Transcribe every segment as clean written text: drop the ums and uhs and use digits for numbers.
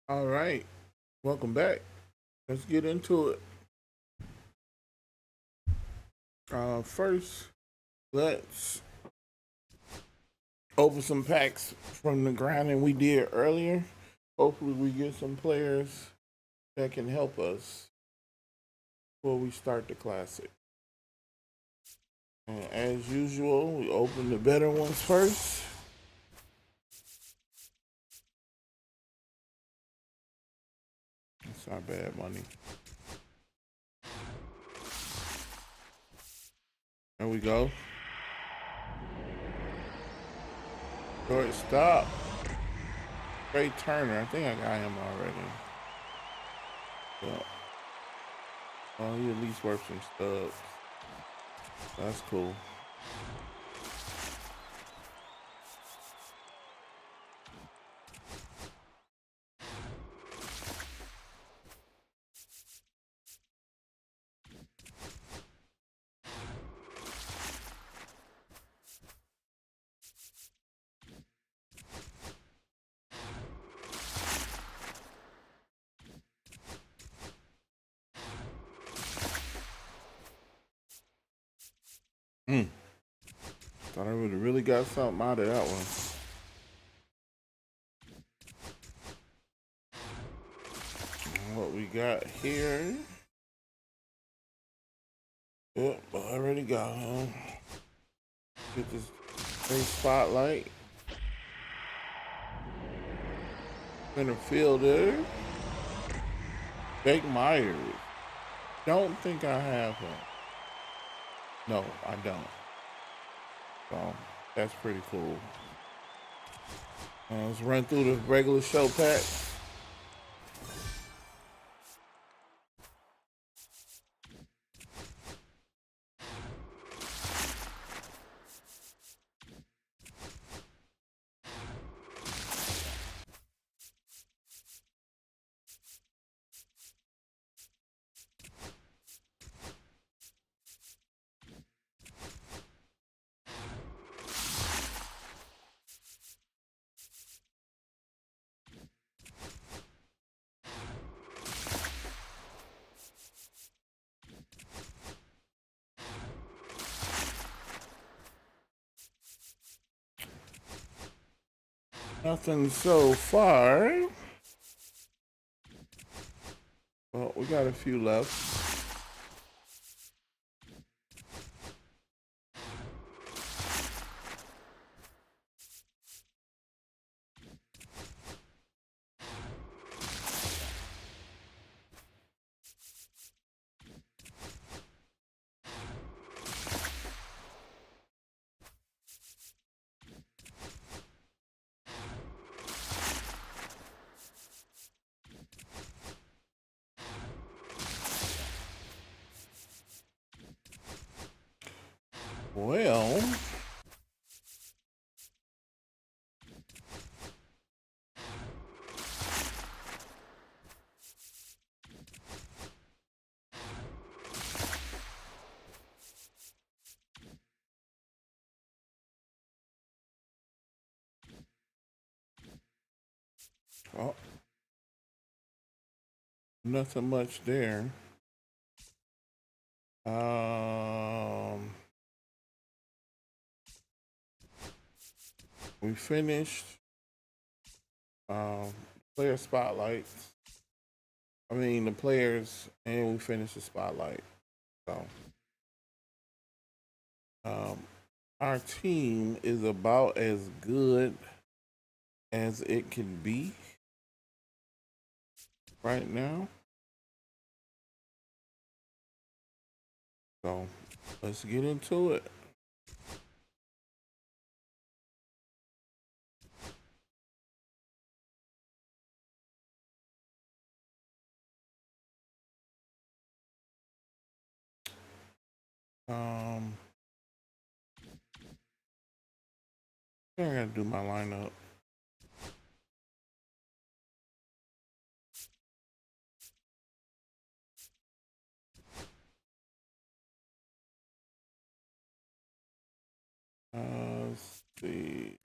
All right, welcome back. Let's get into it. First, let's open some packs from the grinding we did earlier. Hopefully, we get some players that can help us before we start the classic. And as usual, we open the better ones first. That's not bad money. There we go. Short stop. Trey Turner. I think I got him already. Yeah. Oh, he at least worth some stubs. That's cool. Mm. Thought I would have really got something out of that one. What we got here? Yep, I already got him. Get this big spotlight. Center fielder. Jake Myers. Don't think I have him. No, I don't. So that's pretty cool. Let's run through the regular show pack. Nothing so far. Well, we got a few left. Well, oh, nothing much there. Um, we finished player spotlights. I mean the players, and we finished the spotlight. So um, our team is about as good as it can be right now. So let's get into it. Um, I think I gotta do my lineup. Let's see.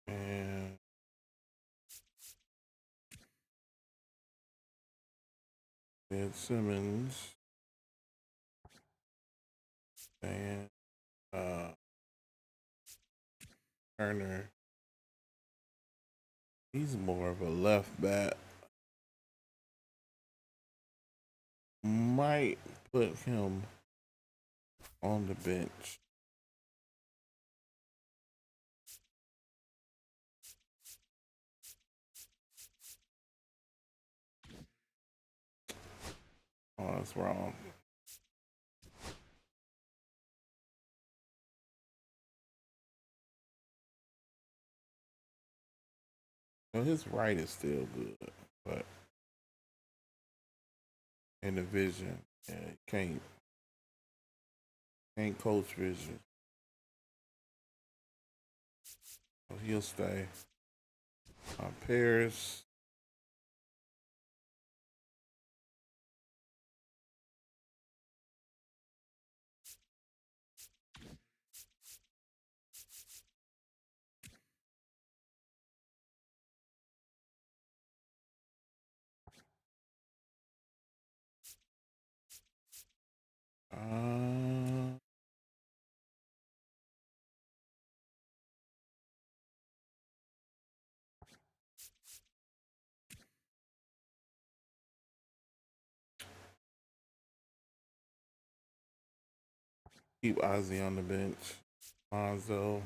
And Ben Simmons and Turner. He's more of a left bat. Might put him on the bench. Oh, that's wrong. Well, his right is still good, but in the vision, yeah, you can't coach vision. So he'll stay. Paris. Uh, keep Ozzy on the bench. Lonzo.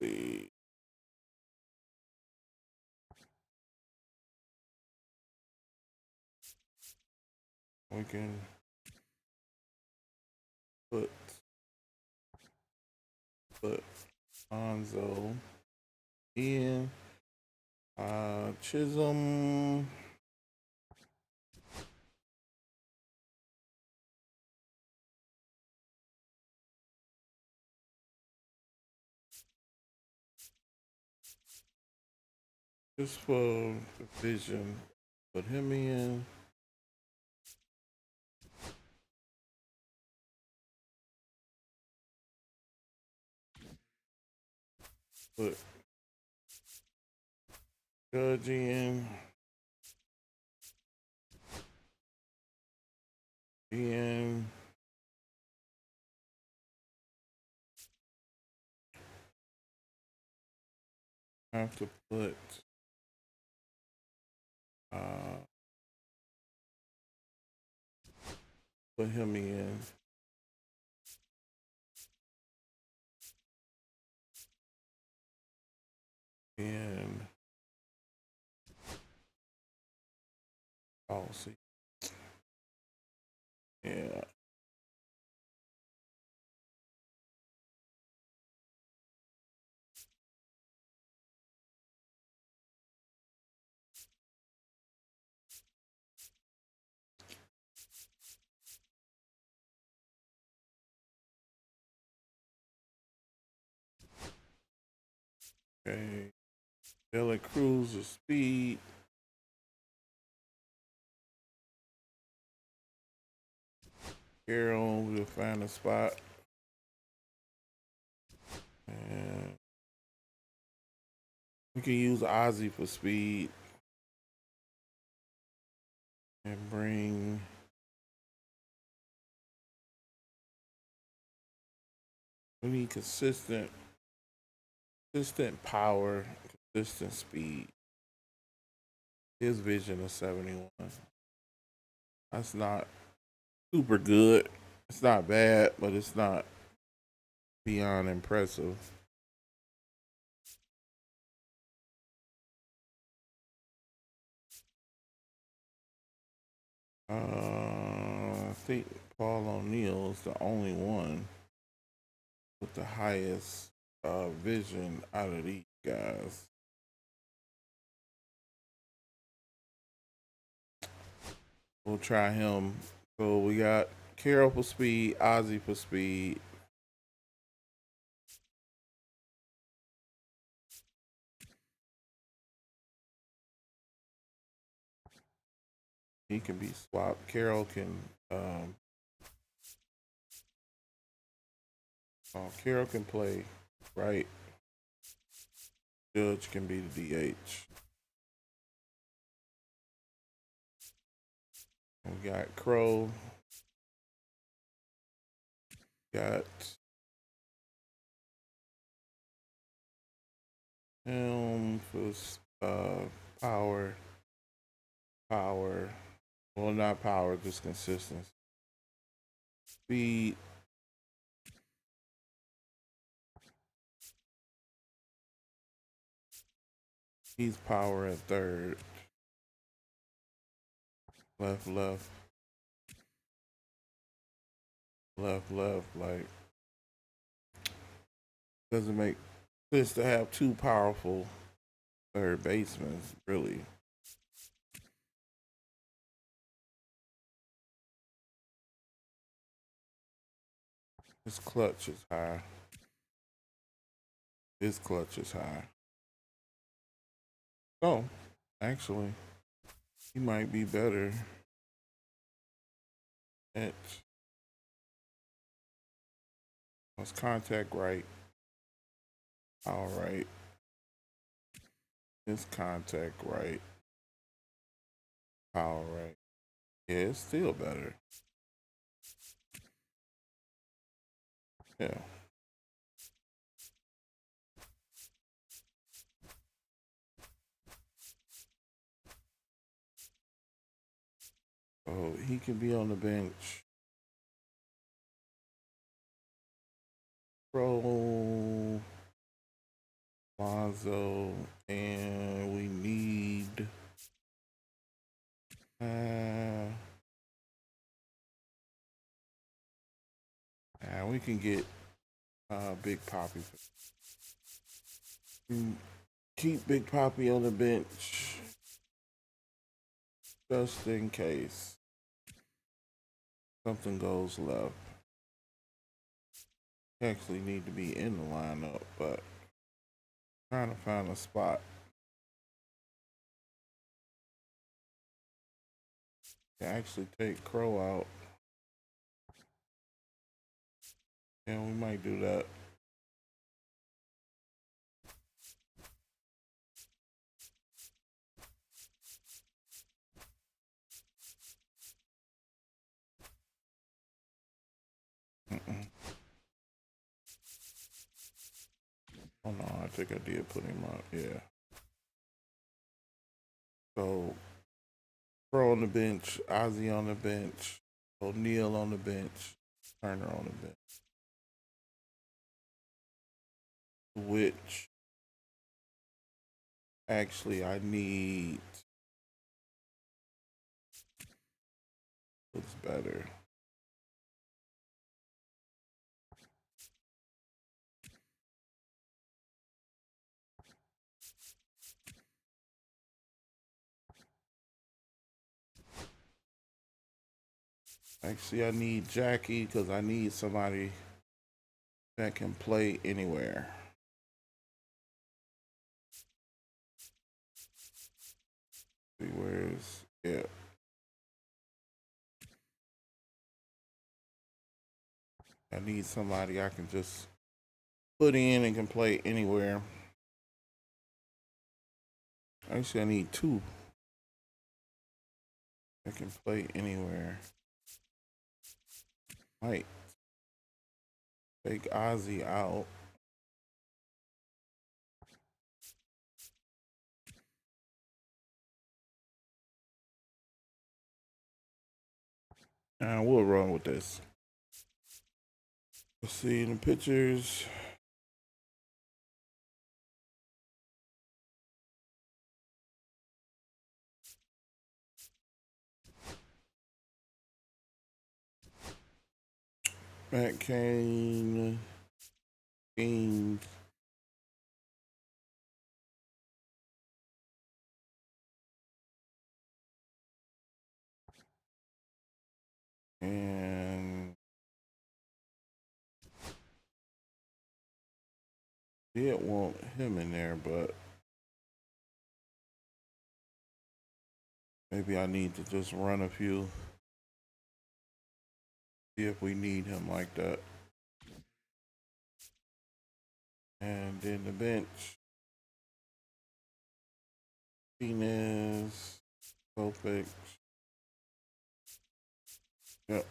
See. We can put put Lonzo in. Chisholm. Just for the vision. Put him in. Put Judge in. In. Have to uh put him in. And oh, see, yeah, okay. Dela Cruz is speed. Carroll will find a spot. And we can use Ozzy for speed and bring. We need consistent power, consistent speed. His vision is 71. That's not super good. It's not bad, but it's not beyond impressive. I think Paul O'Neill is the only one with the highest vision out of these guys. We'll try him. So we got Carroll for speed, Ozzy for speed. He can be swapped. Carroll can Carroll can play right. Judge can be the DH. We got Crow. Got him for power. Power. Well, not power, just consistency. Speed. He's power at third. Left, left. Left, left. Like, doesn't make sense to have two powerful third basemen, really. His clutch is high. His clutch is high. So, actually, he might be better at his contact right. All right. His contact right. Power right. Yeah, it's still better. Yeah. Oh, he can be on the bench. Pro Lonzo, and we need we can get Big Poppy. Keep Big Poppy on the bench just in case something goes left. Actually need to be in the lineup, but trying to find a spot. To actually take Crow out. Yeah, we might do that. Mm-mm. Oh no, I think I did put him up. Yeah. So Crow on the bench, Ozzy on the bench, O'Neal on the bench, Turner on the bench. Which actually I need looks better. Actually, I need Jackie because I need somebody that can play anywhere. See where's yeah. I need somebody I can just put in and can play anywhere. Actually, I need two that can play anywhere. Might take Ozzy out. And we'll run with this. Let's see the pictures. Matt Kane, King, and did want him in there, but maybe I need to just run a few. See if we need him like that. And then the bench. Venus, Kopech. Yep.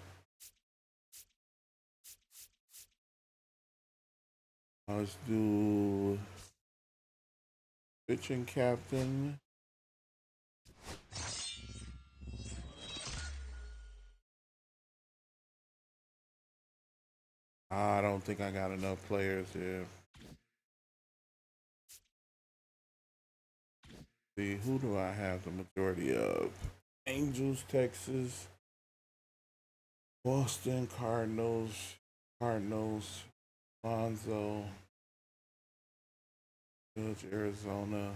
Let's do pitching captain. I don't think I got enough players here. See, who do I have the majority of? Angels, Texas, Boston, Cardinals, Lonzo, Judge, Arizona.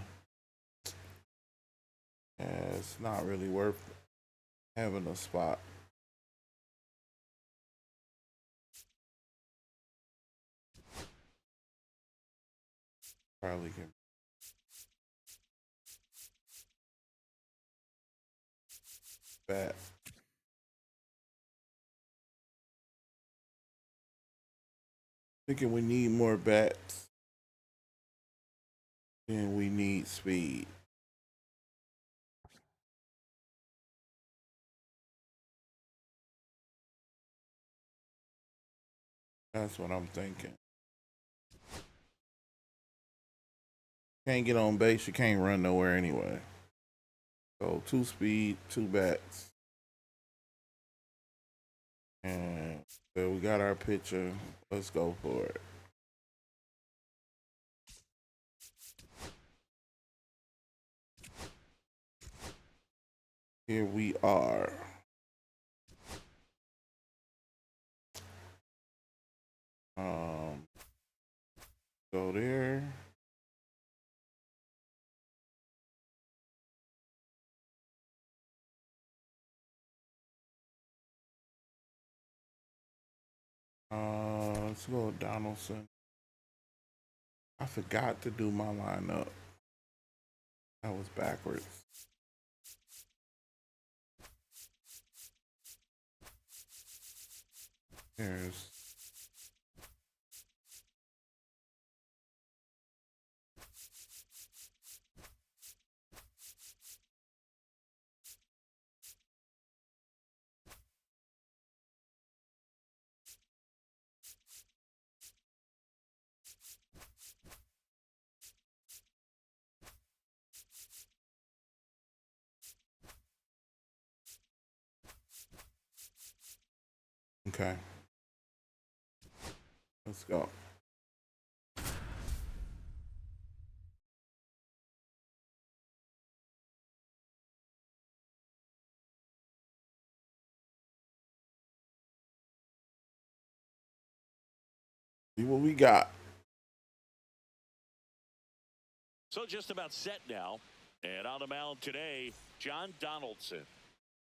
Yeah, it's not really worth having a spot. Probably can bat. Thinking we need more bats and we need speed. That's what I'm thinking. Can't get on base, you can't run nowhere anyway. So 2 speed, 2 bats. And so we got our pitcher. Let's go for it. Here we are. Go there. Let's go Donaldson. I forgot to do my lineup. That was backwards. There's okay. Let's go. See what we got. So just about set now. And on the mound today, John Donaldson.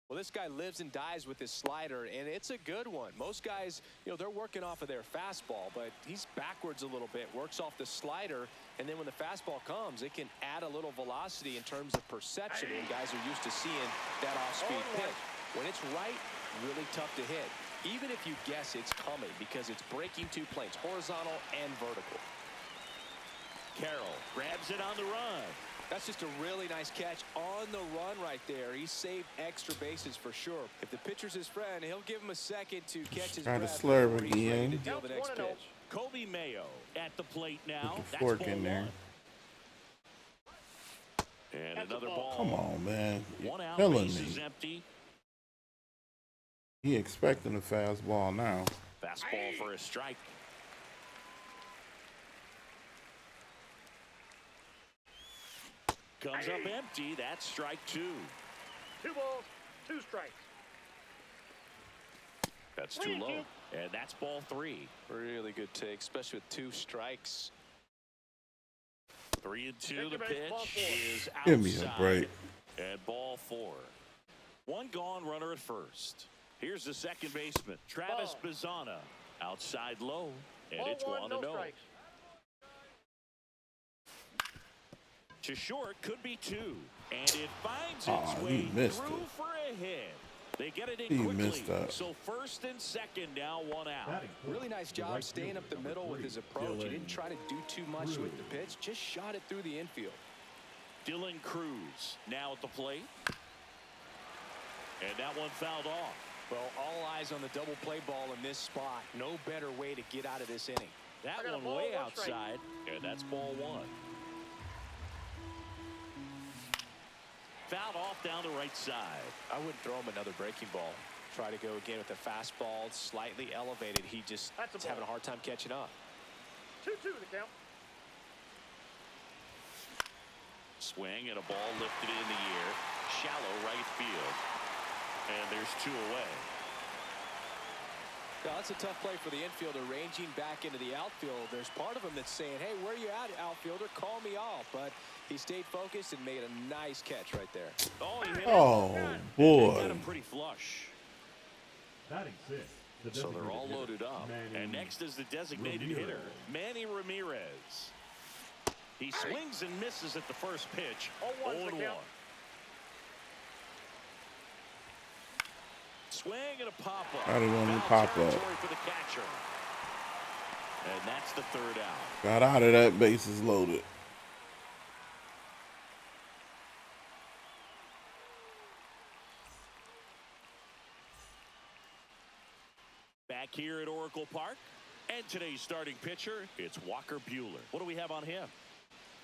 Well, this guy lives and dies with his slider, and it's a good one. Most guys, they're working off of their fastball, but he's backwards a little bit, works off the slider, and then when the fastball comes, it can add a little velocity in terms of perception when guys are used to seeing that off-speed pitch. When it's right, really tough to hit, even if you guess it's coming, because it's breaking 2 planes, horizontal and vertical. Carroll grabs it on the run. That's just a really nice catch on the run right there. He saved extra bases for sure. If the pitcher's his friend, he'll give him a second to catch his breath Try to slurve before he's ready to again. deal the next pitch. Kobe Mayo at the plate now. Put the fork in there. And another ball. Come on, man. One out, Killing base me. is empty. He expecting a fastball now. Fastball for a strike. Comes up empty. That's strike 2. 2 balls, 2 strikes. That's too low. And that's ball 3. Really good take, especially with 2 strikes. 3-2. The pitch is outside. Give me a break. And ball 4. One gone, runner at first. Here's the second baseman, Travis Bazzana. Outside low, and it's 1-0. To short, could be 2. And it finds its way through for a hit. They get it in He quickly. missed that. So first and second, now one out. Really nice job staying up the middle with his approach. He didn't try to do too much with the pitch, just shot it through the infield. Dylan Cruz now at the plate. And that one fouled off. Well, all eyes on the double play ball in this spot. No better way to get out of this inning. That got a one ball, way one strike. outside, and that's ball one. Fouled off down the right side. I wouldn't throw him another breaking ball. Try to go again with the fastball, slightly elevated. He just That's a is having a ball. hard time catching up. 2-2 the count. Swing and a ball lifted in the air. Shallow right field. And there's two away. Now, that's a tough play for the infielder, ranging back into the outfield. There's part of him that's saying, hey, where you at, outfielder? Call me off. But he stayed focused and made a nice catch right there. Oh, he hit Oh, it. Got boy. him pretty flush. Batting six. The So they're all designated loaded hitter, up. Manny And next is the designated Ramirez. hitter, Manny Ramirez. He swings and misses at the first pitch. 0-1 the 0-1. count. Swing and a pop-up. I didn't want him to Foul pop up. territory for the catcher. And that's the third out. Got out of that, bases loaded. Back here at Oracle Park. And today's starting pitcher, it's Walker Buehler. What do we have on him?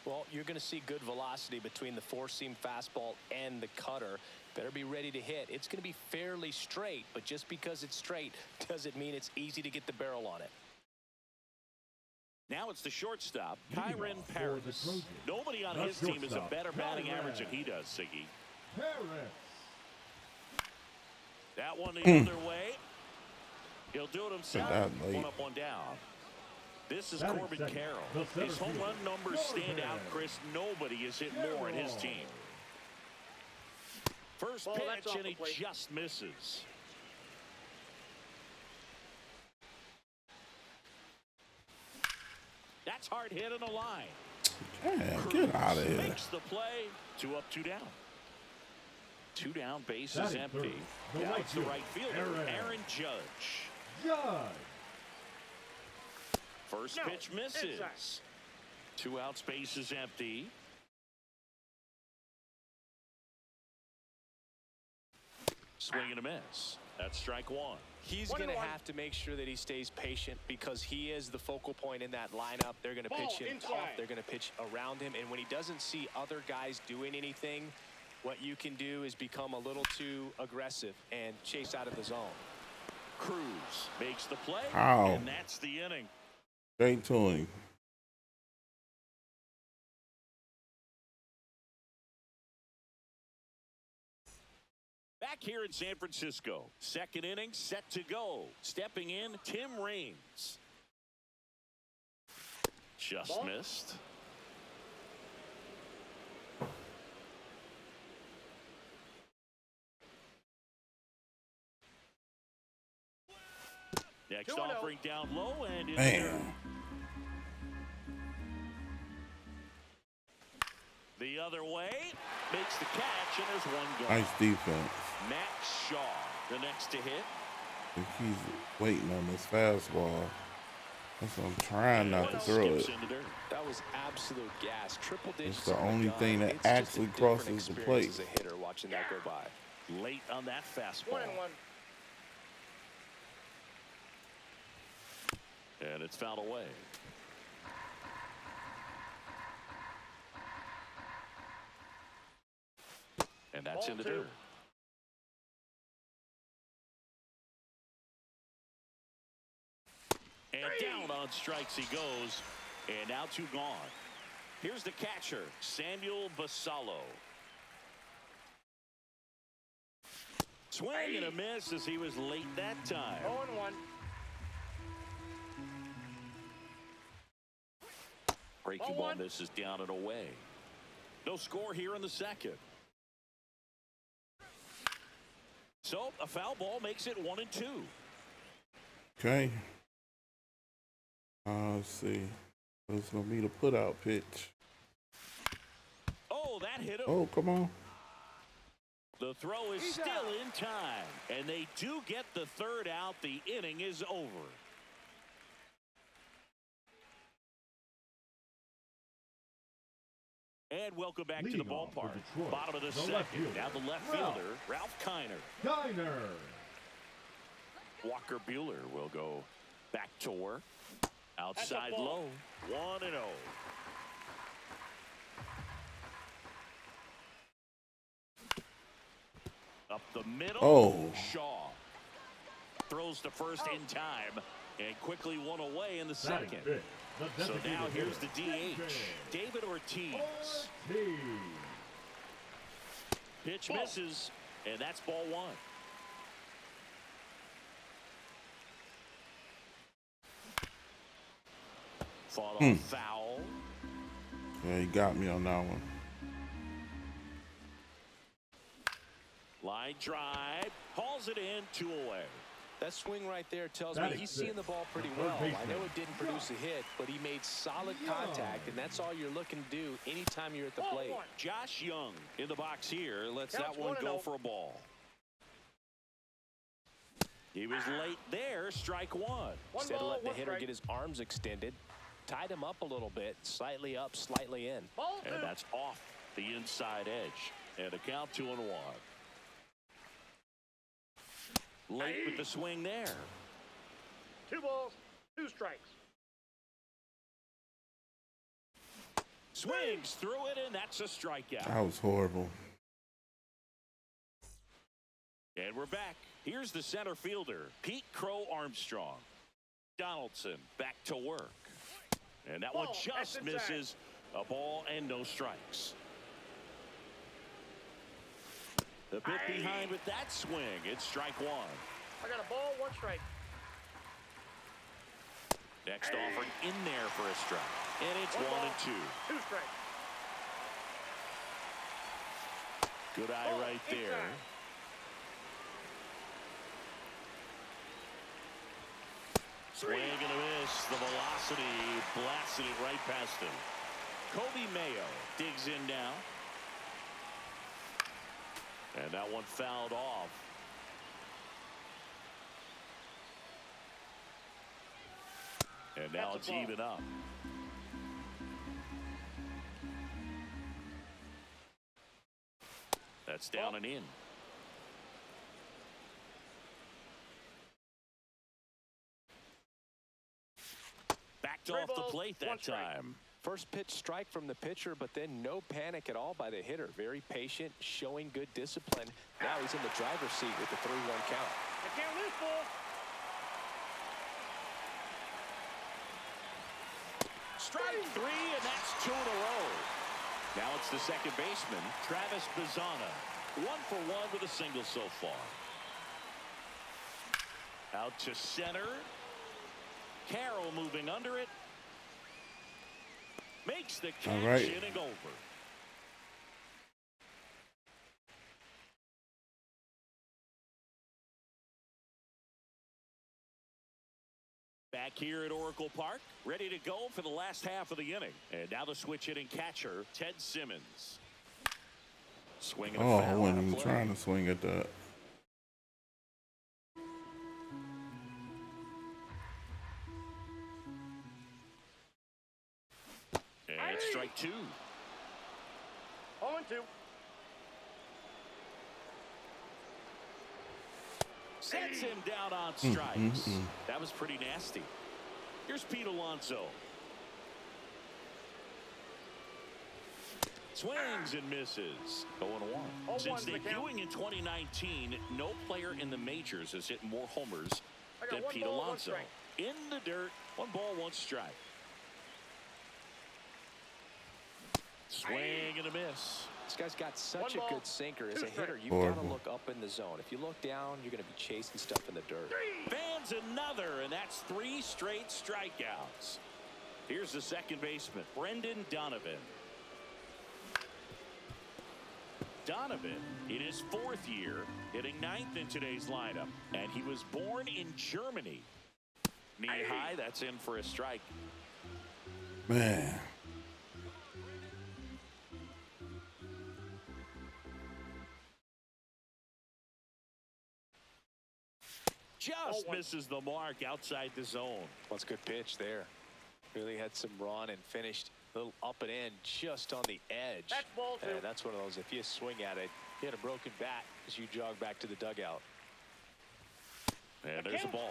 Well, you're going to see good velocity between the four-seam fastball and the cutter. Better be ready to hit. It's going to be fairly straight, but just because it's straight doesn't mean it's easy to get the barrel on it. Now it's the shortstop, Leading Kyron off for the Paris. Trojans, Nobody on the his team is a shortstop, better batting Kyron average than he does, Siggy. Paris. That one the other way. He'll do it himself. that late. One up, one down. This is Batting Corbin second, Carroll. the center His home run fielder, numbers stand out, Corbin Chris. Nobody has hit more in his Carroll. team. First Ball, that's pitch, off and the he plate. just misses. That's hard hit in the line. Damn, get out of here. Makes the play. 2 up, 2 down. 2 down, base is Batting empty. third, the Now right it's the fielder, right fielder, Aaron. Aaron Judge. Judge. First No, pitch misses. inside. 2 outs, base is empty. Swing and a miss. That's strike one. He's 1-1. going to have to make sure that he stays patient because he is the focal point in that lineup. They're going to Ball, pitch him inside. tough. They're going to pitch around him. And when he doesn't see other guys doing anything, what you can do is become a little too aggressive and chase out of the zone. Cruz makes the play, Ow. and that's the inning. Straight to him. Back here in San Francisco, second inning set to go. Stepping in, Tim Raines. Just Ball. missed. Next 2-0. offering down low and in there. Man, The other way, makes the catch, and there's one gone. nice defense. Max Shaw, the next to hit. I think he's waiting on this fastball. That's what I'm trying not to One throw skips it. into dirt. That was absolute gas. Triple digits. the on only gun. thing that It's just a actually different crosses the experience plate. as a hitter watching that go by. Late on that fastball. 1-1. And it's fouled away. And that's Ball in the 2. dirt. And down on strikes he goes. And now 2 gone. Here's the catcher, Samuel Basallo. Swing and a miss as he was late that time. 0-1. Breaking 0-1. ball misses down and away. No score here in the second. So a foul ball makes it 1-2. Okay. Let's see. It's gonna be the put out pitch. Oh, that hit him. Oh, come on. The throw is still in time. And they do get the third out. The inning is over. And welcome back to the Leading off for ballpark. Detroit, Bottom of the the left second. fielder, Now the left Ralph. fielder, Ralph Kiner. Kiner. Walker Buehler will go back to work. Outside ball. low. 1-0. Up the middle. Oh. Shaw throws to first in time and quickly one away in the Batting second. fifth, the So now designated here's the hitter, DH, David Ortiz. Ortiz. Pitch Ball. misses, and that's ball one. Fought off foul. Yeah, he got me on that one. Line drive. Hauls it in, 2 away. That swing right there tells me Batting he's seeing the ball pretty third well. I baseman. know it didn't produce a hit, but he made solid contact, and that's all you're looking to do anytime you're at the Ball plate. one. Josh Young in the box here. Lets Counts that one go 1-0. for a ball. He was late there. Strike one. One Instead of ball, letting the one hitter strike. get his arms extended, tied him up a little bit, slightly up, slightly in. Ball And two. that's off the inside edge. And a count 2-1. Late with the swing there. 2 balls, 2 strikes. Swings through it, and that's a strikeout. That was horrible. And we're back. Here's the center fielder, Pete Crow Armstrong. Donaldson back to work. And that one Ball, that's just inside. misses. A ball and no strikes. The bit behind with that swing. It's strike one. I got a ball, 1 strike. Next offering in there for a strike. And it's 1 and 2. 2 strikes. Good eye Ball, right there. inside. Swing and a miss. The velocity blasted it right past him. Kobe Mayo digs in now. And that one fouled off. And now That's it's a ball. even up. That's down and in. Backed Three off the balls, plate 1 that strike. time. First pitch strike from the pitcher, but then no panic at all by the hitter. Very patient, showing good discipline. Now he's in the driver's seat with the 3-1 count. I can't lose, ball. Strike 3, and that's 2 in a row. Now it's the second baseman, Travis Bazzana. 1 for 1 with a single so far. Out to center. Carroll moving under it. Makes the catch, right. inning over. Back here at Oracle Park, ready to go for the last half of the inning. And now the switch hitting catcher, Ted Simmons. Swinging a Oh, I foul wasn't out of even play. trying to swing at that. And strike 2. 0-2. Sets him down on strikes. That was pretty nasty. Here's Pete Alonso. Swings and misses. 0-1. Since 0-1's the count. debuting in 2019, no player in the majors has hit more homers I got than 1 Pete ball, 1 Alonso. strike. In the dirt, 1 ball, 1 strike. Swing and a miss. This guy's got such 1 a ball, good sinker. As 2 a hitter, strikes. you've got to Horrible. look up in the zone. If you look down, you're going to be chasing stuff in the dirt. Fans another, and that's 3 straight strikeouts. Here's the second baseman, Brendan Donovan. Donovan, in his 4th year, hitting 9th in today's lineup, and he was born in Germany. Knee high, that's in for a strike. Man. Just misses the mark outside the zone. Well, it's a good pitch there. Really had some run and finished a little up and in just on the edge. That's ball two. And that's one of those, if you swing at it, you had a broken bat as you jog back to the dugout. And there's a ball.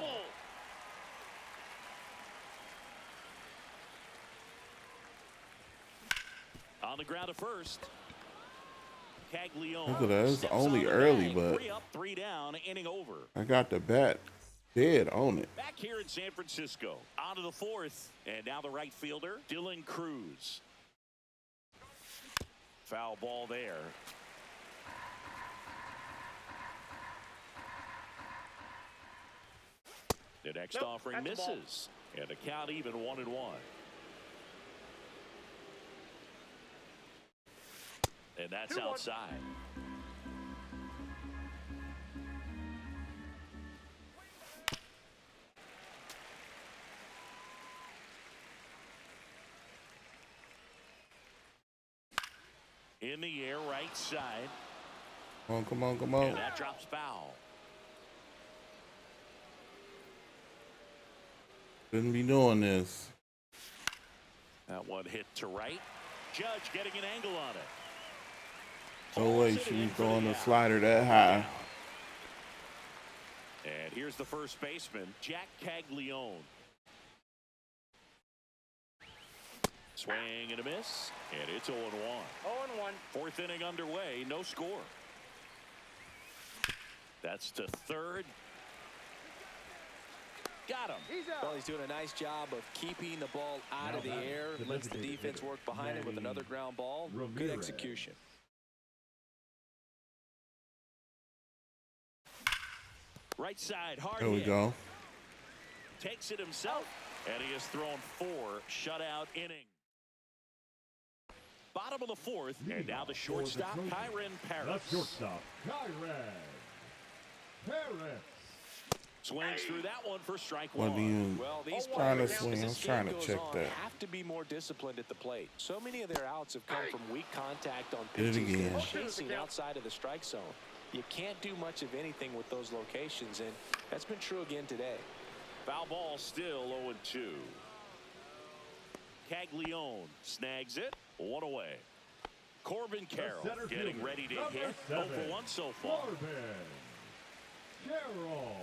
On the ground at first. Caglione. Look at that. It's steps only on the early, bag. but 3 up, 3 down, inning over. I got the bat dead on it. Back here in San Francisco. On to the 4th. And now the right fielder, Dylan Cruz. Foul ball there. The next Nope, offering that's a ball. misses. And the count even 1-1. And that's 2-1. outside. In the air, right side. Come on, come on, come on. And that drops foul. Shouldn't be doing this. That one hit to right. Judge getting an angle on it. No way Pulls it she in was for throwing the the out. slider that high. And here's the first baseman, Jack Caglione. Swing and a miss, and it's 0-1. 0-1. 4th inning underway, no score. That's to third. Got him. He's out. Well, he's doing a nice job of keeping the ball out of the Now air. the Lets the designated defense hitter, work behind him with Manny another ground ball. Good Ramirez. execution. Right side, hard There we hit. go. Takes it himself, and he has thrown 4 shutout innings. Bottom of the 4th, and now the shortstop, Kyren The Paris. shortstop, Kyren Paris. Swings through that one for strike What 1. do you Well, these trying to players, swing? as I this was trying game to goes check on, that. have to be more disciplined at the plate. So many of their outs have come from weak contact on Did it pitches that again. are chasing outside of the strike zone. You can't do much of anything with those locations, and that's been true again today. Foul ball still 0-2. Caglione snags it, 1 away. Corbin Carroll center getting fielder, ready to number hit. 7, 0 for 1 so far. Corbin Carroll.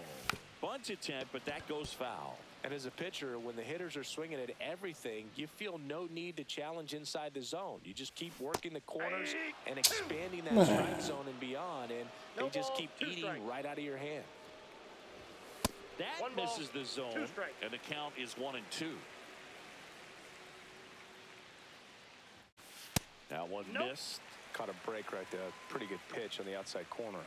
Bunt attempt, but that goes foul. And as a pitcher, when the hitters are swinging at everything, you feel no need to challenge inside the zone. You just keep working the corners and expanding that strike zone and beyond, and No they just ball, keep 2 eating strikes. right out of your hand. That 1 ball, misses the 2 zone, strikes. and the count is 1-2. That one Nope. missed. Caught a break right there. Pretty good pitch on the outside corner.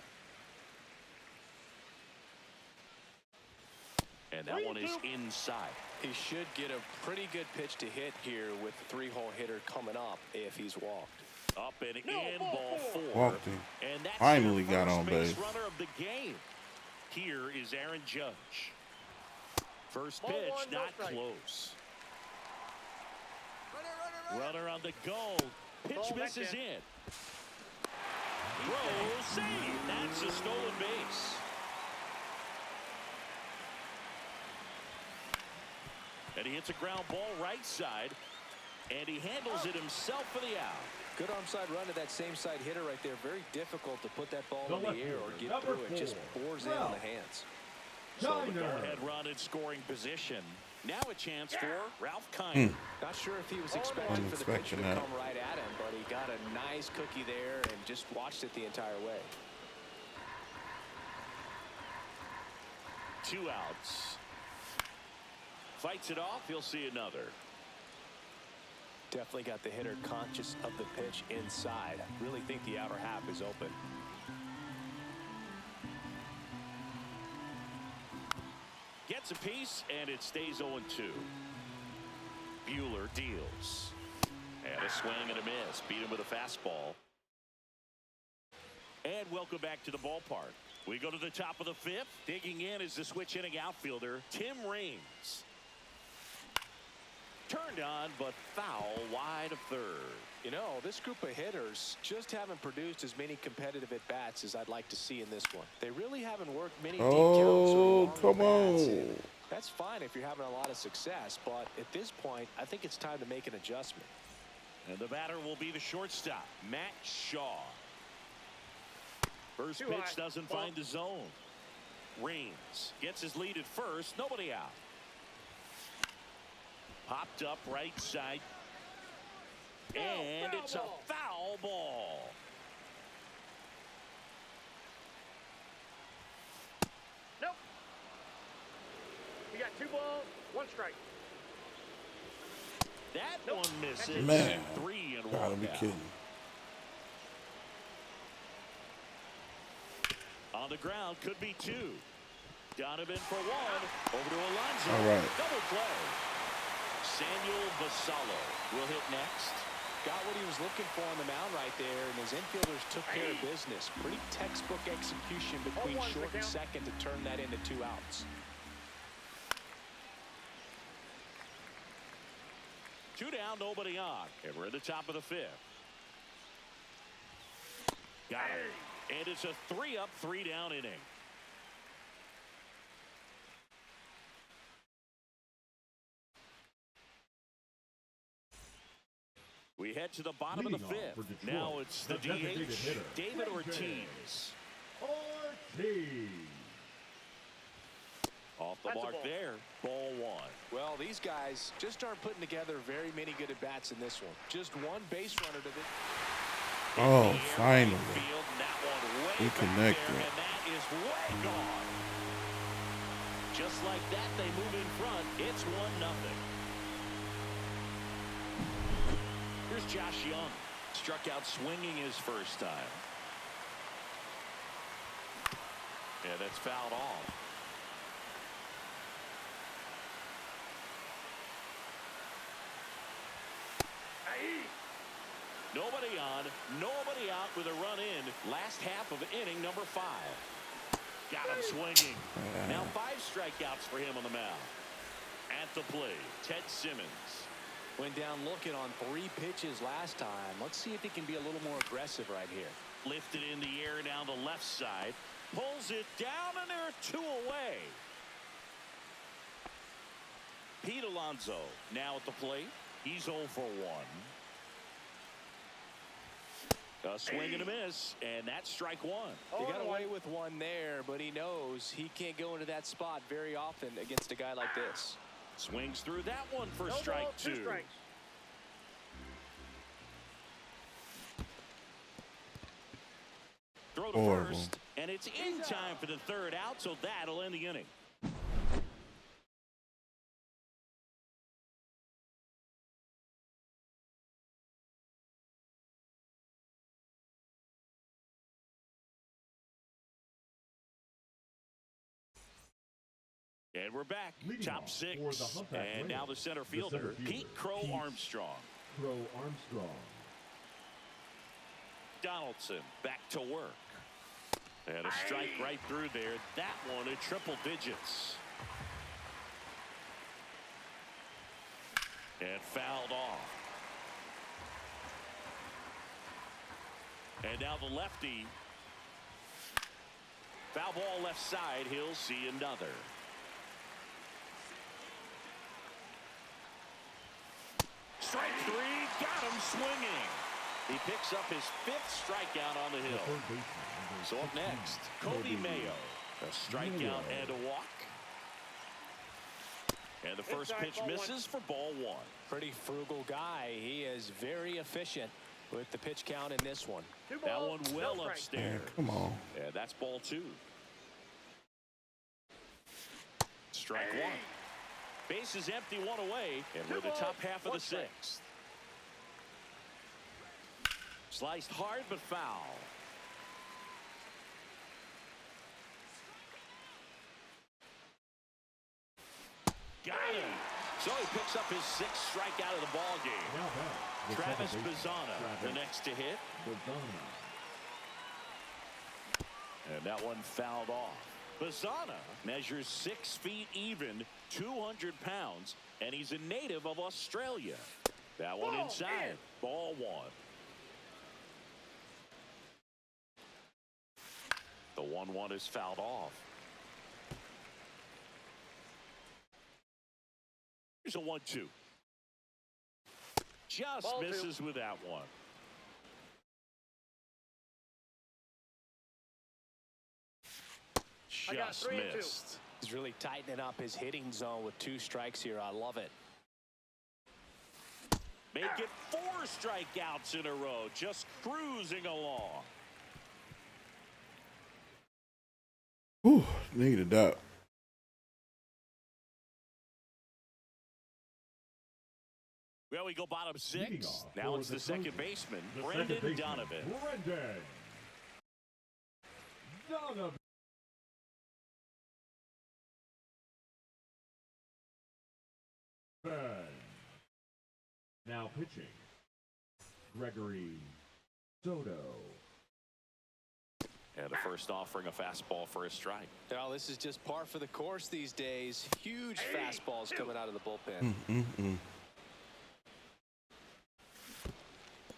And that one is inside. He should get a pretty good pitch to hit here with the 3-hole hitter coming up if he's walked. Up and No, in, ball ball 4. 4. Walked him. And that's Finally your got first on base base. runner of the game. Here is Aaron Judge. First Ball pitch, 1, no not strike. close. Runner on the go. Pitch Ball back misses in. in. Throw, save. That's a stolen base. And he hits a ground ball right side. And he handles it himself for the out. Good arm side run to that same side hitter right there. Very difficult to put that ball The in the left air or fielder, get number through it. Just 4, bores in on the hands. So the Kiner. go-ahead run in scoring position. Now a chance for Ralph Kiner. Not sure if he was expecting for the pitcher Unexpected to that. come right at him, but he got a nice cookie there and just watched it the entire way. 2 outs. Fights it off. He'll see another. Definitely got the hitter conscious of the pitch inside. Really think the outer half is open. Gets a piece, and it stays 0-2. Buehler deals. And a swing and a miss. Beat him with a fastball. And welcome back to the ballpark. We go to the top of the 5th. Digging in is the switch inning outfielder, Tim Raines. Turned on, but foul wide of third. You know, this group of hitters just haven't produced as many competitive at-bats as I'd like to see in this one. They really haven't worked many deep counts or Oh, Oh, come bats, on. and that's fine if you're having a lot of success, but at this point, I think it's time to make an adjustment. And the batter will be the shortstop, Matt Shaw. First Too pitch high. doesn't Ball. find the zone. Reigns gets his lead at first. Nobody out. Popped up right side. And foul it's ball. a foul ball. Nope. You got 2 balls, 1 strike. That Nope. one misses. Man, 3 and gotta 1 be now. kidding. On the ground, could be 2. Donovan for 1. Over to Alonso. All right. Double play. Samuel Basallo will hit next. Got what he was looking for on the mound right there, and his infielders took care of business. Pretty textbook execution between 0-1's the short and count. second to turn that into 2 outs. 2 down, nobody on. And we're at the top of the 5th. Got it. And it's a 3-up, 3-down inning. We head to the bottom Leading of the off 5th. for Detroit, Now it's the designated DH, hitter, David David Ortiz. Ortiz. Off the That's a mark ball. there. Ball 1. Well, these guys just aren't putting together very many good at-bats in this one. Just 1 base runner to the... Oh, The air finally. right field, and that one way We back connected. there, and that is way gone. Just like that, they move in front. It's 1-0. Here's Josh Young. Struck out swinging his first time. Yeah, that's fouled off. Nobody on, nobody out with a run in. Last half of inning number 5. Got him swinging. Now 5 strikeouts for him on the mound. At the plate, Ted Simmons. Went down looking on 3 pitches last time. Let's see if he can be a little more aggressive right here. Lifted in the air down the left side. Pulls it down, and there are 2 away. Pete Alonso now at the plate. He's 0 for 1. A swing and a miss, and that's strike 1. He got away with 1 there, but he knows he can't go into that spot very often against a guy like this. Swings through that one for No strike balls, 2 2. strikes. Throw to Horrible. first, and it's in time for the 3rd out, so that'll end the inning. And we're back. Leading Top off 6. for the Humpback And now the Whales, center the fielder, center fielder, Pete Crow Pete Armstrong. Crow Armstrong. Donaldson back to work. And a strike right through there. That one at triple digits. And fouled off. And now the lefty. Foul ball left side. He'll see another. Strike 3. Got him swinging. He picks up his 5th strikeout on the The hill. third baseman, number So up 16, next, Kobe Mayo. A strikeout Mayo. and a walk. And the first Inside, pitch ball 1. misses for ball 1. Pretty frugal guy. He is very efficient with the pitch count in this one. 2 That balls, one no well strikes. Man, upstairs. come on. And that's ball 2. Strike 1. Base is empty, 1 away. And we're the top half of the 6th. Sliced hard but foul. Got him. So he picks up his 6th strikeout of the ball game. Now back, the Travis second baseman, Bazzana, the Travis next to hit. Bazzana. And that one fouled off. Bazzana measures 6 feet even, 200 pounds, and he's a native of Australia. That one Ball inside. in. Ball 1. The 1-1 is fouled off. Here's a 1-2. Just Ball two. misses with that one. I got Just 3-2. missed. He's really tightening up his hitting zone with 2 strikes here. I love it. Make it 4 strikeouts in a row. Just cruising along. Whew, needed that. Well, we go bottom Leading 6. off Now for it's the the second Trojans, baseman, the Brendan second baseman, Donovan. Brendan Donovan. Now pitching, Gregory Soto. And the first offering a fastball for a strike. Well, this is just par for the course these days. Huge fastballs coming out of the bullpen.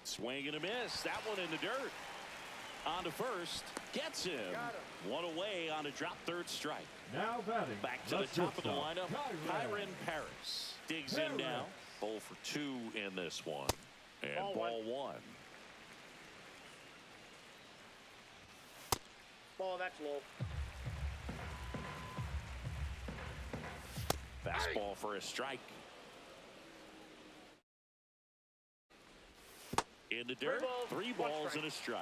Swing and a miss. That one in the dirt. On to first. Gets him. One away on a drop third strike. Now batting. Back to the top of the lineup. Kyron Paris digs in now. 0 for 2 in this one. And ball one. Ball, that's low. Fastball for a strike. In the dirt. 3 balls and a strike.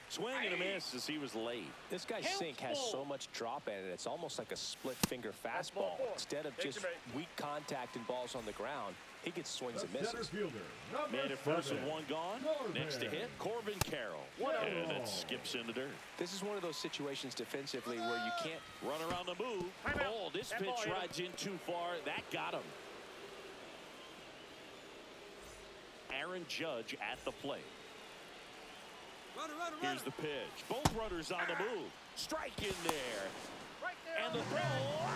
Swing and a miss as he was late. This guy's sink has so much drop at it. It's almost like a split finger fastball. Instead of just weak contact and balls on the ground, he gets swings and misses. Man at first with 1 gone. Next to hit, Corbin Carroll. And it skips in the dirt. This is one of those situations defensively where you can't Run around the move. Oh, this pitch rides in too far. That got him. Aaron Judge at the plate. Here's the pitch. Both runners on the move. Strike in there. And the throw.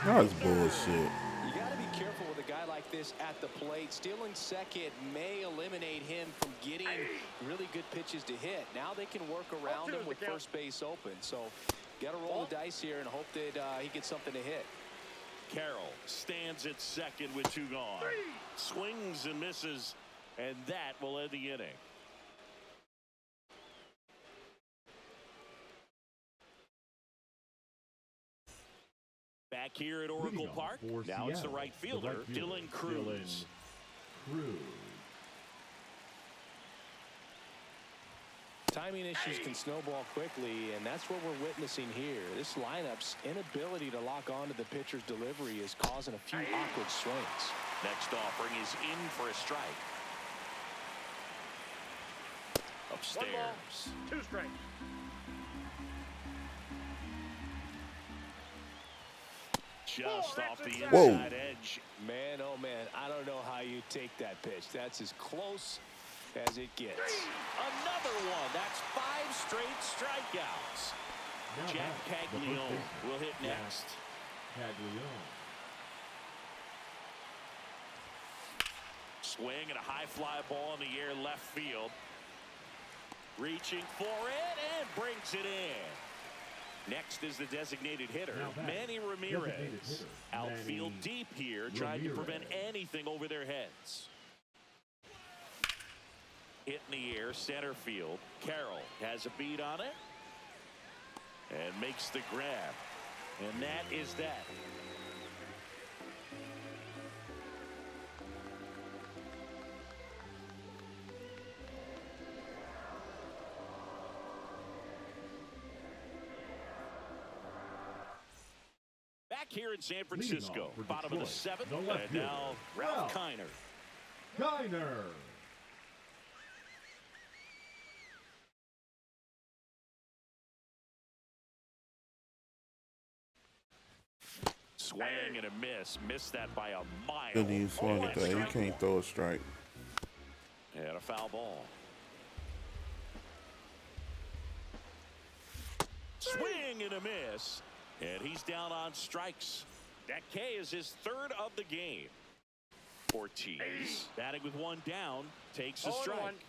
That's bullshit. You got to be careful with a guy like this at the plate. Stealing second may eliminate him from getting really good pitches to hit. Now they can work around him with first base open. So got to roll the dice here and hope that he gets something to hit. Carroll stands at second with 2 gone. Swings and misses, and that will end the inning. Back here at Oracle Park. Now it's the right fielder, Dylan Cruz. Timing issues can snowball quickly, and that's what we're witnessing here. This lineup's inability to lock onto the pitcher's delivery is causing a few awkward swings. Next offering is in for a strike. Upstairs. 2 strikes. Just off the inside Whoa. edge. Man, oh man, I don't know how you take that pitch. That's as close as it gets. Another one. That's 5 straight strikeouts. Jack Caglione will hit next. Swing and a high fly ball in the air left field. Reaching for it and brings it in. Next is the designated hitter, Manny Ramirez. Outfield deep here, trying to prevent anything over their heads. Hit in the air, center field. Carroll has a beat on it and makes the grab. And that is that. Back here in San Francisco, bottom of the 7th, and now Ralph Kiner. Swing and a miss. Missed that by a mile. Couldn't even swing at that. He can't throw a strike. And a foul ball. Swing and a miss. And he's down on strikes. That K is his 3rd of the game. Ortiz, batting with 1 down, takes a strike.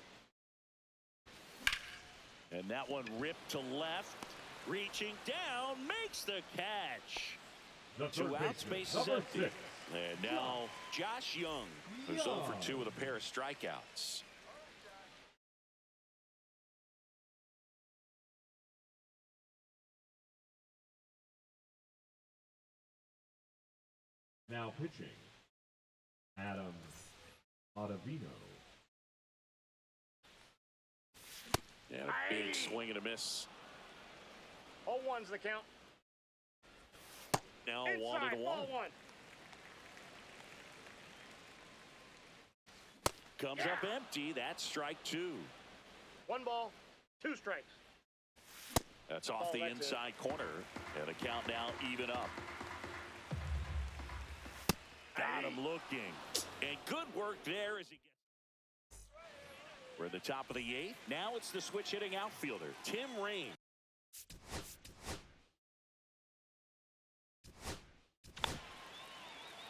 And that one ripped to left. Reaching down, makes the catch. The Two third outs, baseman, base is number empty. 6. And now Josh Young, who's 0 for 2 with a pair of strikeouts. Now pitching, Adam Ottavino. And a big swing and a miss. 0-1's the count. Now Inside, 1-1. ball 1. Comes up empty. That's strike 2. 1 ball, 2 strikes. That's off the that's inside corner. And the count now even up. Got him looking. And good work there as he gets. We're at the top of the 8th. Now it's the switch hitting outfielder, Tim Raines.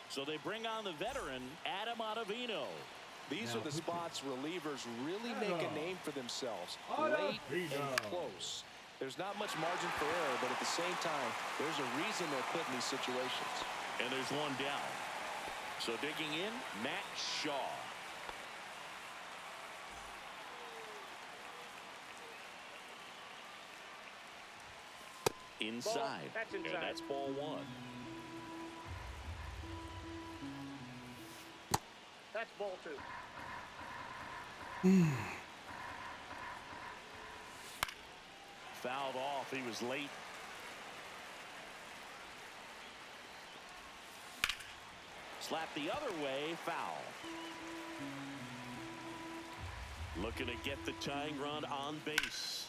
So they bring on the veteran, Adam Ottavino. These are the spots relievers really make a name for themselves. Ottavino. Late and close. There's not much margin for error, but at the same time, there's a reason they're put in these situations. And there's one down. So digging in, Matt Shaw. Inside. That's inside. And that's ball 1. That's ball 2. Fouled off. He was late. Slap the other way. Foul. Looking to get the tying run on base.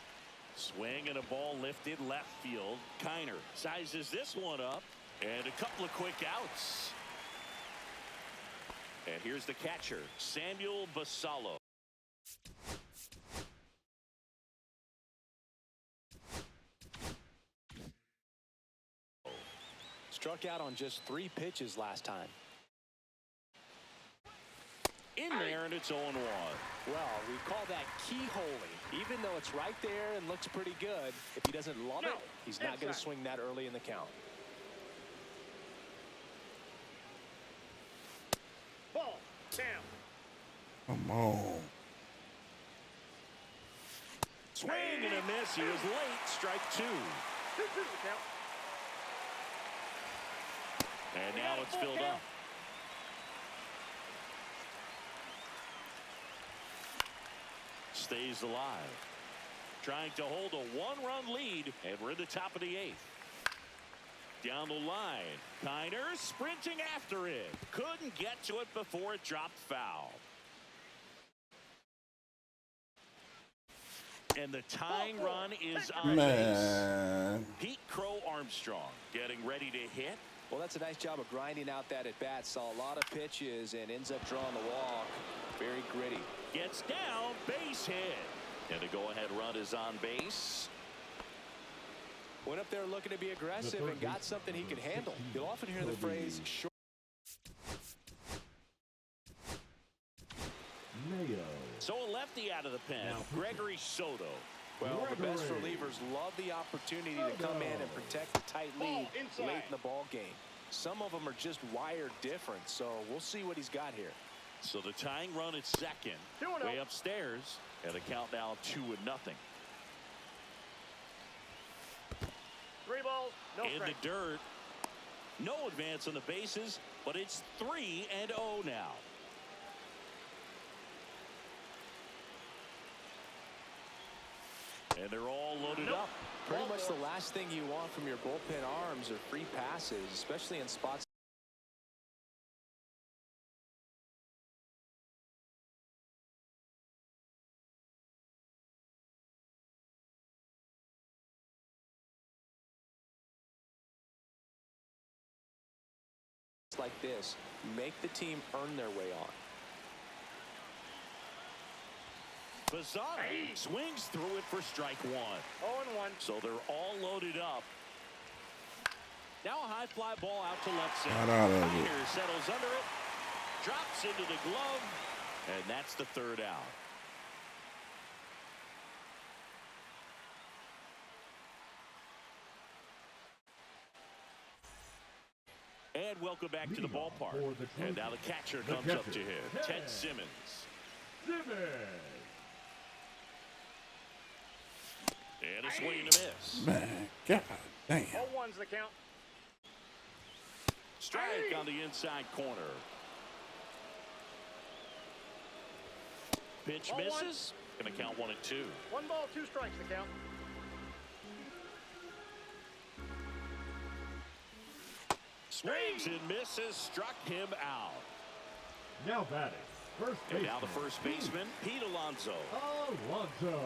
Swing and a ball lifted left field. Kiner sizes this one up. And a couple of quick outs. And here's the catcher, Samuel Basallo. Struck out on just 3 pitches last time. In there, and it's 0-1. Well, we call that keyholing. Even though it's right there and looks pretty good, if he doesn't love it, he's not going to swing that early in the count. Ball down. Come on. Swing and a miss. He was late. Strike 2. 2-2 the count. And now it's filled up. Stays alive. Trying to hold a 1-run lead, and we're in the top of the 8th. Down the line, Kiner sprinting after it. Couldn't get to it before it dropped foul. And the tying run is on base. Pete Crow Armstrong getting ready to hit. Well, that's a nice job of grinding out that at-bat. Saw a lot of pitches and ends up drawing the walk. Very gritty. Gets down, base hit. And the go-ahead run is on base. Went up there looking to be aggressive and got something he could handle. You'll often hear the phrase short. Mayo. So a lefty out of the pen, Gregory Soto. Well, the best relievers love the opportunity to come in and protect a tight lead late in the ball game. Some of them are just wired different, so we'll see what he's got here. So the tying run is second, way upstairs, and the count now 2-0. 3 balls, no In strikes. the dirt, no advance on the bases, but it's 3-0 now. And they're all loaded up. Pretty much the last thing you want from your bullpen arms are free passes, especially in spots like this. Make the team earn their way on. Bazzano swings through it for strike 1. 0-1. So they're all loaded up. Now a high fly ball out to left Not center. out of it. Kiner settles under it, drops into the glove, and that's the 3rd out. welcome back to the Leadoff ballpark. for the And now the catcher comes up to hit, Ted Simmons. Simmons. And a swing and a miss. Man, god damn. Ball one's the count. Strike on the inside corner. Pitch Ball one. misses. Going to count 1-2. 1 ball, 2 strikes the count. Swings and misses. Struck him out. Now batting. First And baseman. now the first baseman, Pete Alonso. Alonso.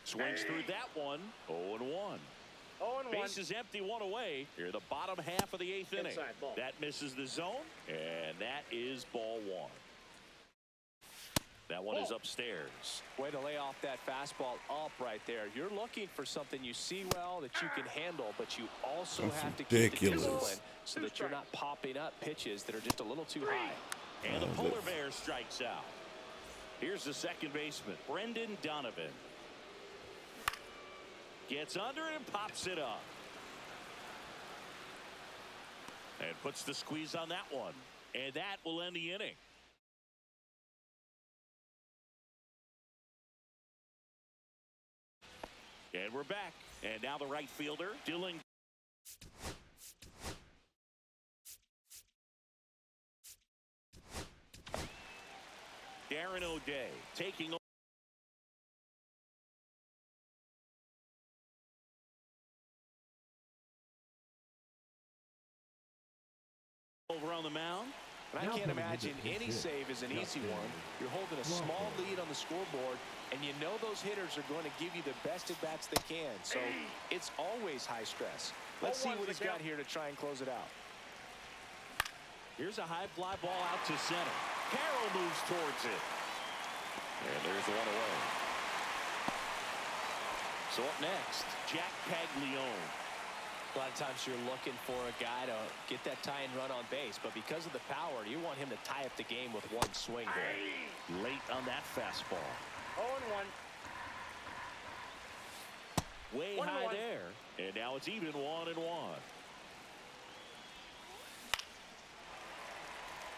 Swings through that one. 0-1. 0-1. Base is empty, one away. Here, the bottom half of the 8th inning. Inside ball. That misses the zone, and that is ball one. That one is upstairs. Way to lay off that fastball up right there. You're looking for something you see well that you can handle, but you also That's have to ridiculous. keep the discipline so that you're not popping up pitches that are just a little too high. And the polar bear strikes out. Here's the second baseman, Brendan Donovan. Gets under and pops it up. And puts the squeeze on that one. And that will end the inning. And we're back. And now the right fielder, Dylan. Darren O'Day taking over on the mound. And I can't imagine any save is an easy one. You're holding a small lead on the scoreboard, and you know those hitters are going to give you the best at-bats they can. So it's always high stress. Let's see what he's got here to try and close it out. Here's a high fly ball out to center. Carroll moves towards it. And there's one away. So up next, Jack Caglione. A lot of times you're looking for a guy to get that tie and run on base, but because of the power, you want him to tie up the game with one swing here. Late on that fastball. 0-1. Way 1-1. high there. And now it's even 1-1.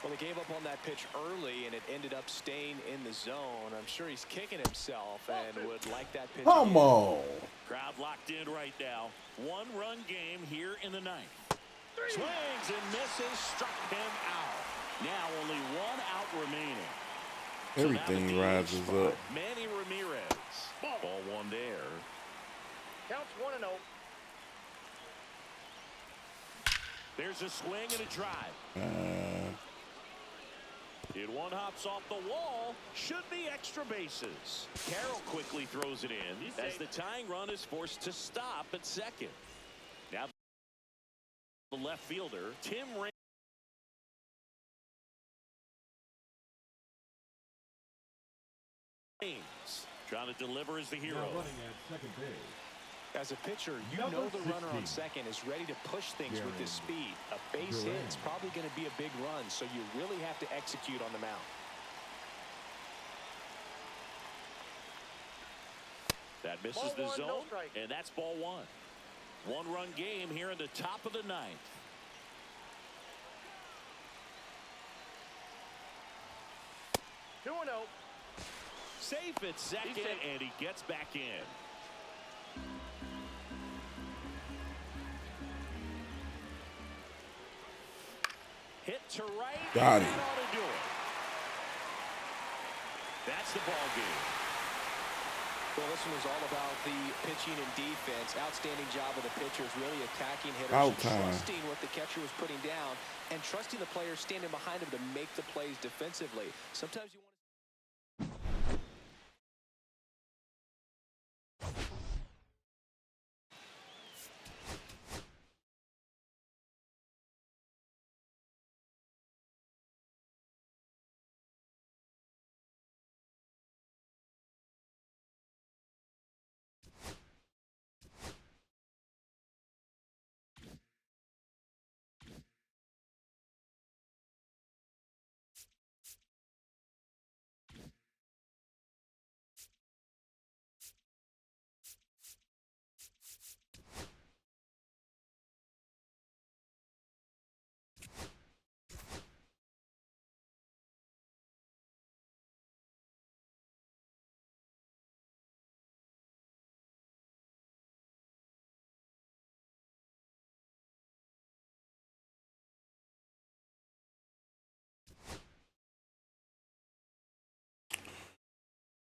Well, they gave up on that pitch early, and it ended up staying in the zone. I'm sure he's kicking himself and would like that pitch. Come on. Crowd locked in right now. One-run game here in the ninth. Swings and misses, struck him out. Now only one out remaining. Everything So now the rises DH up. Manny Ramirez. Ball one there. Counts 1-0. There's a swing and a drive. And one hops off the wall. Should be extra bases. Carroll quickly throws it in as the tying run is forced to stop at second. Now the left fielder, Tim Raines, trying to deliver as the hero. Now running at second base. As a pitcher, you Number know the runner on 16. second is ready to push things with his Gary speed. A base hit Duran. is probably going to be a big run, so you really have to execute on the mound. That misses Ball the one, no zone, strike. and that's ball one. One-run game here in the top of the ninth. Two 2-0. Safe at second, and he gets back in. Hit to right. Got him. That ought to do it. That's the ball game. Well, this one was all about the pitching and defense. Outstanding job of the pitchers, really attacking hitters, Out and time. trusting what the catcher was putting down, and trusting the players standing behind him to make the plays defensively. Sometimes you want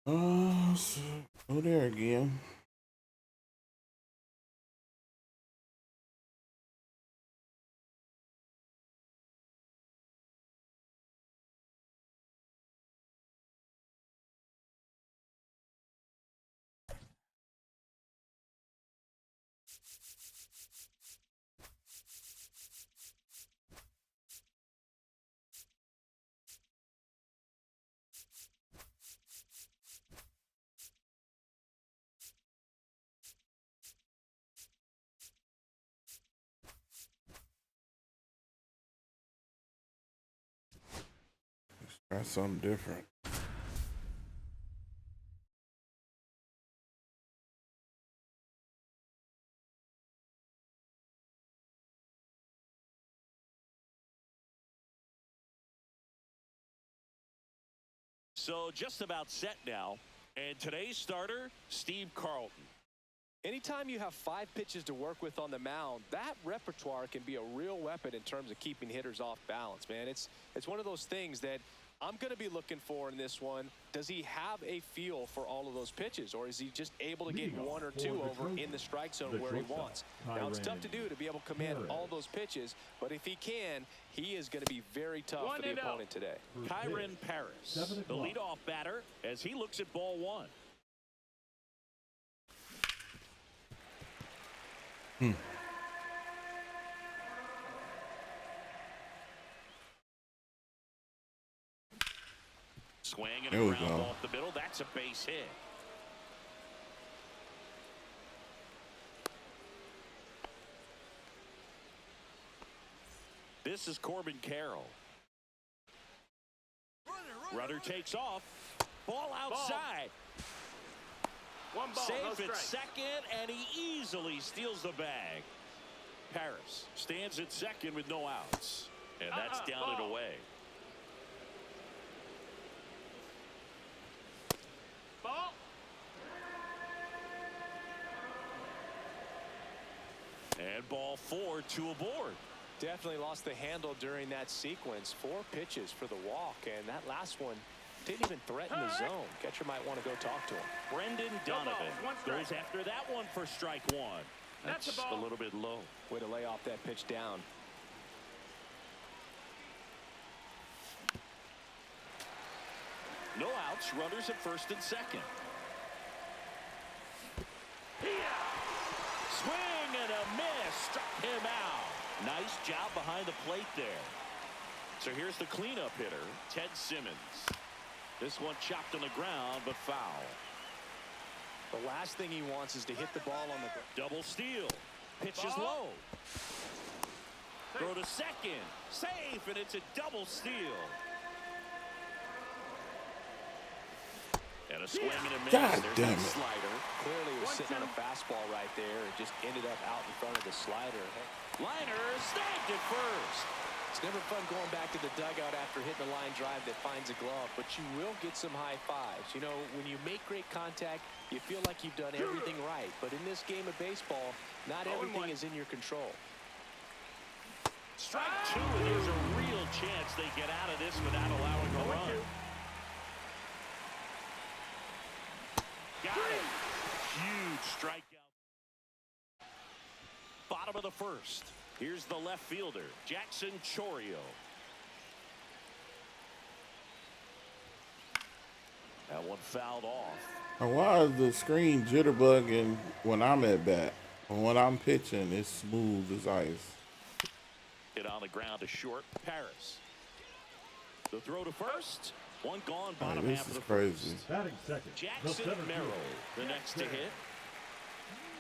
Go there again. Try something different. So just about set now. And today's starter, Steve Carlton. Anytime you have 5 pitches to work with on the mound, that repertoire can be a real weapon in terms of keeping hitters off balance, man. It's one of those things that I'm going to be looking for in this one. Does he have a feel for all of those pitches, or is he just able to get 1 or 2 over in the strike zone where he wants? Now, it's tough to do to be able to command all those pitches, but if he can, he is going to be very tough for the opponent today. Kyren Paris, the leadoff batter, as he looks at ball 1. Swing and a ground off the middle. That's a base hit. This is Corbin Carroll. Runner takes off. Ball outside. One ball, no Safe at strike. second, and he easily steals the bag. Paris stands at second with no outs. And that's down and away. Ball. And ball 4, 2 aboard. Definitely lost the handle during that sequence. 4 pitches for the walk, and that last one didn't even threaten the zone. Catcher might want to go talk to him. Brendan Donovan goes after that one for strike 1. That's a little bit low. Way to lay off that pitch down. No outs, runners at first and second. Swing and a miss. Struck him out. Nice job behind the plate there. So here's the cleanup hitter, Ted Simmons. This one chopped on the ground, but foul. The last thing he wants is to hit the ball on the ground. Double steal. Pitch is low. Throw to second. Safe, and it's a double steal. And a swing and a miss. God There's damn that it. slider. Clearly he was sitting on a fastball right there. It just ended up out in front of the slider. Liner snagged it first. It's never fun going back to the dugout after hitting a line drive that finds a glove, but you will get some high fives. You know, when you make great contact, you feel like you've done everything right. But in this game of baseball, not everything is in your control. Strike 2, and there's a real chance they get out of this without allowing a run. Got it. Huge strikeout. Bottom of the first. Here's the left fielder, Jackson Chourio. That one fouled off. Now, why is the screen jitterbugging when I'm at bat? And when I'm pitching, it's smooth as ice. Hit on the ground to short. Paris. The throw to first. One gone, bottom This half of is the crazy. first. Batting second. the Jackson center Merrill, fielder, the next to hit.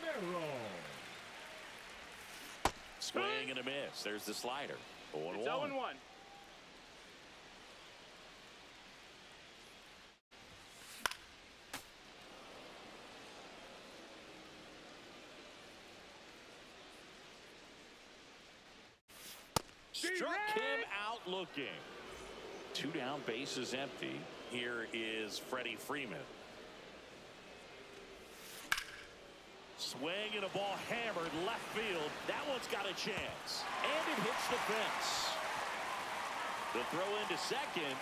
Merrill. Swing and a miss. There's the slider. 0-1. It's 0-1. Struck him out looking. 2 down, bases empty. Here is Freddie Freeman. Swing and a ball hammered left field. That one's got a chance. And it hits the fence. The throw into second.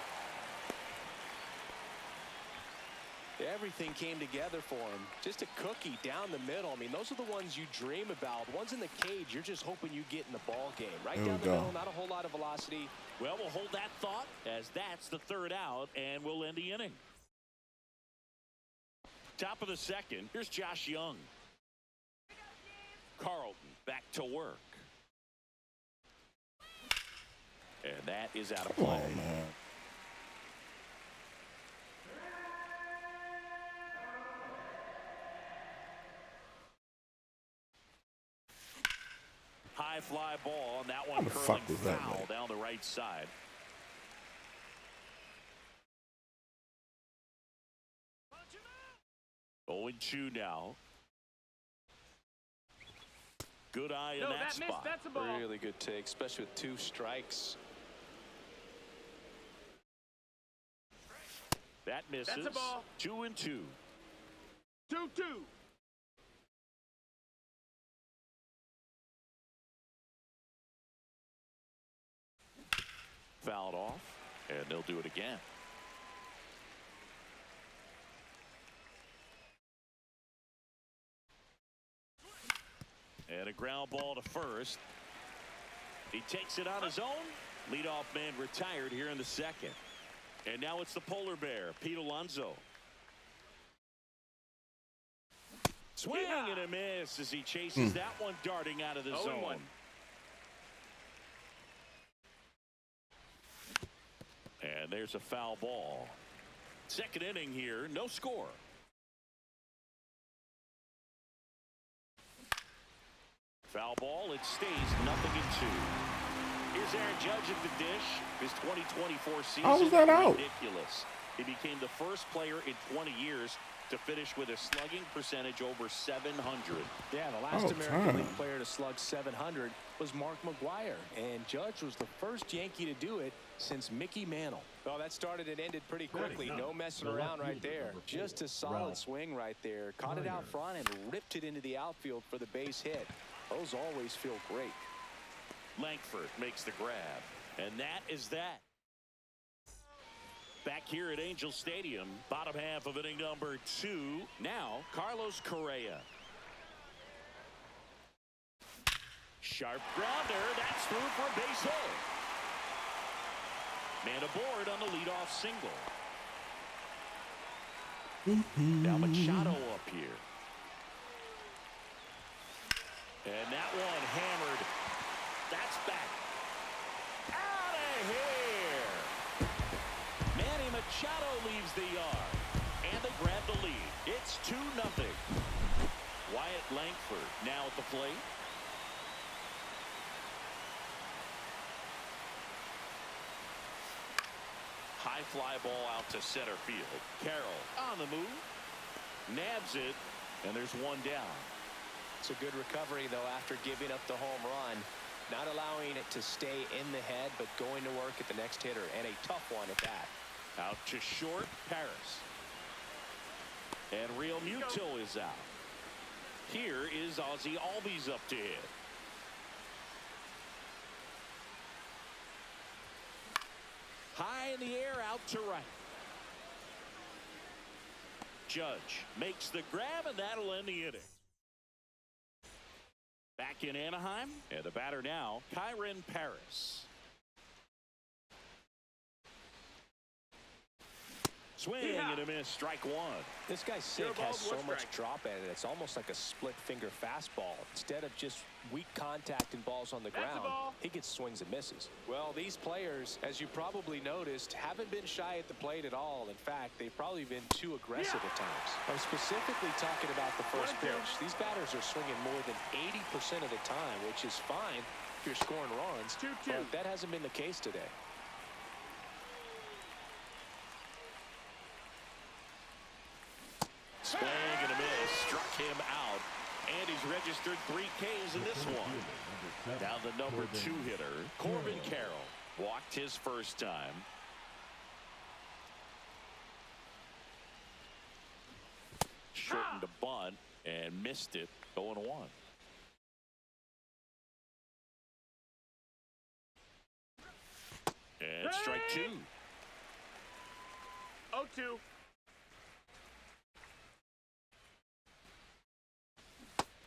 Everything came together for him. Just a cookie down the middle. I mean, those are the ones you dream about. Ones in the cage, you're just hoping you get in the ball game. Right There we down the go. middle, not a whole lot of velocity. Well, we'll hold that thought as that's the third out, and we'll end the inning. Top of the second, here's Josh Young. Carlton back to work. And that is out of Come play. on, man. High fly ball, and that How one the curling fuck was that, foul man? down the right side. Oh, and 2 now. Good eye in No, that that missed. spot. That's a ball. Really good take, especially with 2 strikes. That misses. That's a ball. 2 and 2. 2-2. Fouled off, and they'll do it again. And a ground ball to first. He takes it on his own. Leadoff man retired here in the second. And now it's the polar bear, Pete Alonso. Swing and a miss as he chases that one darting out of the 0-1. zone. And there's a foul ball. Second inning here, no score. Foul ball, it stays 0-2. Here's Aaron Judge at the dish. His 2024 season How was that out? ridiculous. He became the first player in 20 years to finish with a slugging percentage over 700. Yeah, the last Oh, American time. League player to slug 700 was Mark McGwire, and Judge was the first Yankee to do it since Mickey Mantle. Well, that started and ended pretty quickly. No messing around right there. Just a solid swing right there. Caught it out front and ripped it into the outfield for the base hit. Those always feel great. Langford makes the grab, and that is that. Back here at Angel Stadium, bottom half of inning number 2. Now, Carlos Correa. Sharp grounder. That's through for a base hit. Man aboard on the leadoff single. Now Machado up here. And that one hammered. That's back. Out of here. Manny Machado leaves the yard. And they grab the lead. It's 2-0. Wyatt Langford now at the plate. High fly ball out to center field. Carroll on the move. Nabs it. And there's one down. It's a good recovery, though, after giving up the home run. Not allowing it to stay in the head, but going to work at the next hitter, and a tough one at that. Out to short, Paris. And Real Muto is out. Here is Ozzie Albies up to hit. High in the air, out to right. Judge makes the grab, and that'll end the inning. Back in Anaheim, and the batter now, Kyren Paris. Swing and a miss, strike one. This guy's You're sink bald, has so one much strike. drop at it. It's almost like a split finger fastball. Instead of just weak contact and balls on the That's a ground, ball. he gets swings and misses. Well, these players, as you probably noticed, haven't been shy at the plate at all. In fact, they've probably been too aggressive at times. I'm specifically talking about the first 1-2. pitch. These batters are swinging more than 80% of the time, which is fine if you're scoring runs. 2-2. But that hasn't been the case today. Swing and a miss, struck him out. And he's registered 3 Ks in this one. Now the number 2 hitter, Corbin Carroll, walked his first time. Shortened a bunt and missed it, 0-1. And strike 2. 0-2.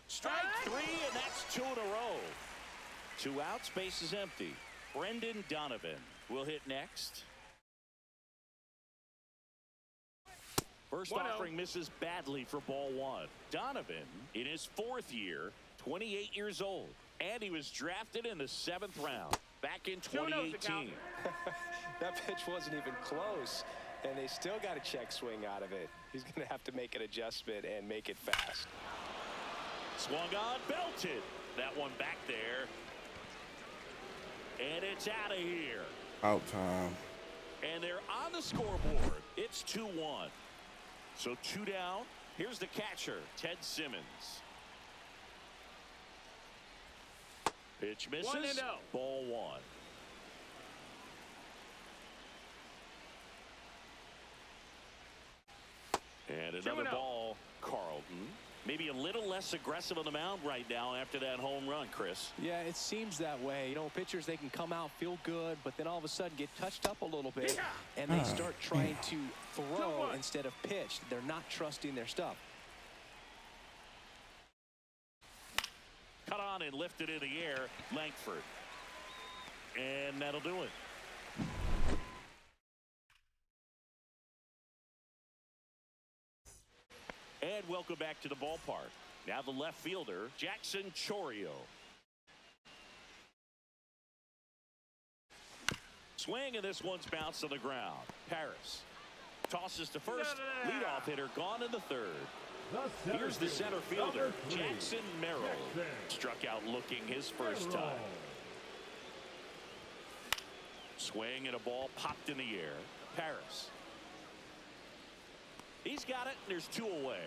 Strike three, and that's 2 in a row. 2 outs, base is empty. Brendan Donovan will hit next. First offering misses badly for ball 1. Donovan, in his 4th year, 28 years old, and he was drafted in the 7th round back in 2018. That pitch wasn't even close, and they still got a check swing out of it. He's going to have to make an adjustment and make it fast. Swung on, belted. That one back there. And it's out of here. Out time. And they're on the scoreboard. It's 2-1. So 2 down. Here's the catcher, Ted Simmons. Pitch misses. 1-0. Ball 1. And another 2-0. ball, Carlton. Maybe a little less aggressive on the mound right now after that home run, Chris. Yeah, it seems that way. You know, pitchers, they can come out, feel good, but then all of a sudden get touched up a little bit, and they start trying to throw instead of pitch. They're not trusting their stuff. Cut on and lifted in the air, Langford. And that'll do it. And welcome back to the ballpark. Now the left fielder, Jackson Chourio. Swing, and this one's bounced on the ground. Paris tosses to first. Leadoff hitter gone in the 3rd. Here's the center fielder, Jackson Merrill. Struck out looking his first time. Swing, and a ball popped in the air. Paris. He's got it, and there's 2 away.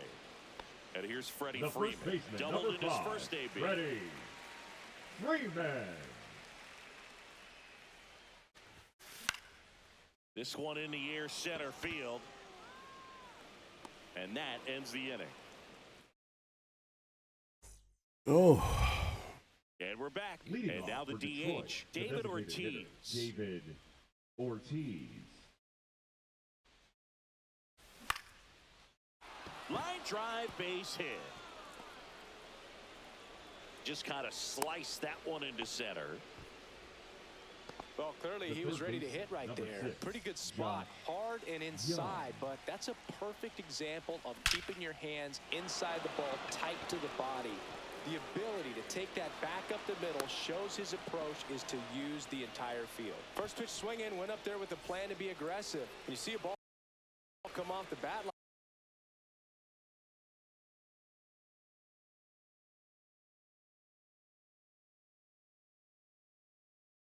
And here's Freddie Freeman. Doubled in his first AB. Freddie Freeman. This one in the air, center field. And that ends the inning. Oh. And we're back. Leading And now off the for DH, Detroit, the David designated Ortiz. hitter, David Ortiz. Line drive, base hit. Just kind of sliced that one into center. Well, clearly he was ready to hit right there. Pretty good spot, hard and inside, but that's a perfect example of keeping your hands inside the ball, tight to the body. The ability to take that back up the middle shows his approach is to use the entire field. First pitch swing in, went up there with a plan to be aggressive. You see a ball come off the bat line.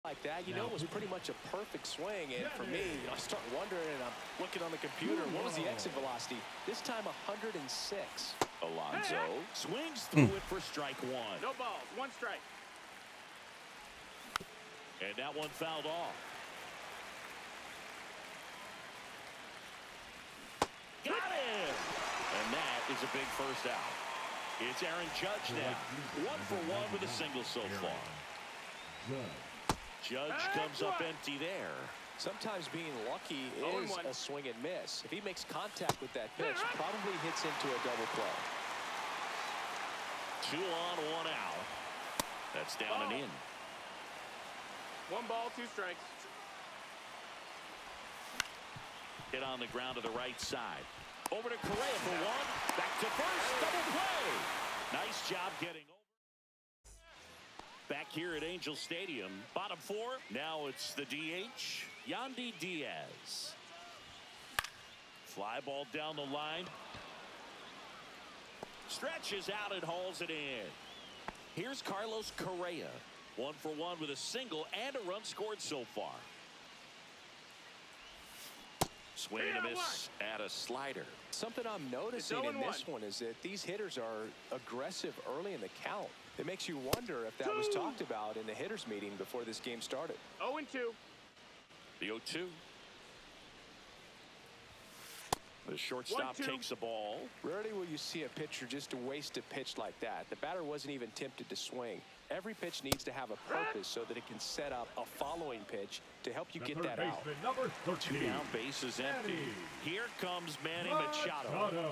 Like that, you know, it was pretty much a perfect swing, and for me, I start wondering, and I'm looking on the computer, what was the exit velocity? This time 106. Alonso swings through it for strike 1. No balls. 1 strike. And that one fouled off. Got him! And that is a big first out. It's Aaron Judge now. 1 for 1 with a single so far. Judge comes up empty there. Sometimes being lucky is a swing and miss. If he makes contact with that pitch, probably hits into a double play. 2 on, 1 out. That's down and in. 1 ball, 2 strikes. Hit on the ground to the right side. Over to Correa for 1. Back to first. Double play. Nice job getting over. Back here at Angel Stadium. Bottom 4. Now it's the DH, Yandy Diaz. Fly ball down the line. Stretches out and hauls it in. Here's Carlos Correa. 1 for 1 with a single and a run scored so far. Swing and a miss at a slider. Something I'm noticing in this one is that these hitters are aggressive early in the count. It makes you wonder if that was talked about in the hitters meeting before this game started. 0-2. The 0-2. The shortstop takes the ball. Rarely will you see a pitcher just waste a pitch like that. The batter wasn't even tempted to swing. Every pitch needs to have a purpose so that it can set up a following pitch to help you get that out. Number 2 down, base is empty. Manny Here comes Manny Machado.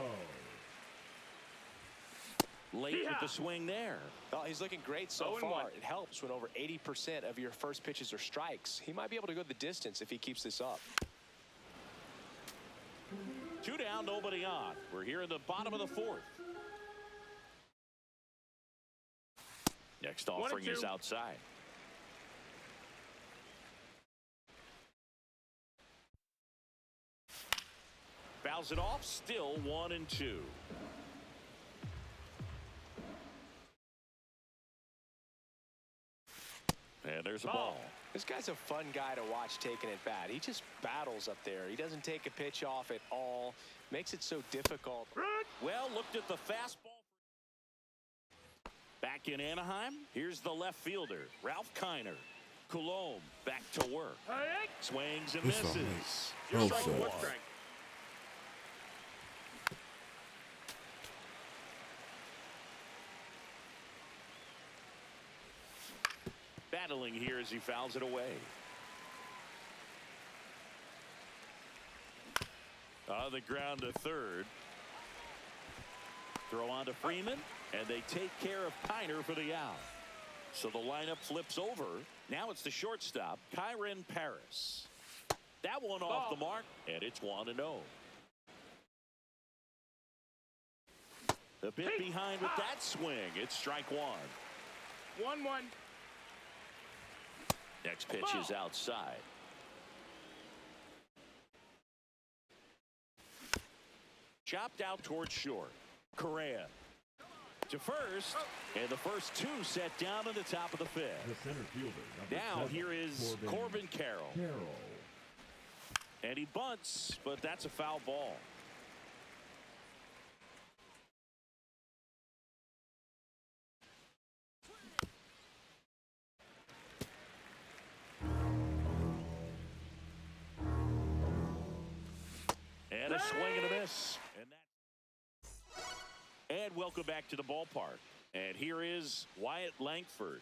Late with the swing there. Well, he's looking great so 0-1. far. It helps when over 80% of your first pitches are strikes. He might be able to go the distance if he keeps this up. 2 down, nobody on. We're here in the bottom of the 4th. Next offering is outside. Fouls it off, still 1-2. And there's a ball. This guy's a fun guy to watch taking at bat. He just battles up there. He doesn't take a pitch off at all. Makes it so difficult. Well, looked at the fastball. Back in Anaheim, here's the left fielder, Ralph Kiner. Coulomb back to work. Swings and This misses. one is Strike so one. hard. Battling here as he fouls it away. On the ground to third. Throw on to Freeman, and they take care of Kiner for the out. So the lineup flips over. Now it's the shortstop, Kyren Paris. That one off the mark, and it's 1-0. A bit behind with that swing. It's strike one. 1-1. Next pitch is outside. Chopped out towards short. Correa to first, and the first 2 set down at the top of the 5th. The center fielder, Now 7, here is Corbin Carroll. Carroll. And he bunts, but that's a foul ball. And a swing and a miss. And welcome back to the ballpark. And here is Wyatt Langford.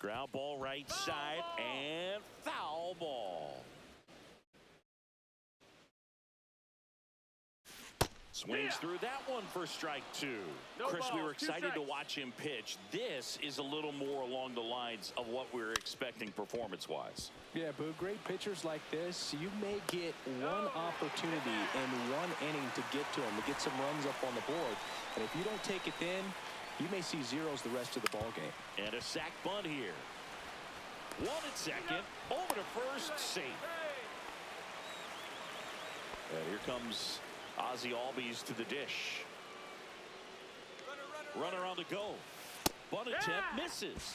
Ground ball right side and foul ball. Swings through that one for strike 2. Chris, we were excited to watch him pitch. This is a little more along the lines of what we were expecting performance-wise. Yeah, Boo, great pitchers like this, you may get one opportunity in one inning to get to them, to get some runs up on the board. And if you don't take it then, you may see zeros the rest of the ball game. And a sac bunt here. 1 at second, over to first, safe. And here comes Ozzie Albies to the dish. Runner on the go. Bunt attempt misses.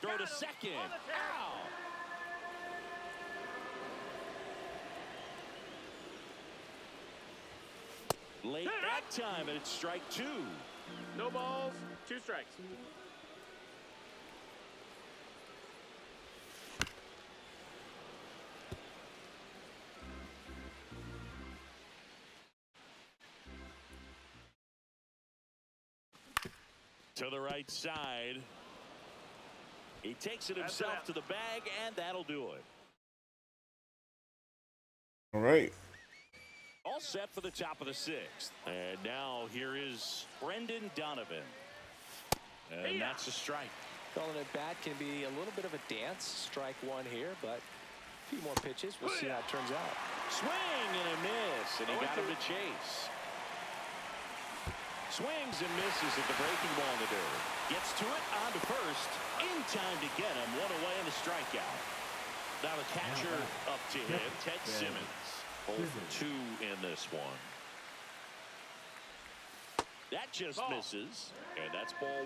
Throw to second. Ow! Late that time, and it's strike 2. No balls, 2 strikes. To the right side. He takes it himself to the bag, and that'll do it. All right. All set for the top of the 6th. And now here is Brendan Donovan. And that's a strike. Calling it bat can be a little bit of a dance. Strike 1 here, but a few more pitches. We'll see how it turns out. Swing and a miss, and he got him to chase. Swings and misses at the breaking ball in the dirt. Gets to it, on to first. In time to get him. 1 away and a strikeout. Now the catcher up to him, Ted Simmons. 0 for 2 in this one. That just misses, and that's ball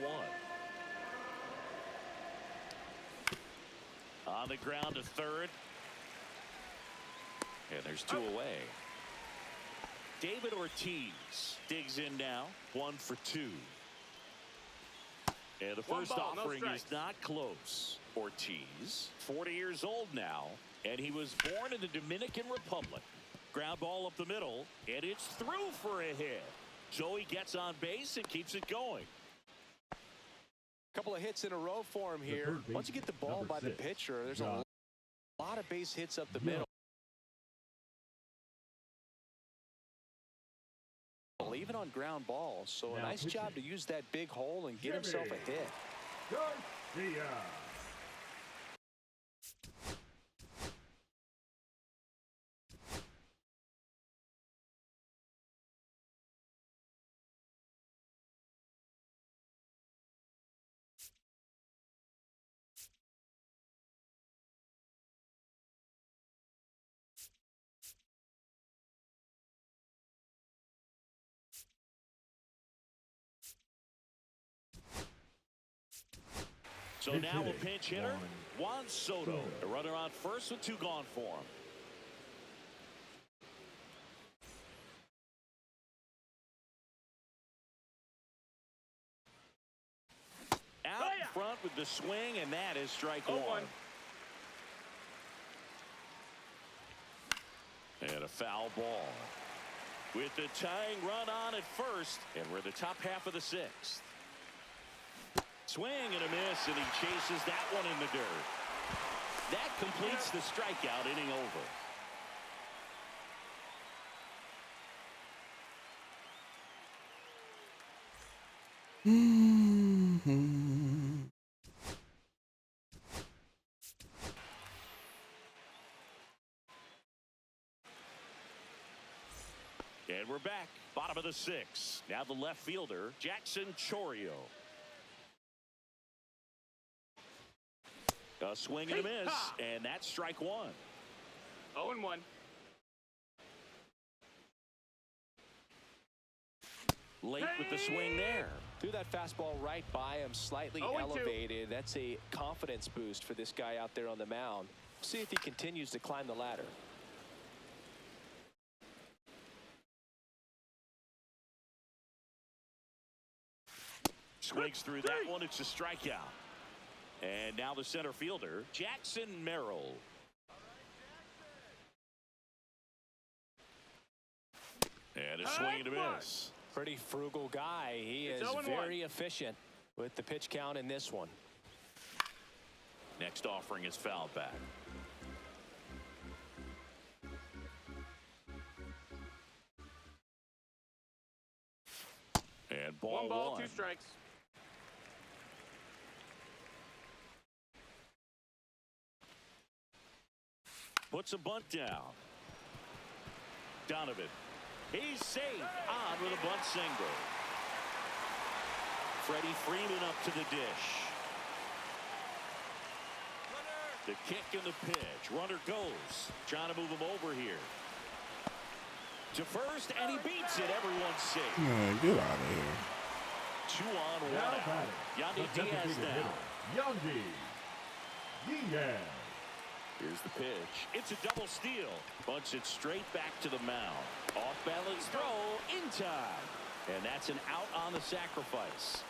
1. On the ground to third. And there's 2 away. David Ortiz digs in now. 1 for 2. And the first offering is not close. Ortiz, 40 years old now, and he was born in the Dominican Republic. Ground ball up the middle, and it's through for a hit. So he gets on base and keeps it going. Couple of hits in a row for him here. Once you get the ball by the pitcher, there's a lot of base hits up the middle. even on ground balls. So a Now nice pitching. job to use that big hole and get himself a Jimmy. hit. Garcia. So Pitch now a hitting, pinch hitter, Juan Soto. The runner on first with 2 gone for him. Out in front with the swing, and that is strike 1. And a foul ball. With the tying run on at first, and we're the top half of the 6th. Swing and a miss, and he chases that one in the dirt. That completes the strikeout inning over. And we're back. Bottom of the 6th. Now the left fielder, Jackson Chourio. A swing and a miss, and that's strike 1. 0-1. Late with the swing there. Threw that fastball right by him, slightly 0-2. elevated. That's a confidence boost for this guy out there on the mound. See if he continues to climb the ladder. Swings through that one. It's a strikeout. And now the center fielder, Jackson Merrill. And a swing and a miss. Pretty frugal guy. He is 0-1. very efficient with the pitch count in this one. Next offering is fouled back. And ball 1 ball, 1. 2 strikes. Puts a bunt down. Donovan. He's safe on with a bunt single. Freddie Freeman up to the dish. The kick and the pitch. Runner goes. Trying to move him over here. To first, and he beats it. Everyone's safe. Man, get out of here. 2 on, 1 Now out. batting, Yandy the Diaz designated now. hitter, Yandy Diaz. Here's the pitch. It's a double steal. Bunts it straight back to the mound. Off balance throw in time. And that's an out on the sacrifice.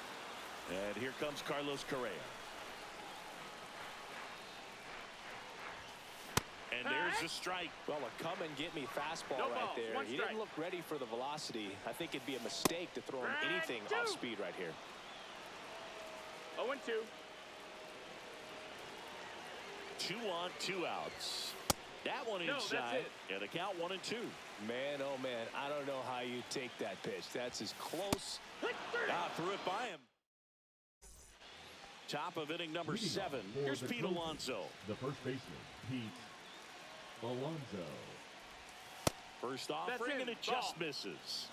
And here comes Carlos Correa. And there's the strike. Well, a come and get me fastball No right balls, there. 1 He strike. didn't look ready for the velocity. I think it'd be a mistake to throw him anything off speed right here. 0-2. 2 on, 2 outs. That one No, that's inside. it. And the count 1-2. Man, oh man, I don't know how you take that pitch. That's as close. Threw it by him. Top of inning number Leading 7. off for Here's the Pete Clemson, Alonso. The first baseman, Pete Alonso. First offering, in. and it just misses.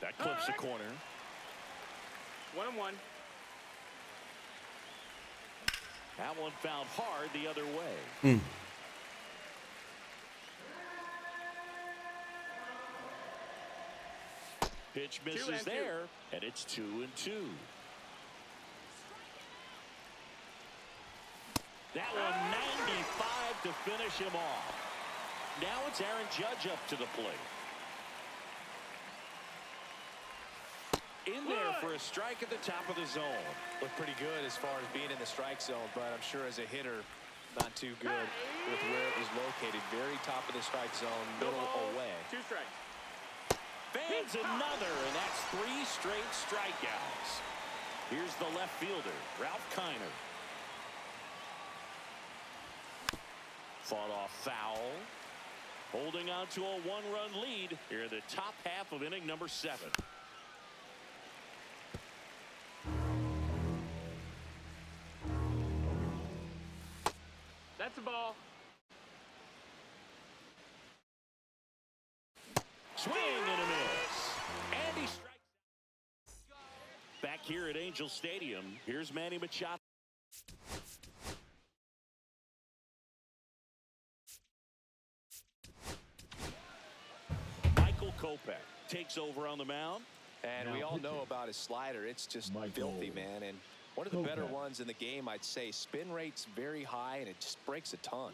That clips the corner. 1-1. That one found hard the other way. Pitch misses 2-2. there, and it's 2-2. That one 95 to finish him off. Now it's Aaron Judge up to the plate. In there for a strike at the top of the zone. Looked pretty good as far as being in the strike zone, but I'm sure as a hitter, not too good with where it was located. Very top of the strike zone, No middle balls, away. 2 strikes. Fans another, and that's 3 straight strikeouts. Here's the left fielder, Ralph Kiner. Fought off foul. Holding on to a one-run lead here in the top half of inning number 7. That's a ball. Swing and a miss. And he strikes out. Back here at Angel Stadium, here's Manny Machado. Michael Kopech takes over on the mound. And we all know about his slider. It's just filthy, man. And one of the better ones in the game, I'd say. Spin rate's very high, and it just breaks a ton.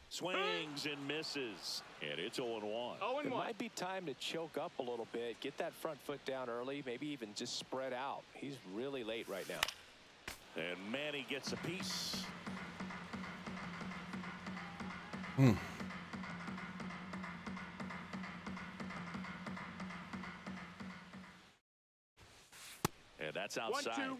Swings and misses. And it's 0-1. 0-1. It might be time to choke up a little bit, get that front foot down early, maybe even just spread out. He's really late right now. And Manny gets a piece. And that's outside. 1-2.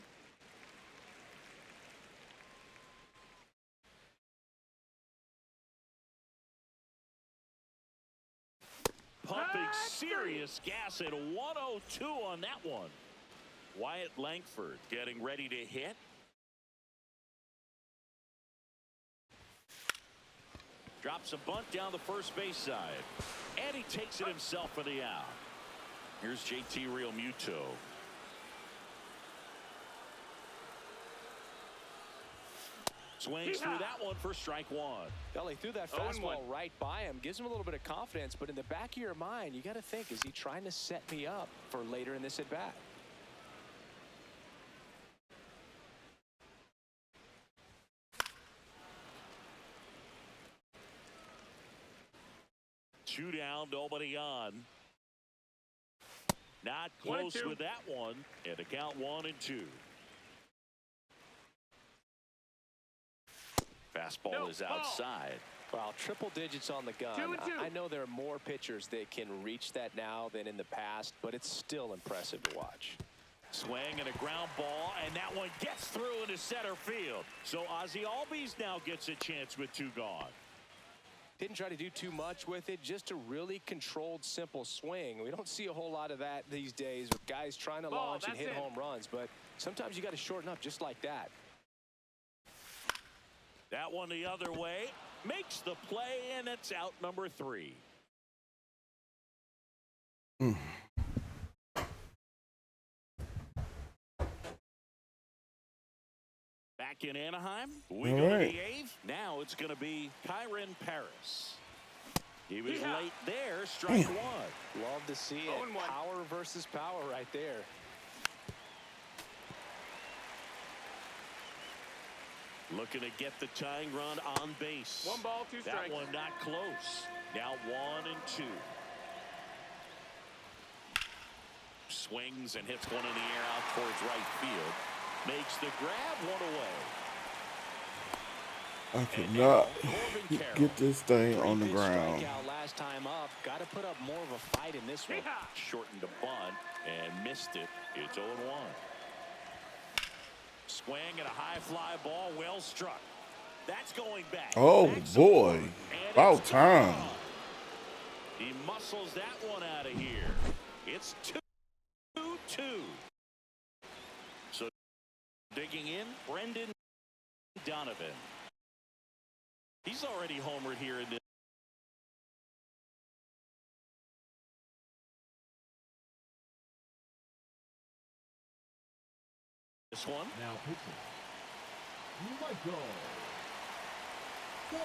Pumping serious gas at 102 on that one. Wyatt Langford getting ready to hit. Drops a bunt down the first base side. And he takes it himself for the out. Here's JT Realmuto. Swings through that one for strike 1. Well, he threw that 0-1. fastball right by him. Gives him a little bit of confidence, but in the back of your mind, you got to think, is he trying to set me up for later in this at bat? Two down, nobody on. Not close 1-2. with that one. And the count 1-2. Fastball is outside. Well, triple digits on the gun. 2-2. I know there are more pitchers that can reach that now than in the past, but it's still impressive to watch. Swing and a ground ball, and that one gets through into center field. So Ozzie Albies now gets a chance with 2 gone. Didn't try to do too much with it, just a really controlled, simple swing. We don't see a whole lot of that these days with guys trying to launch and hit home runs, but sometimes you got to shorten up just like that. That one the other way. Makes the play, and it's out number 3. Back in Anaheim, we go to the 8th. Now it's going to be Kyren Paris. He was late there, strike 1. Love to see it. 0-1. Power versus power right there. Looking to get the tying run on base. 1 ball, 2 strikes. That one not close. Now 1-2. Swings and hits one in the air out towards right field. Makes the grab, 1 away. I could not get this thing on the ground. Last time up, got to put up more of a fight in this one. Shortened a bunt and missed it. It's 0-1. Swing and a high fly ball, well struck. That's going back. Oh boy, about time. He muscles that one out of here. It's 2-2. So digging in, Brendan Donovan. He's already homered here in this one. Now pitching. Michael. Go.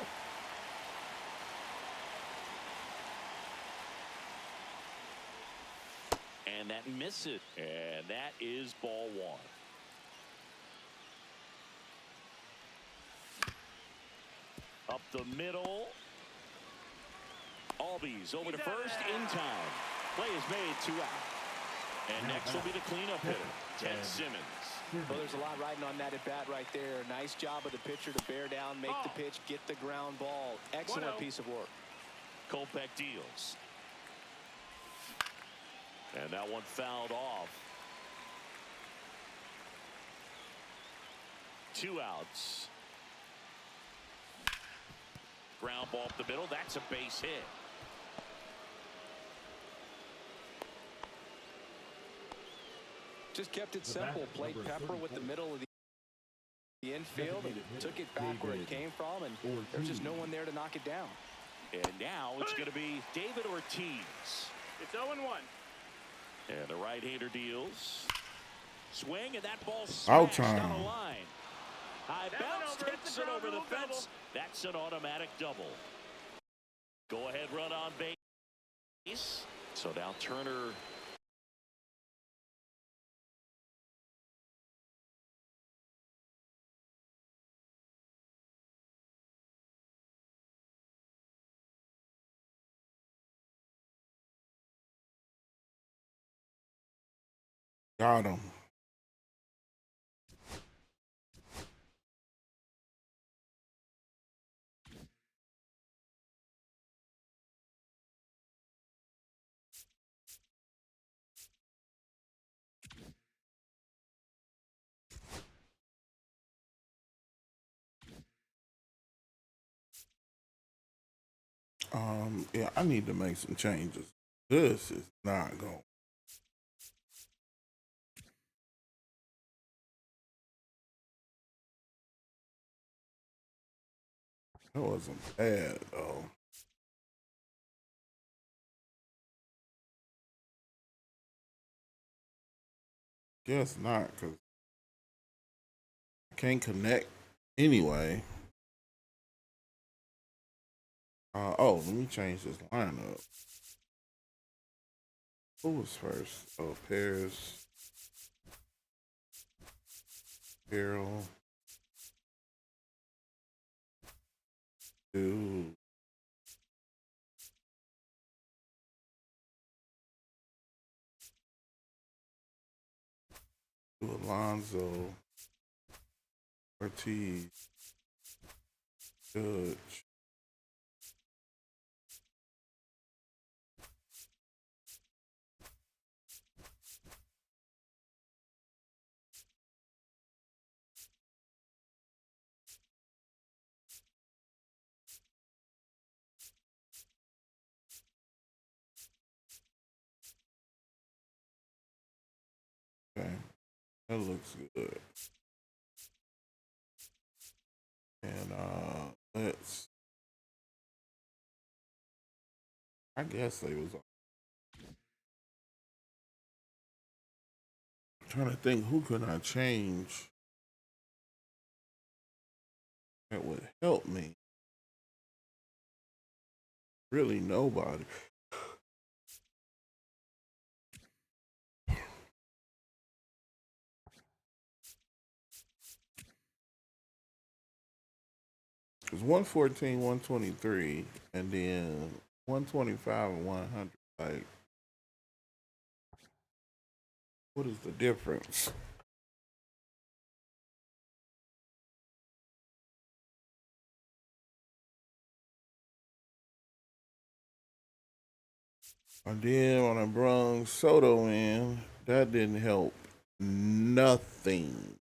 And that misses. And that is ball 1. Up the middle. Albies over to first in time. Play is made, 2 out. And next will be the cleanup hitter, Ted Simmons. Well, there's a lot riding on that at bat right there. Nice job of the pitcher to bear down, make the pitch, get the ground ball. Excellent piece of work. Kopech deals. And that one fouled off. 2 outs. Ground ball up the middle. That's a base hit. Just kept it simple. Played Pepper with the middle of the infield and took it back where it came from, and there's just no one there to knock it down. And now it's going to be David Ortiz. It's 0-1. And the right-hander deals. Swing, and that ball Out smashed time. on the line. High bounce, over. takes It's it a ground over the rule fence. double. That's an automatic double. Go ahead, run on base. So now Turner. Got him. Yeah, I need to make some changes. This is not going. That wasn't bad though. Guess not, cause I can't connect anyway. Oh, let me change this lineup. Who was first? Oh, Paris, Carroll, dude. Alonzo, Ortiz, Judge. Okay, that looks good. And let's. I guess they was. I'm trying to think who could I change that would help me. Really, nobody. It's 114, 123, and then 125 and 100. Like, what is the difference? And then when I brung Soto in, that didn't help nothing.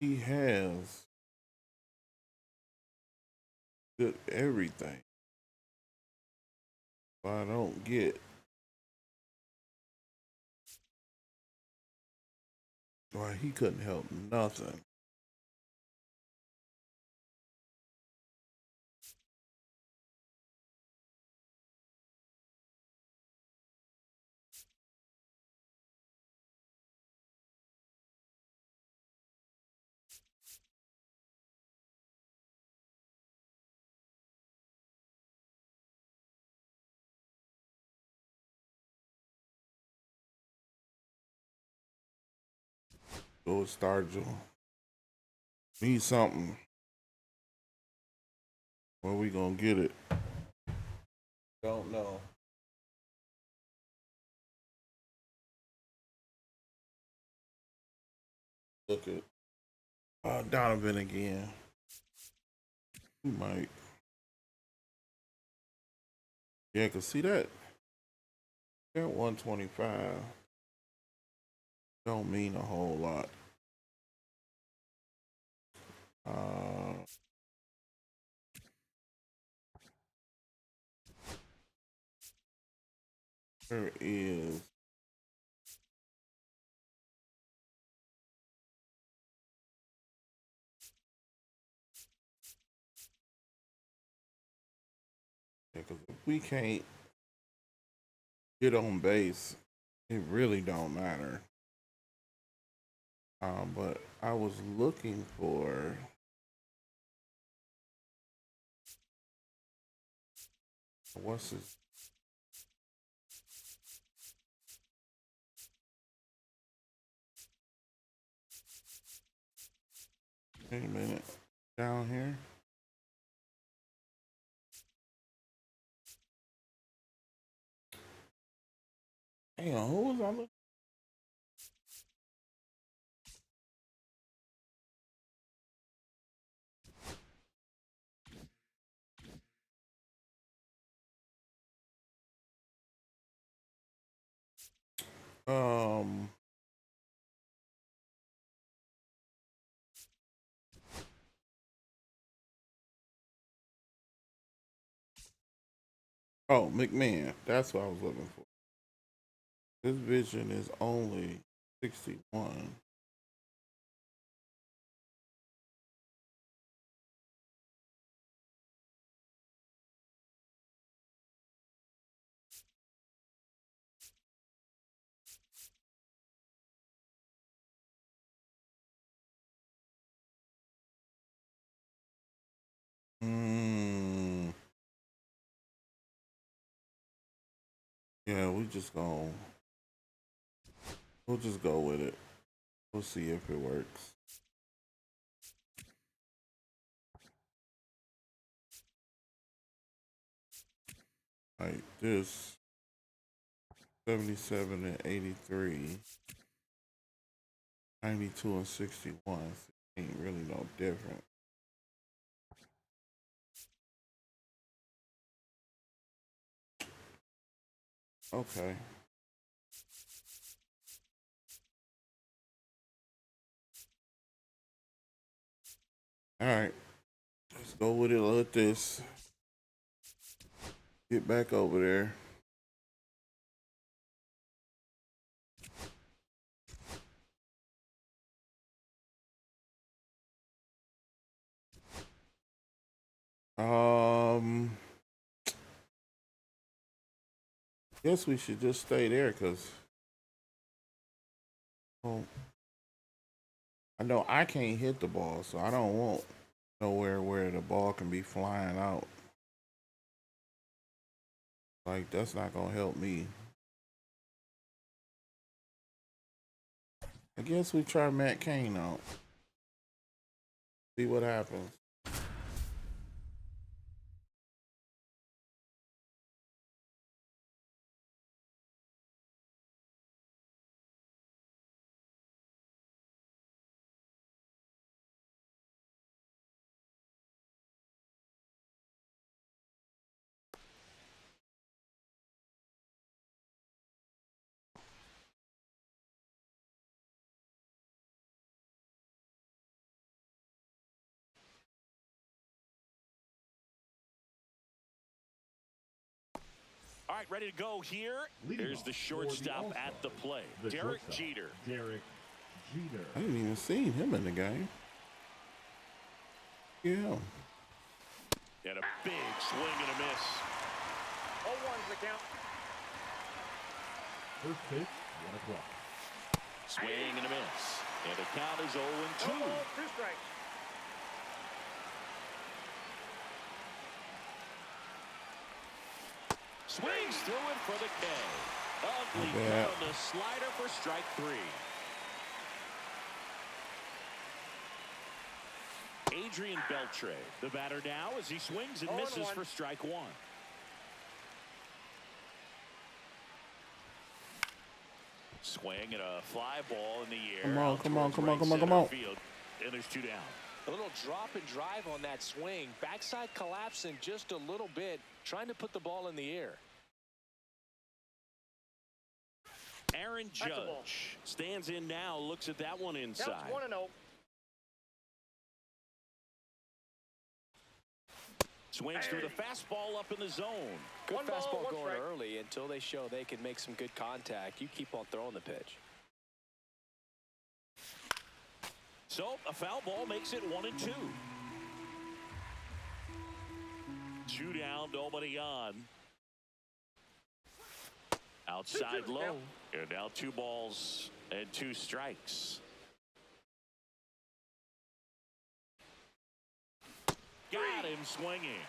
He has good everything. But I don't get why he couldn't help nothing. Go Stargell. Need something. Where we gonna get it? Don't know. Look at Donovan again. He might. Yeah, cause see that At 125 don't mean a whole lot. There is because if we can't get on base, it really don't matter. But I was looking for what's his. Wait a minute, down here. Hang on, who was I looking? Oh, McMahon. That's what I was looking for. His vision is only 61. Yeah, we'll just go with it. We'll see if it works. Like this 77 and 83, 92 and 61. Ain't really no different. Okay. All right. Let's go with it. Let this get back over there. Guess we should just stay there because I know I can't hit the ball, so I don't want nowhere where the ball can be flying out. Like, that's not gonna help me. I guess we try Matt Cain out. See what happens. All right, ready to go here. Here's the shortstop at the plate, Derek Jeter. Derek Jeter. I didn't even see him in the game. Yeah. And a big swing and a miss. 0-1's the count. First pitch, 1 o'clock. Swing and a miss. And the count is 0-2. 2 strikes. Swings through it for the K. Ugly Yeah. on the slider for strike 3. Adrian Beltre, the batter now as he swings and misses 0-1. for strike 1. Swing and a fly ball in the air. Come on, out come on, towards come on, right come on, come center on. field. And there's 2 down. A little drop and drive on that swing. Backside collapsing just a little bit, trying to put the ball in the air. Aaron That's a ball. Judge stands in now, looks at that one Counts inside. 1-0. Swings through the fastball up in the zone. Good One ball, fastball one going strike. early until they show they can make some good contact. You keep on throwing the pitch. So a foul ball makes it 1-2. 2 down, nobody on. Outside 2-2 low. count. And now 2 balls and 2 strikes. Got him swinging.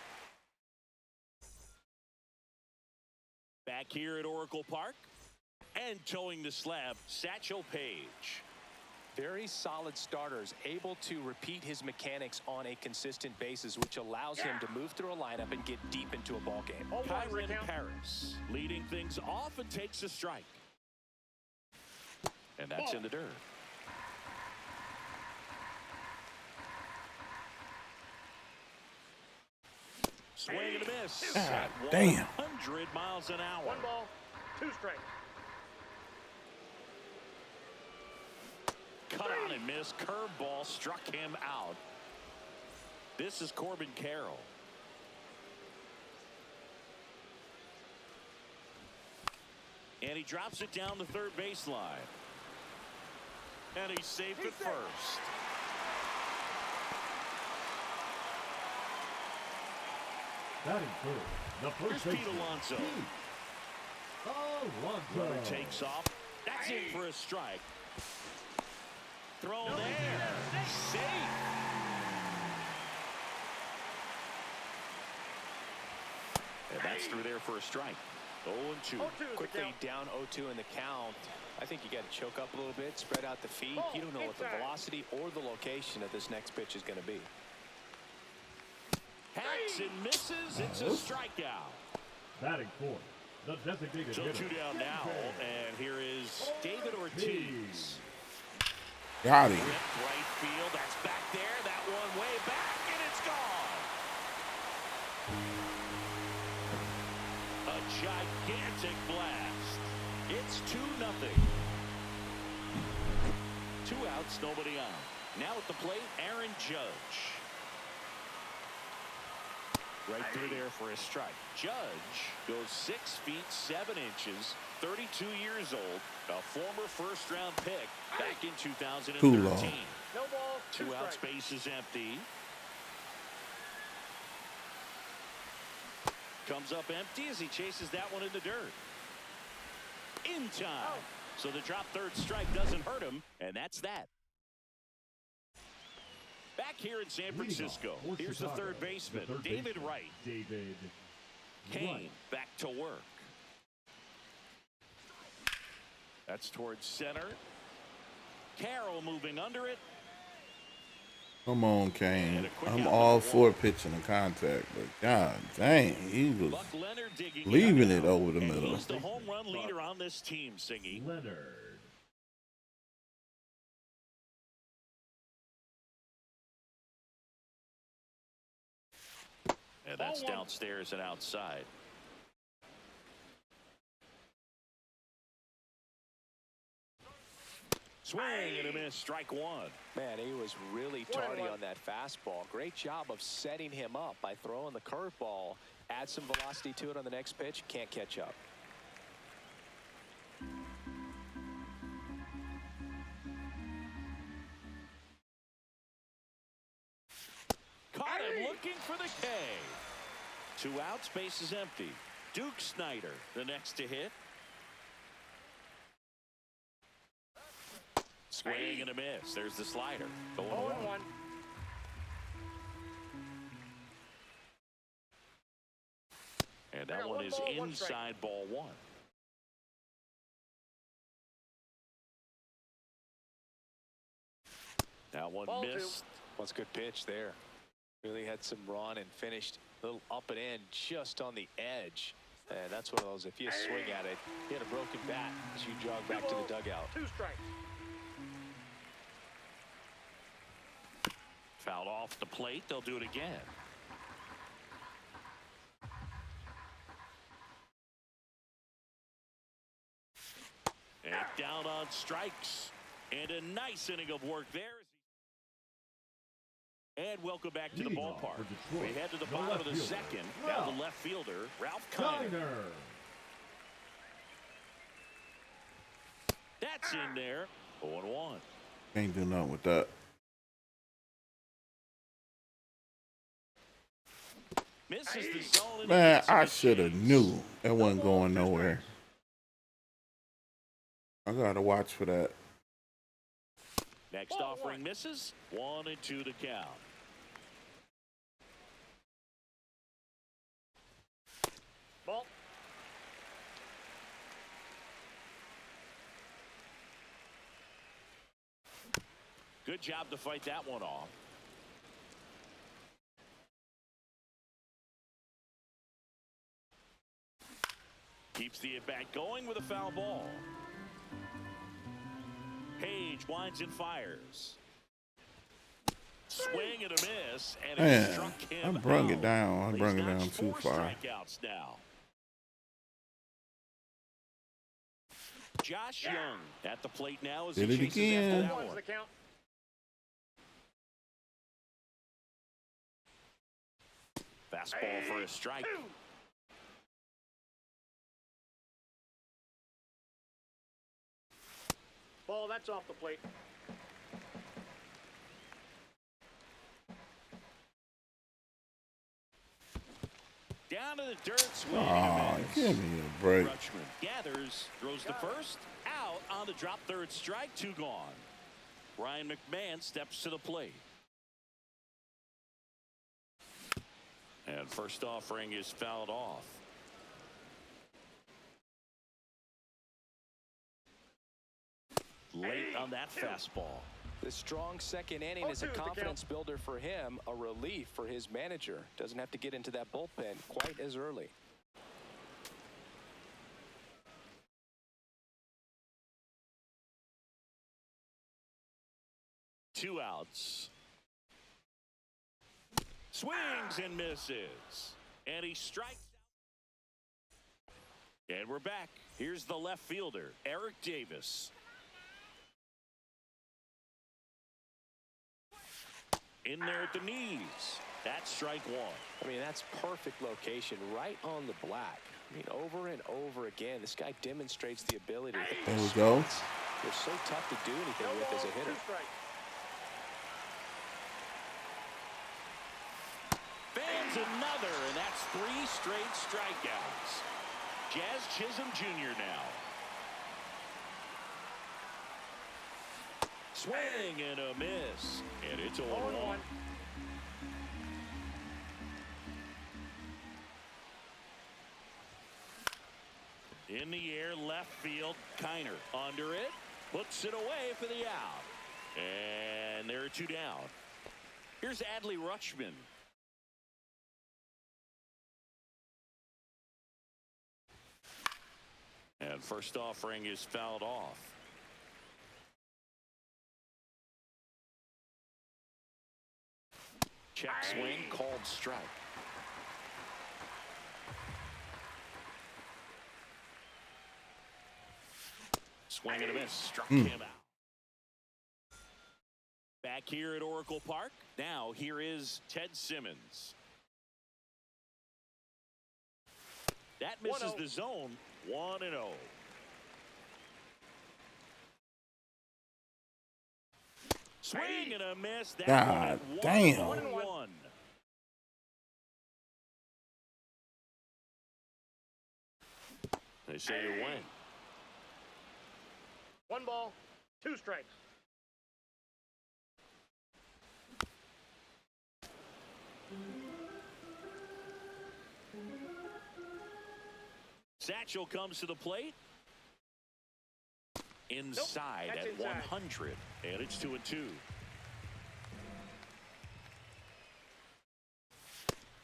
Back here at Oracle Park. And towing the slab, Satchel Paige. Very solid starters, able to repeat his mechanics on a consistent basis, which allows him to move through a lineup and get deep into a ball game. 0-1's the Kyron count. Paris leading things off and takes a strike. And that's in the dirt. Swing and a miss. God At damn. 100 miles an hour. 1 ball, 2 strikes. Cut on and miss. Curveball struck him out. This is Corbin Carroll. And he drops it down the third baseline. And he's safe at first. Batting first, the first Here's Pete baseman, Alonso. Pete Alonso. Runner takes off. That's in for a strike. Throw there. Safe. And that's through there for a strike. 0-2. 0-2 is the Quickly count. down 0-2 in the count. I think you got to choke up a little bit, spread out the feet. Ball You don't know what the inside. velocity or the location of this next pitch is going to be. Hacks and misses. It's a strikeout. Batting fourth, the designated So hitter. 2 down now. And here is David Ortiz. Got him. Ripped right field. That's back there. That one way back. And it's gone. A gigantic blast. It's 2-0. 2 outs, nobody on. Now at the plate, Aaron Judge. Right through there for a strike. Judge goes 6 feet 7 inches, 32 years old, a former first-round pick back in 2013. Too long. No ball, 2 2 out, strikes. space is empty. Comes up empty as he chases that one in the dirt. In time. So the drop third strike doesn't hurt him, and that's that. Back here in San Leading Francisco, off for here's the Chicago, third baseman, the third David baseman, Wright. David Kane Wright. back to work. That's towards center. Carroll moving under it. Come on, Kane. I'm all for pitching a contact, but god dang, he was Buck Leonard digging leaving out. it over the And middle. he's the home run leader on this team, Singy. Leonard. And that's downstairs and outside. Swing and a miss, strike 1. Man, he was really 1-1. tardy on that fastball. Great job of setting him up by throwing the curveball. Add some velocity to it on the next pitch. Can't catch up. Caught him looking for the K. 2 outs, base is empty. Duke Snyder, the next to hit. Swing and a miss. There's the slider. Going 0-1. And I that got one one is ball, one strike. inside ball 1. That one Ball 2. missed. What's a good pitch there. Really had some run and finished a little up and in just on the edge. And that's one of those, if you swing at it, you had a broken bat as you jog back to the dugout. 2 strikes. Fouled off the plate. They'll do it again. And down on strikes. And a nice inning of work there. And welcome back to the Leading off ballpark. for Detroit, We head to the the bottom of the left fielder, second. Now Ralph the left fielder, Ralph Kiner. Kiner. That's in there. 0-1. Can't do nothing with that. Misses the zone. And Man, gets I the should have chase. knew that wasn't going nowhere. I gotta watch for that. Next offering misses. 1-2 to count. Ball. Good job to fight that one off. Keeps the at-bat going with a foul ball. Page winds and fires. Swing and a miss, and it Man, struck him I brung out. it down. I He's brung it down notched too 4 far. strikeouts now. Josh Young at the plate now as Did he it chases again. after that One's one. the count. Fastball for a strike. Ball, that's off the plate. Down to the dirt, swing. Aw, and a miss. give me a break. Rutschman gathers, throws the first, out on the drop third strike, 2 gone. Ryan McMahon steps to the plate. And first offering is fouled off. Late on that fastball. The strong second inning is a 0-2 the count. confidence builder for him, a relief for his manager. Doesn't have to get into that bullpen quite as early. Two outs. Swings and misses. And he strikes out. And we're back. Here's the left fielder, Eric Davis. In there at the knees. That's strike 1. I mean, that's perfect location, right on the black. I mean, over and over again, this guy demonstrates the ability to hit There those we go. spots. They're so tough to do anything No with as a ball, hitter. 2 strikes. Fans another, and that's 3 straight strikeouts. Jazz Chisholm Jr. now. Swing and a miss. And it's 0-1. 0-1. In the air, left field, Kiner under it, puts it away for the out. And there are 2 down. Here's Adley Rutschman. And first offering is fouled off. Check swing, called strike. Swing and a miss, struck him out. Back here at Oracle Park. Now here is Ted Simmons. That misses 1-0. the zone. 1-0. Swing and a miss. That God one at damn. 1-1. They say you win. 1 ball, 2 strikes. Satchel comes to the plate. Inside Nope, that's at inside. 100. And it's 2-2.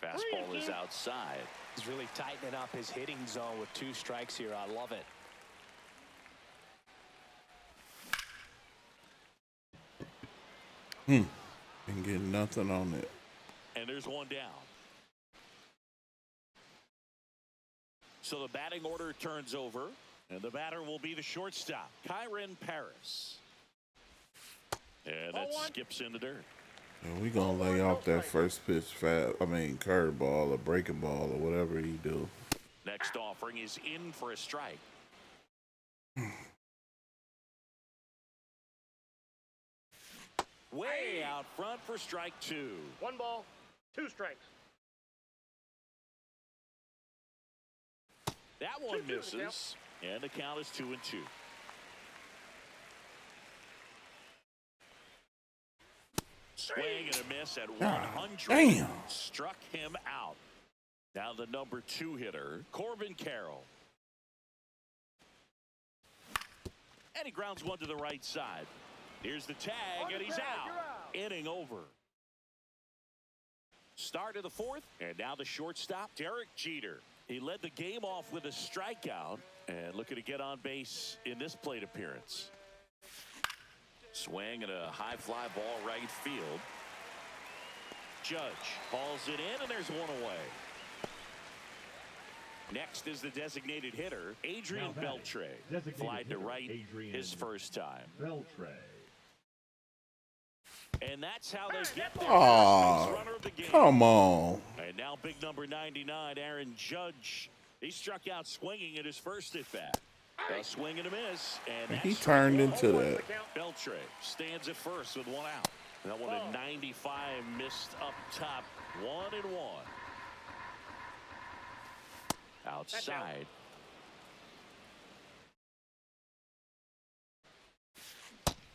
Fastball is outside. He's really tightening up his hitting zone with 2 strikes here. I love it. Didn't get nothing on it. And there's 1 down. So the batting order turns over. And the batter will be the shortstop, Kyron Paris. And that skips in the dirt. And we gonna lay off that first pitch curveball or breaking ball or whatever he do. Next offering is in for a strike. Way out front for strike 2. 1 ball, 2 strikes. That one 2-2, misses, and the count is 2-2. Swing and a miss at 100. Damn. Struck him out. Now the number 2 hitter, Corbin Carroll. And he grounds one to the right side. Here's the tag, and he's out. Inning over. Start of the 4th, and now the shortstop, Derek Jeter. He led the game off with a strikeout, and looking to get on base in this plate appearance. Swing and a high fly ball right field. Judge hauls it in, and there's one away. Next is the designated hitter, Adrian Beltre. Flied to right his first time. Beltre. And that's how they get their Aw, first base runner of the game. come on. And now big number 99, Aaron Judge. He struck out swinging at his first at bat. A swing and a miss. And He that's turned into that. Beltre stands at first with 1 out. That one at 95 missed up top. 1-1. Outside.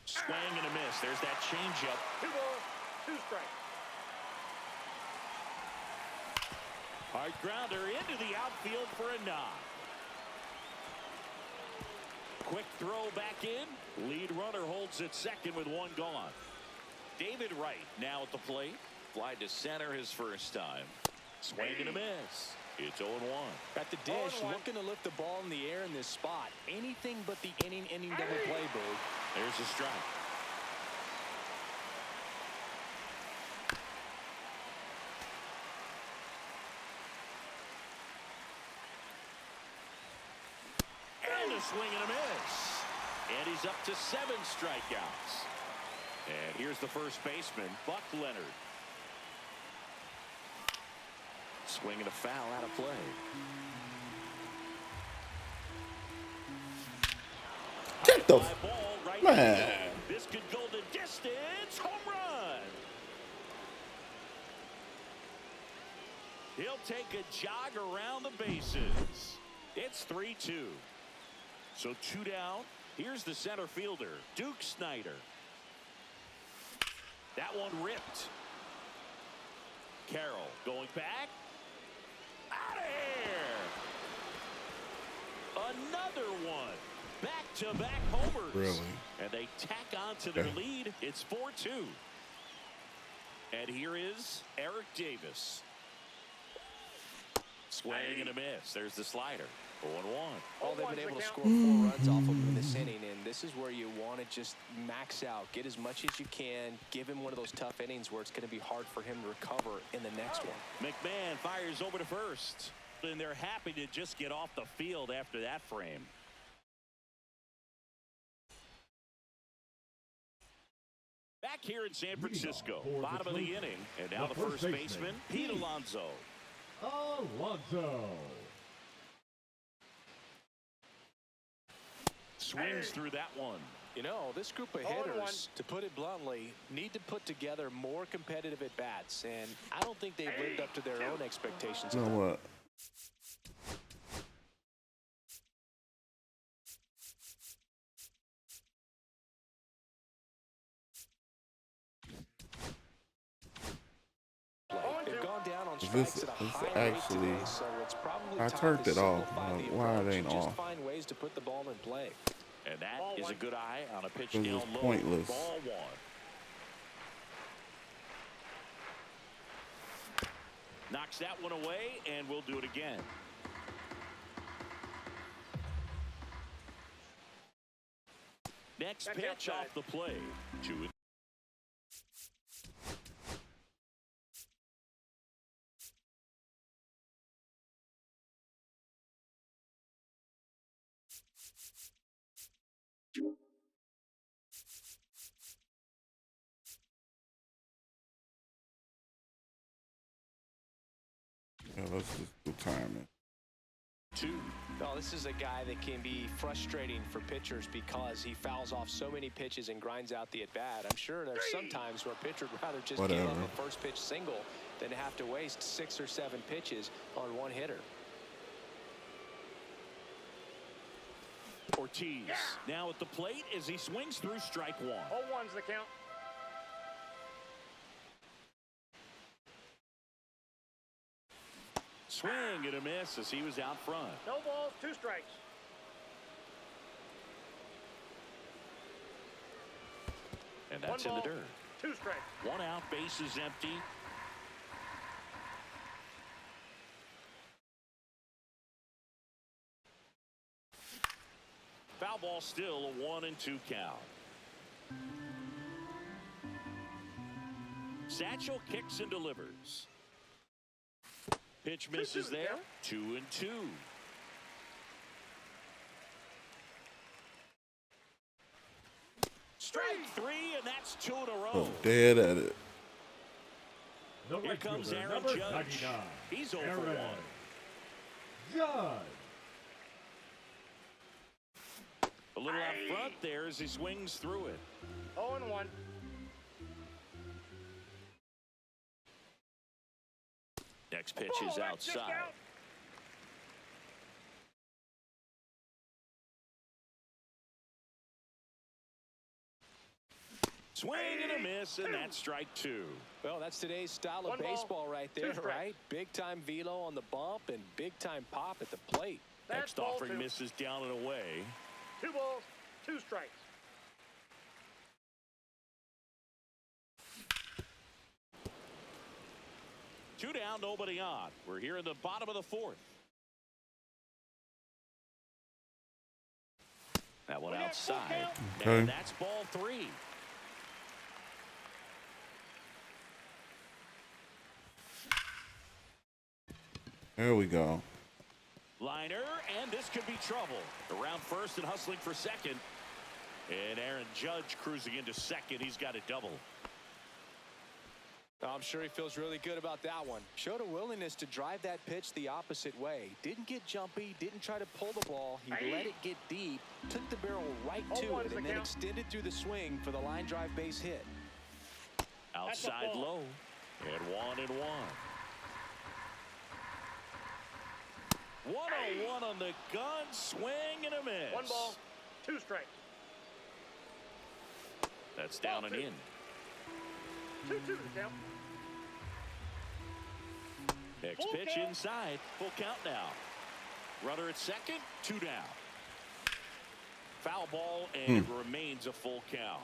Swing and a miss. There's that changeup. 2 balls, 2 strikes. Hard grounder into the outfield for a knock. Quick throw back in. Lead runner holds at second with 1 gone. David Wright now at the plate. Fly to center his first time. Swing and a miss. It's 0-1. At the dish, looking to lift the ball in the air in this spot. Anything but the inning double play, Boog. There's a strike. And a swing and a miss. And he's up to 7 strikeouts. And here's the first baseman, Buck Leonard. Swing and a foul out of play. Get the Fly ball right man. field. This could go the distance. Home run. He'll take a jog around the bases. It's 3-2. So 2 down. Here's the center fielder, Duke Snider. That one ripped. Carroll going back. Out of here. Another one. Back-to-back homers. Really? And they tack on to their lead. It's 4-2. And here is Eric Davis. Swing and a miss. There's the slider. 0-1. Well, they've been able to score 4 runs off of him in this inning, and this is where you want to just max out. Get as much as you can. Give him one of those tough innings where it's going to be hard for him to recover in the next one. McMahon fires over to first. And they're happy to just get off the field after that frame. Back here in San Francisco, bottom of the inning. And now the first baseman, Pete Alonso. Alonso. Swings through that one. You know, this group of hitters, to put it bluntly, need to put together more competitive at-bats, and I don't think they've lived up to their own expectations. You know what? They've gone down on This strikes at a is high rate actually- today, so it's probably I time turned to it off. simplify the Why it approach ain't and just off? find ways to put the ball in play. And that Ball is a one. good eye on a pitch This is down low. pointless. Ball 1. Knocks that one away, and we'll do it again. Next That's pitch outside. off the play. 2-2. Yeah, let's just do timing. 2. No, this is a guy that can be frustrating for pitchers because he fouls off so many pitches and grinds out the at-bat. I'm sure there's some times where a pitcher would rather just give up a first pitch single than to have to waste 6 or 7 pitches on one hitter. Ortiz now at the plate as he swings through strike 1. 0-1's the count. Swing and a miss as he was out front. No balls, 2 strikes. And that's in One the ball, dirt. 2 strikes. 1 out, base is empty. Foul ball, still a 1-2 count. Satchel kicks and delivers. Pitch misses there. 2-2. Strike 3, and that's 2 in a row. Oh, dead at it. The Here right comes fielder, Aaron number Judge. 99. He's 0 for Aaron 1. Judge. A little out front there as he swings through it. 0-1. Next pitch is That's just outside. out. Swing and a miss, and that's strike 2. Well, that's today's style of 1 ball, baseball right 2 there, strikes. right? Big-time velo on the bump and big-time pop at the plate. That's Next ball offering 2. misses down and away. 2 balls, 2 strikes. Two down, nobody on. We're here in the bottom of the 4th. That one outside. Okay. And that's ball 3. There we go. Liner, and this could be trouble. Around first and hustling for second. And Aaron Judge cruising into second. He's got a double. I'm sure he feels really good about that one. Showed a willingness to drive that pitch the opposite way. Didn't get jumpy, didn't try to pull the ball. He let it get deep, took the barrel right to 0-1's it, the and then count. extended through the swing for the line drive base hit. Outside ball. low. And 1-1. 1-0-1 on the gun. Swing and a miss. 1 ball, 2 strikes. That's down and in. 2-2 the count. Next Full pitch count. inside. Full count now. Runner at second. 2 down. Foul ball, and it remains a full count.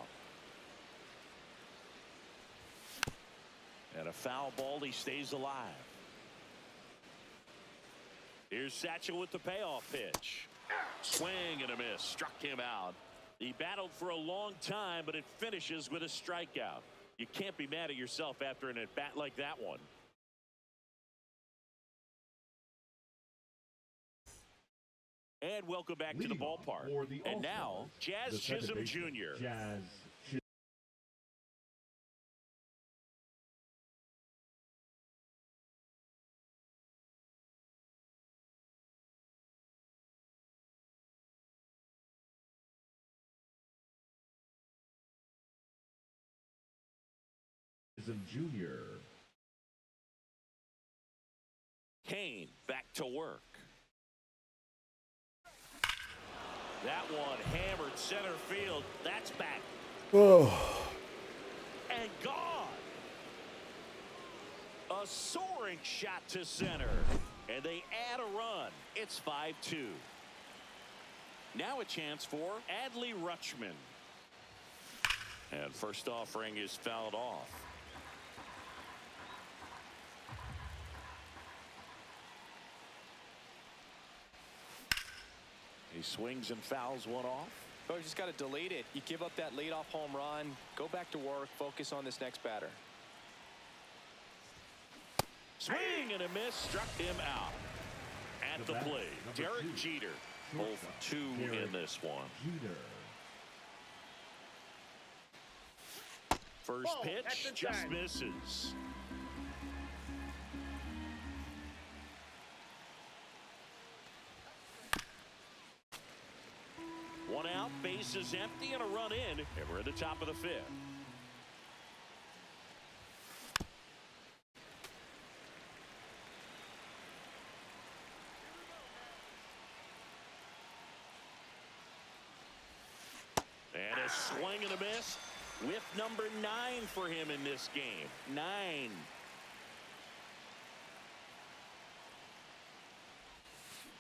And a foul ball. He stays alive. Here's Satchel with the payoff pitch. Swing and a miss. Struck him out. He battled for a long time, but it finishes with a strikeout. You can't be mad at yourself after an at-bat like that one. And welcome back to the Leading off ballpark. for the And now, All-Stars, Jazz the second Chisholm baseman, Jr. Jazz Chisholm Jr. Kane back to work. That one hammered center field. That's back Oh, and gone. A soaring shot to center. And they add a run. It's 5-2. Now a chance for Adley Rutschman. And first offering is fouled off. He swings and fouls one off. Oh, you just got to delete it. You give up that leadoff home run. Go back to work. Focus on this next batter. Swing and a miss. Struck him out. At the The batter, plate, number Derek 2, Jeter. Both shortstop, 2 in Derek this one. Jeter. First Ball, pitch that's just inside. misses. One out, base is empty, and a run in, and we're at the top of the fifth. And a swing and a miss. Whiff number 9 for him in this game. 9.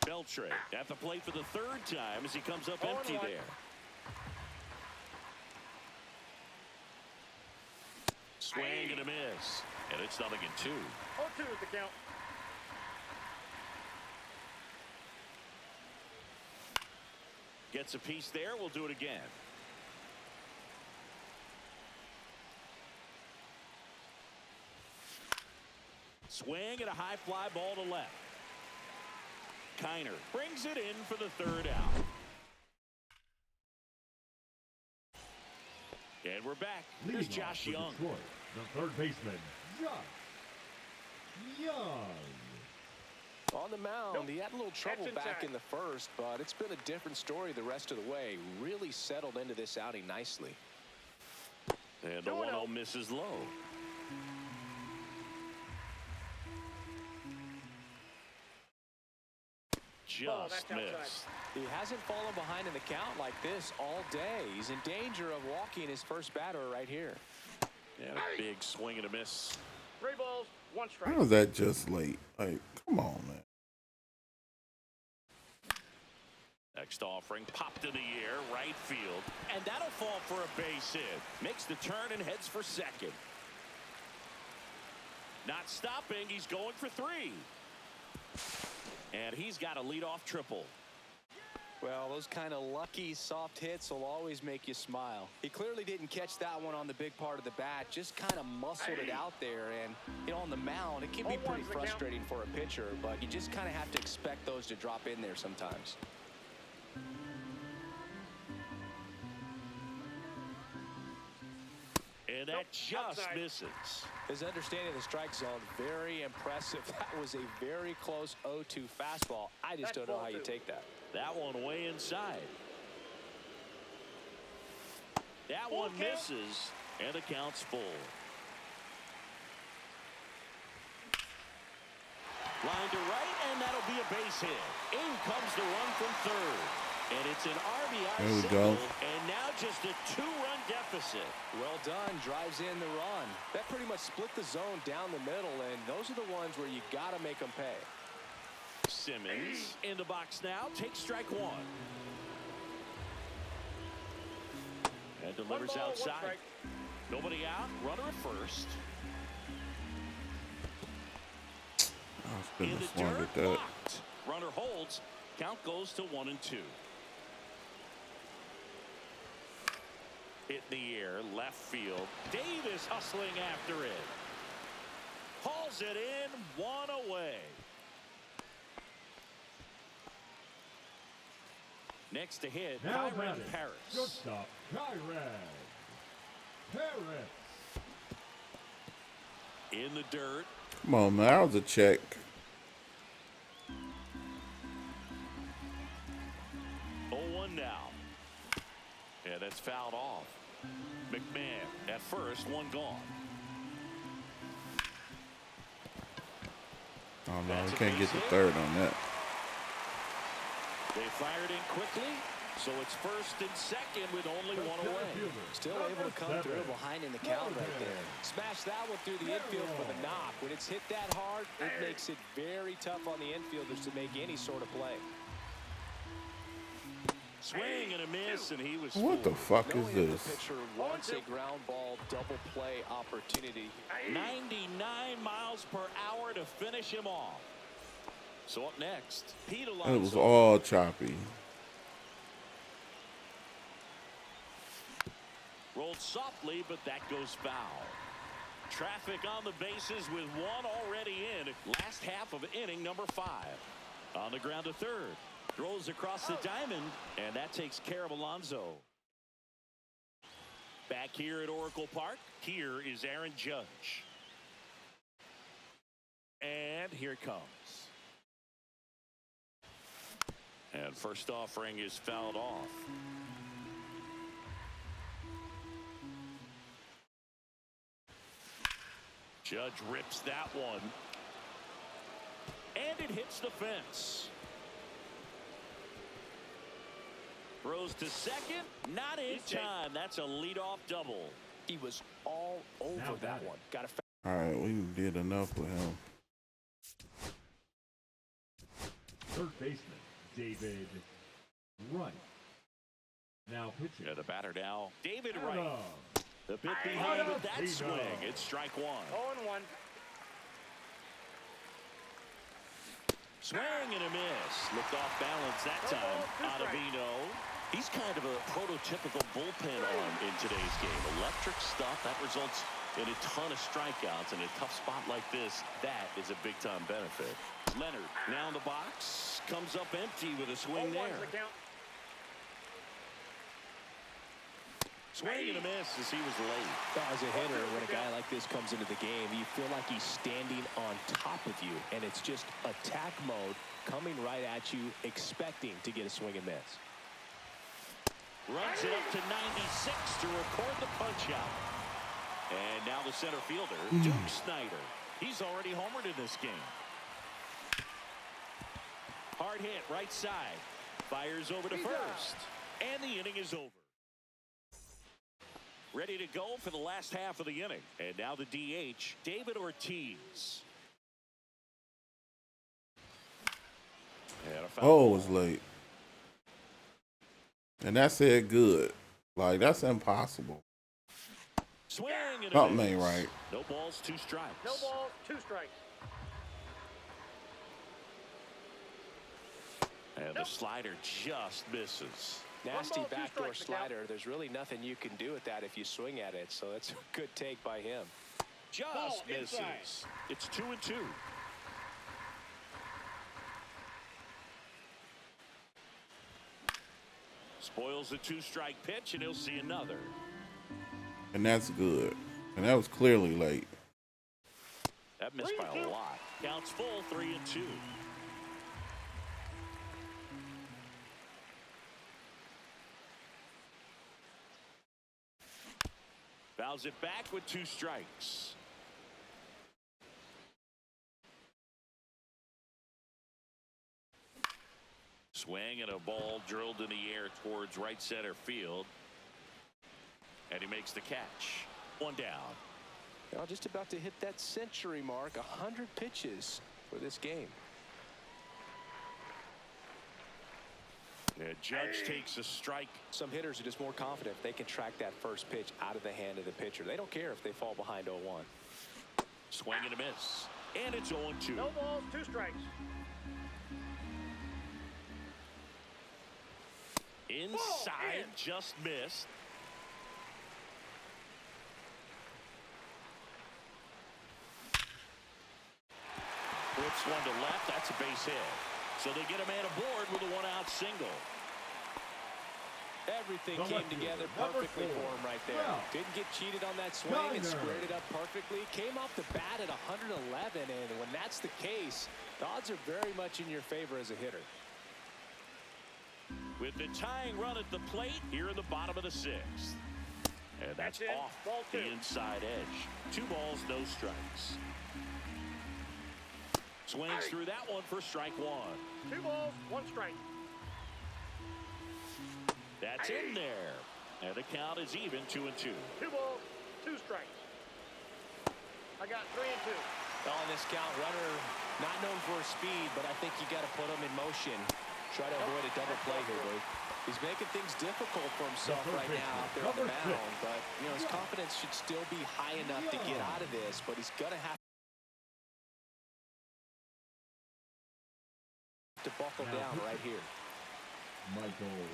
Beltre at the plate for the 3rd time as he comes up empty 0-1. there. Swing and a miss. And it's 0-2. 0-2 is the count. Gets a piece there. We'll do it again. Swing and a high fly ball to left. Kiner brings it in for the 3rd out. And we're back. Here's Leading off Josh for Young. Detroit, the third baseman, Josh Young. On the mound, Nope. he had a little trouble That's back inside. in the first, but it's been a different story the rest of the way. Really settled into this outing nicely. And the 2-0. 1-0 misses low. Ball, Just that's outside. missed. He hasn't fallen behind in the count like this all day. He's in danger of walking his first batter right here. And a big swing and a miss. 3 balls, 1 strike. How is that just late? Like, come on, man. Next offering popped in the air, right field, and that'll fall for a base hit. Makes the turn and heads for second. Not stopping, he's going for 3. And he's got a leadoff triple. Well, those kind of lucky soft hits will always make you smile. He clearly didn't catch that one on the big part of the bat, just kind of muscled it out there. And, you know, on the mound, it can be 0-1's pretty the count. frustrating for a pitcher, but you just kind of have to expect those to drop in there sometimes. And that just outside. misses. His understanding of the strike zone, very impressive. That was a very close 0-2 fastball. I just That's don't know ball how you 2. take that. That one way inside. That Full one count. misses, and the count's full. Line to right, and that'll be a base hit. In comes the run from 3rd. And it's an RBI There we single, go. and now just a 2-run deficit. Well done, drives in the run. That pretty much split the zone down the middle, and those are the ones where you got to make them pay. Simmons in the box now, takes strike 1. And 1 delivers ball, 1 outside. strike. Nobody out, runner at first. I was In gonna the swung dirt, at that. blocked. Runner holds. Count goes to 1-2. Hit in the air, left field. Davis hustling after it. Hauls it in, 1 away. Next to hit, Now Kyron batting, Paris. shortstop, Kyron Paris. In the dirt. Come on, man. That was a check. Now. Yeah, that's fouled off. McMahon at first, 1 gone. Oh no, That's we a can't base get the hit. 3rd on that. They fired in quickly, so it's 1st and 2nd with only 1 away. Still able to come through behind in the count right there. Smash that one through the infield for the knock. When it's hit that hard, it makes it very tough on the infielders to make any sort of play. Swing and a miss, and he was What the fooled. fuck is Knowing that this? the pitcher wants a ground ball double play opportunity. 99 miles per hour to finish him off. So up next, Pete Alonso. It was all choppy. Rolled softly, but that goes foul. Traffic on the bases with 1 already in. Last half of inning number 5. On the ground to 3rd. Throws across the diamond, and that takes care of Alonso. Back here at Oracle Park, here is Aaron Judge. And here it comes. And first offering is fouled off. Judge rips that one. And it hits the fence. Throws to second. Not in time. That's a leadoff double. He was all over that one. Got a All right, we did enough with him. Third baseman, David Wright. Now pitching. Yeah, the batter now, David Adam. Wright. The bit behind with that swing. It's strike one. 0-1. Swing and a miss. Looked off balance that time. Ottavino. He's kind of a prototypical bullpen arm in today's game. Electric stuff that results in a ton of strikeouts. In a tough spot like this, that is a big-time benefit. Leonard now in the box. Comes up empty with a swing 0-1's there. the count. Swing and a miss as he was late. As a hitter, when a guy like this comes into the game, you feel like he's standing on top of you, and it's just attack mode coming right at you, expecting to get a swing and miss. Runs it up to 96 to record the punch out. And now the center fielder, Duke Snider. He's already homered in this game. Hard hit right side. Fires over to first. And the inning is over. Ready to go for the last half of the inning. And now the DH, David Ortiz. And a foul Oh, it ball. was late. And that said good. Like, that's impossible. Swing and a Something miss. ain't right. No balls, 2 strikes. No balls, 2 strikes. And the slider just misses. Nasty 1 ball, 2 backdoor strikes, the count. slider. There's really nothing you can do with that if you swing at it, so that's a good take by him. Just Ball misses. inside. It's 2-2. Spoils the 2-strike pitch, and he'll see another. And that's good. And that was clearly late. That missed by a 3-2. lot. Counts full, 3-2. Fouls it back with 2 strikes. Swing and a ball drilled in the air towards right center field. And he makes the catch. 1 down. Now just about to hit that century mark, 100 pitches for this game. The Judge takes a strike. Some hitters are just more confident if they can track that first pitch out of the hand of the pitcher. They don't care if they fall behind 0-1. Swing and a miss. And it's 0-2. No balls, 2 strikes. Inside, just missed. Flips one to left. That's a base hit. So they get a man aboard with a 1-out single. Everything The came left together fielder, number perfectly 4. for him right there. Wow. Didn't get cheated on that swing and Snyder. squared it up perfectly. Came off the bat at 111, and when that's the case, the odds are very much in your favor as a hitter. With the tying run at the plate here in the bottom of the 6th. And that's That's it. off Ball 2. the inside edge. 2 balls, no strikes. Swings through that one for strike 1. 2 balls, 1 strike. That's in there. And the count is even, 2-2. 2 balls, 2 strikes. I got 3-2. On this count, runner not known for his speed, but I think you got to put him in motion. Try to avoid a double play here, Luke. He's making things difficult for himself right now out there on the mound, but you know his confidence should still be high enough to get out of this, but he's gonna have to buckle down right here. Michael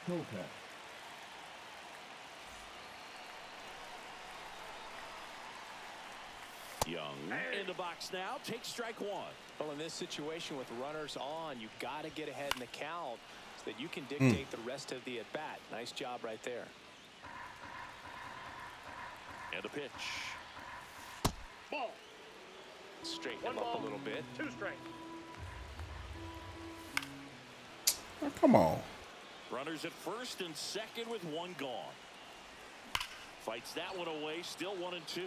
Kopech. Young in the box now. Takes strike 1. Well, in this situation with runners on, you've got to get ahead in the count so that you can dictate the rest of the at-bat. Nice job right there. And a pitch. Ball. Straighten One him up ball. a little bit. 2 strikes. Oh, come on. Runners at first and second with one gone. Fights that one away, still 1-2.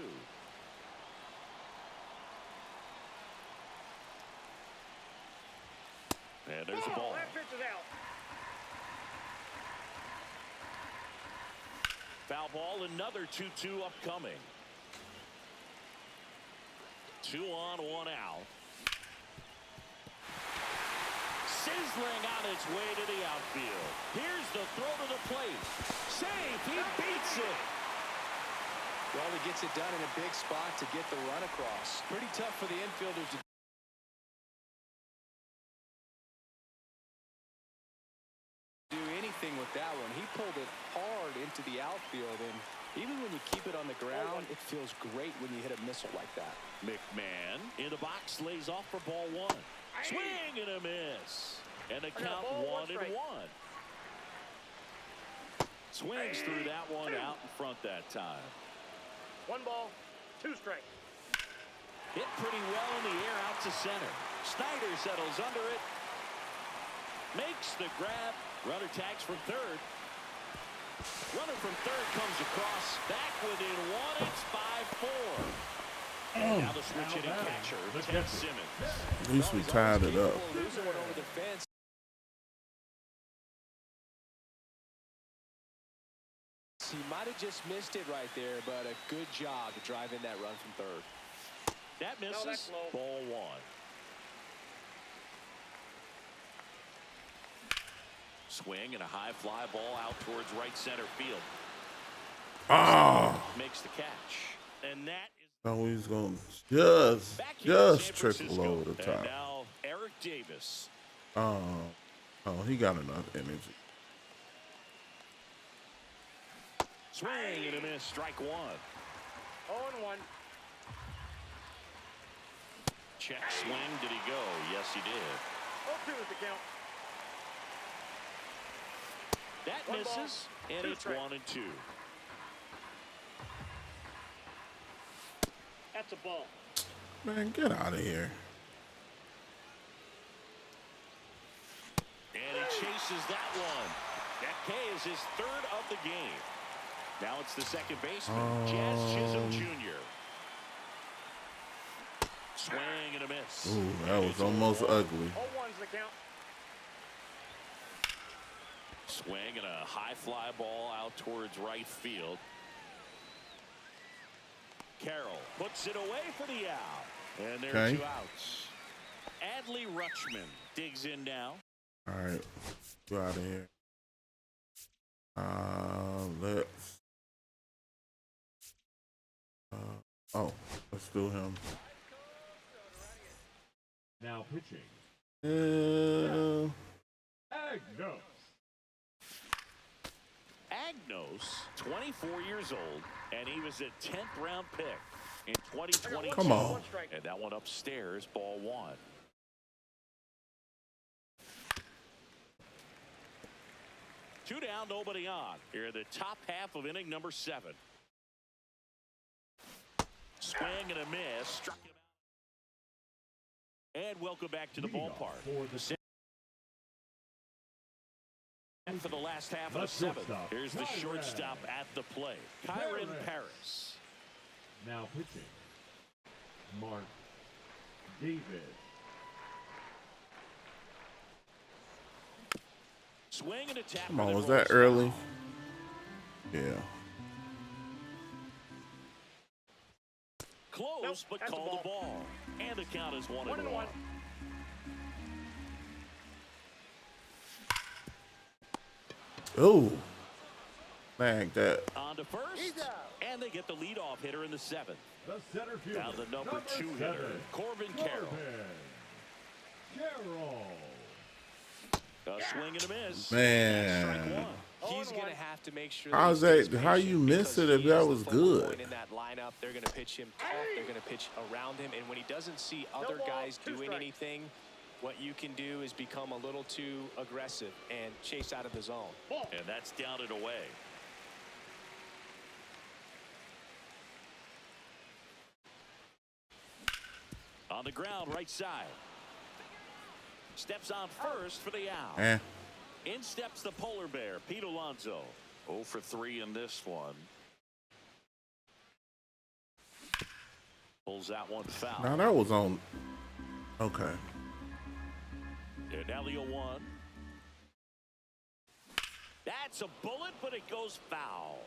And there's a ball. That pitch is out. Foul ball, another 2-2 upcoming. 2 on, 1 out. Sizzling on its way to the outfield. Here's the throw to the plate. Safe, he beats it. Well, he gets it done in a big spot to get the run across. Pretty tough for the infielders to do anything with that one. He pulled it hard into the outfield, and even when you keep it on the ground, it feels great when you hit a missile like that. McMahon in the box, lays off for ball 1. Swing and a miss. And a count 1-1. Swings through that one out in front that time. 1 ball, 2 strikes. Hit pretty well in the air out to center. Snyder settles under it. Makes the grab. Runner tags from third. Runner from third comes across. Back within 1. It's 5-4. And now the switch hitting catcher, Ted Simmons. At least we tied it up. Losing one over the fence. He might have just missed it right there, but a good job driving that run from third. That misses. No, that's low. Ball 1. Swing and a high fly ball out towards right center field. Oh, Makes the catch. And that is thought we was going to back here in San trickle Francisco. over the top. And now Eric Davis. Oh, he got enough energy. Swing and a miss. Strike 1. 0-1. Check swing. Did he go? Yes, he did. 0-2 is the count. That One misses. ball, And 2 it's strikes. 1-2. That's a ball. Man, get out of here. And he chases that one. That K is his 3rd of the game. Now it's the second baseman, Jazz Chisholm Jr. Swing and a miss. Ooh, that was almost ugly. 0-1's the count. Swing and a high fly ball out towards right field. Carroll puts it away for the out. And there are 2 outs. Adley Rutschman digs in now. All right, go out of here. Let's do him. Now pitching. Agnos. Agnos, 24 years old, and he was a 10th round pick in 2022. Come on. 1 strike. And that one upstairs, ball 1. Two down, nobody on. Here in the top half of inning number 7. Swing and a miss. Struck him out. And welcome back to the ballpark. For the And for the last half of the Left 7th. shortstop, Here's the Kyron. shortstop at the plate. Kyron Paris. now pitching. Mark David. Swing and a tap. Come on, was that early? Yeah. Close, Nope, but that's a called the ball. And the count is 1-1. 1-1. Oh, man, that. On to first. He's out. And they get the leadoff hitter in the 7th. The center fielder. Now the number 2 7, hitter, Corbin Carroll. Carroll. A swing and a miss. Man. Strike 1. He's going to have to make sure. How's he stays that? How you patient miss because it if he that is was the focal good? point in that lineup, they're going to pitch him tough. They're going to pitch around him, and when he doesn't see other ball, guys 2 doing strikes. anything, what you can do is become a little too aggressive and chase out of the zone. Ball. And that's down and away. On the ground, right side. Steps on first for the out. In steps the polar bear, Pete Alonso. 0 for 3 in this one. Pulls that one foul. Now that was on. Okay. And now the 0-1. That's a bullet, but it goes foul.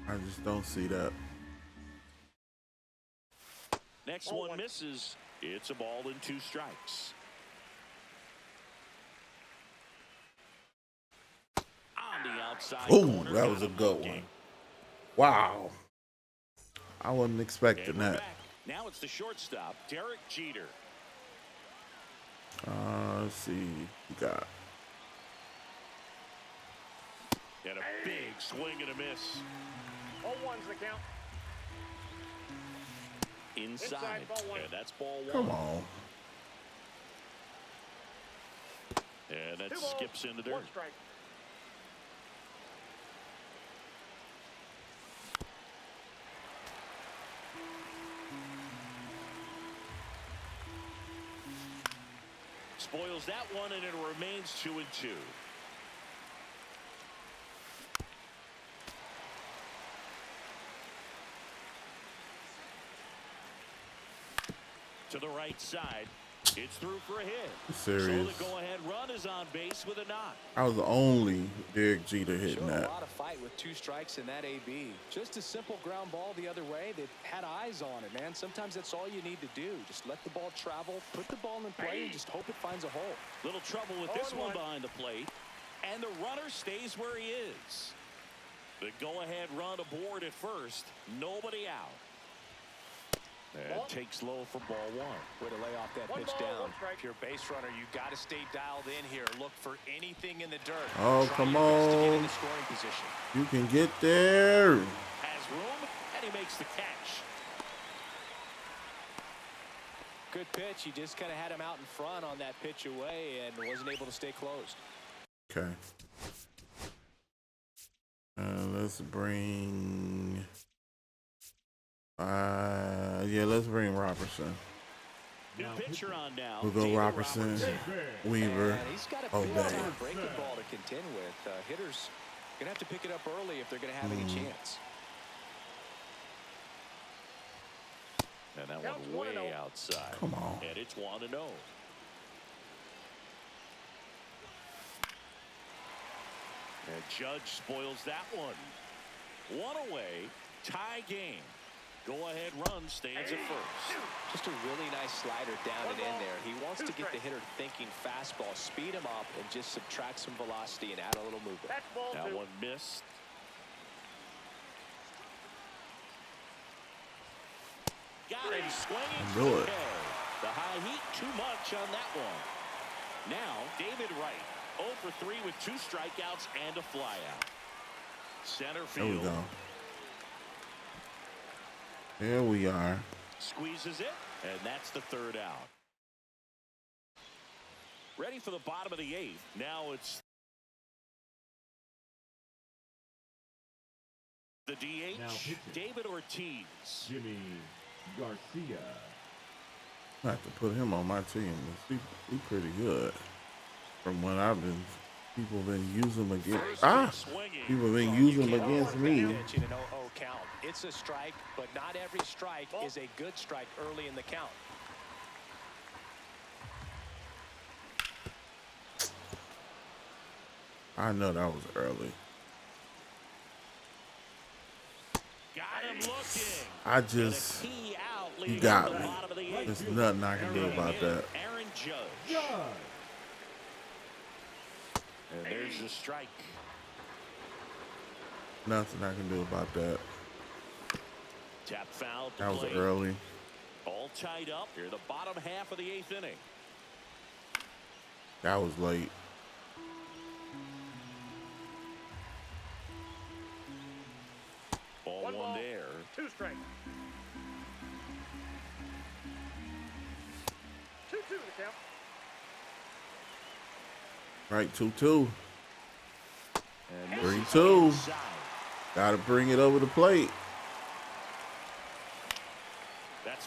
I just don't see that. Next one misses. It's a ball and 2 strikes. On the outside. Oh, that was a good one. Wow. I wasn't expecting that. Back. Now it's the shortstop, Derek Jeter. Let's see. You got. And a big swing and a miss. 0-1's the count. Inside. Ball 1. And that's ball 1. Come on. And that 2 balls, skips into dirt. 1 strike. Spoils that one, and it remains 2-2. To the right side. It's through for a hit. Serious. So the go-ahead run is on base with a knock. I was the only Derek Jeter hitting Showed that. a lot of fight with 2 strikes in that AB. Just a simple ground ball the other way. They had eyes on it, man. Sometimes that's all you need to do. Just let the ball travel, put the ball in play, and just hope it finds a hole. Little trouble with this one behind the plate. And the runner stays where he is. The go-ahead run aboard at first. Nobody out. And takes low for ball 1. Way to lay off that pitch down. If you're a base runner, you got to stay dialed in here. Look for anything in the dirt. Oh, Try come your best to get on. in the scoring position. You can get there. Has room, and he makes the catch. Good pitch. He just kind of had him out in front on that pitch away and wasn't able to stay closed. Okay. Let's bring. Let's bring Robertson. New pitcher on now. We'll go David Robertson, Weaver, And he's got a O'Day. big-time breaking ball to contend with. Hitters going to have to pick it up early if they're going to have any chance. And that Counts one 1-0. way outside. Come on. And it's 1-0. And Judge spoils that one. 1 away. Tie game. Go-ahead run stands at first. Just a really nice slider down and in there. He wants to get the hitter thinking fastball, speed him up, and just subtract some velocity and add a little movement. That's ball 2. That one missed. Got him swinging. Do it. The high heat, too much on that one. Now, David Wright, 0 for 3 with 2 strikeouts and a flyout. Center There we field. go. There we are. Squeezes it, and that's the 3rd out. Ready for the bottom of the 8th. Now it's the DH, Now pitching. David Ortiz. Jimmy Garcia. I have to put him on my team. He pretty good. From what people have been using him against. People have been using him against me. Pitch in an 0-0 count. It's a strike, but not every strike is a good strike early in the count. I know that was early. Got him looking. I just, And a key out you leading got to the me. bottom of the 8th. There's nothing I can do about that. Aaron Judge. Judge. And there's the strike. Nothing I can do about that. Tap foul to That was plate. early. All tied up here, the bottom half of the 8th inning. That was late. Ball 1 one ball, there. 2 strikes. 2-2 the count. Right, 2-2. And 3-2. inside. Got to bring it over the plate.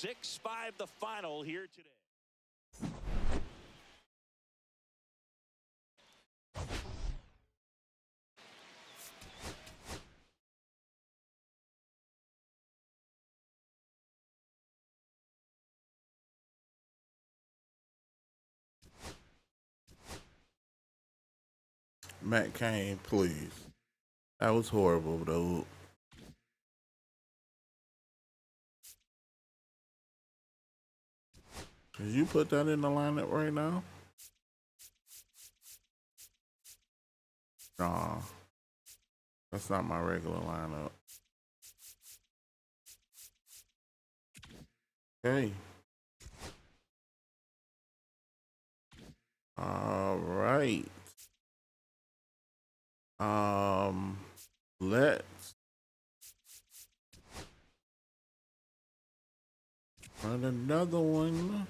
6-5 the final here today. Matt Cain, please. That was horrible, though. Could you put that in the lineup right now? Nah. That's not my regular lineup. Okay. All right. Let's run another one.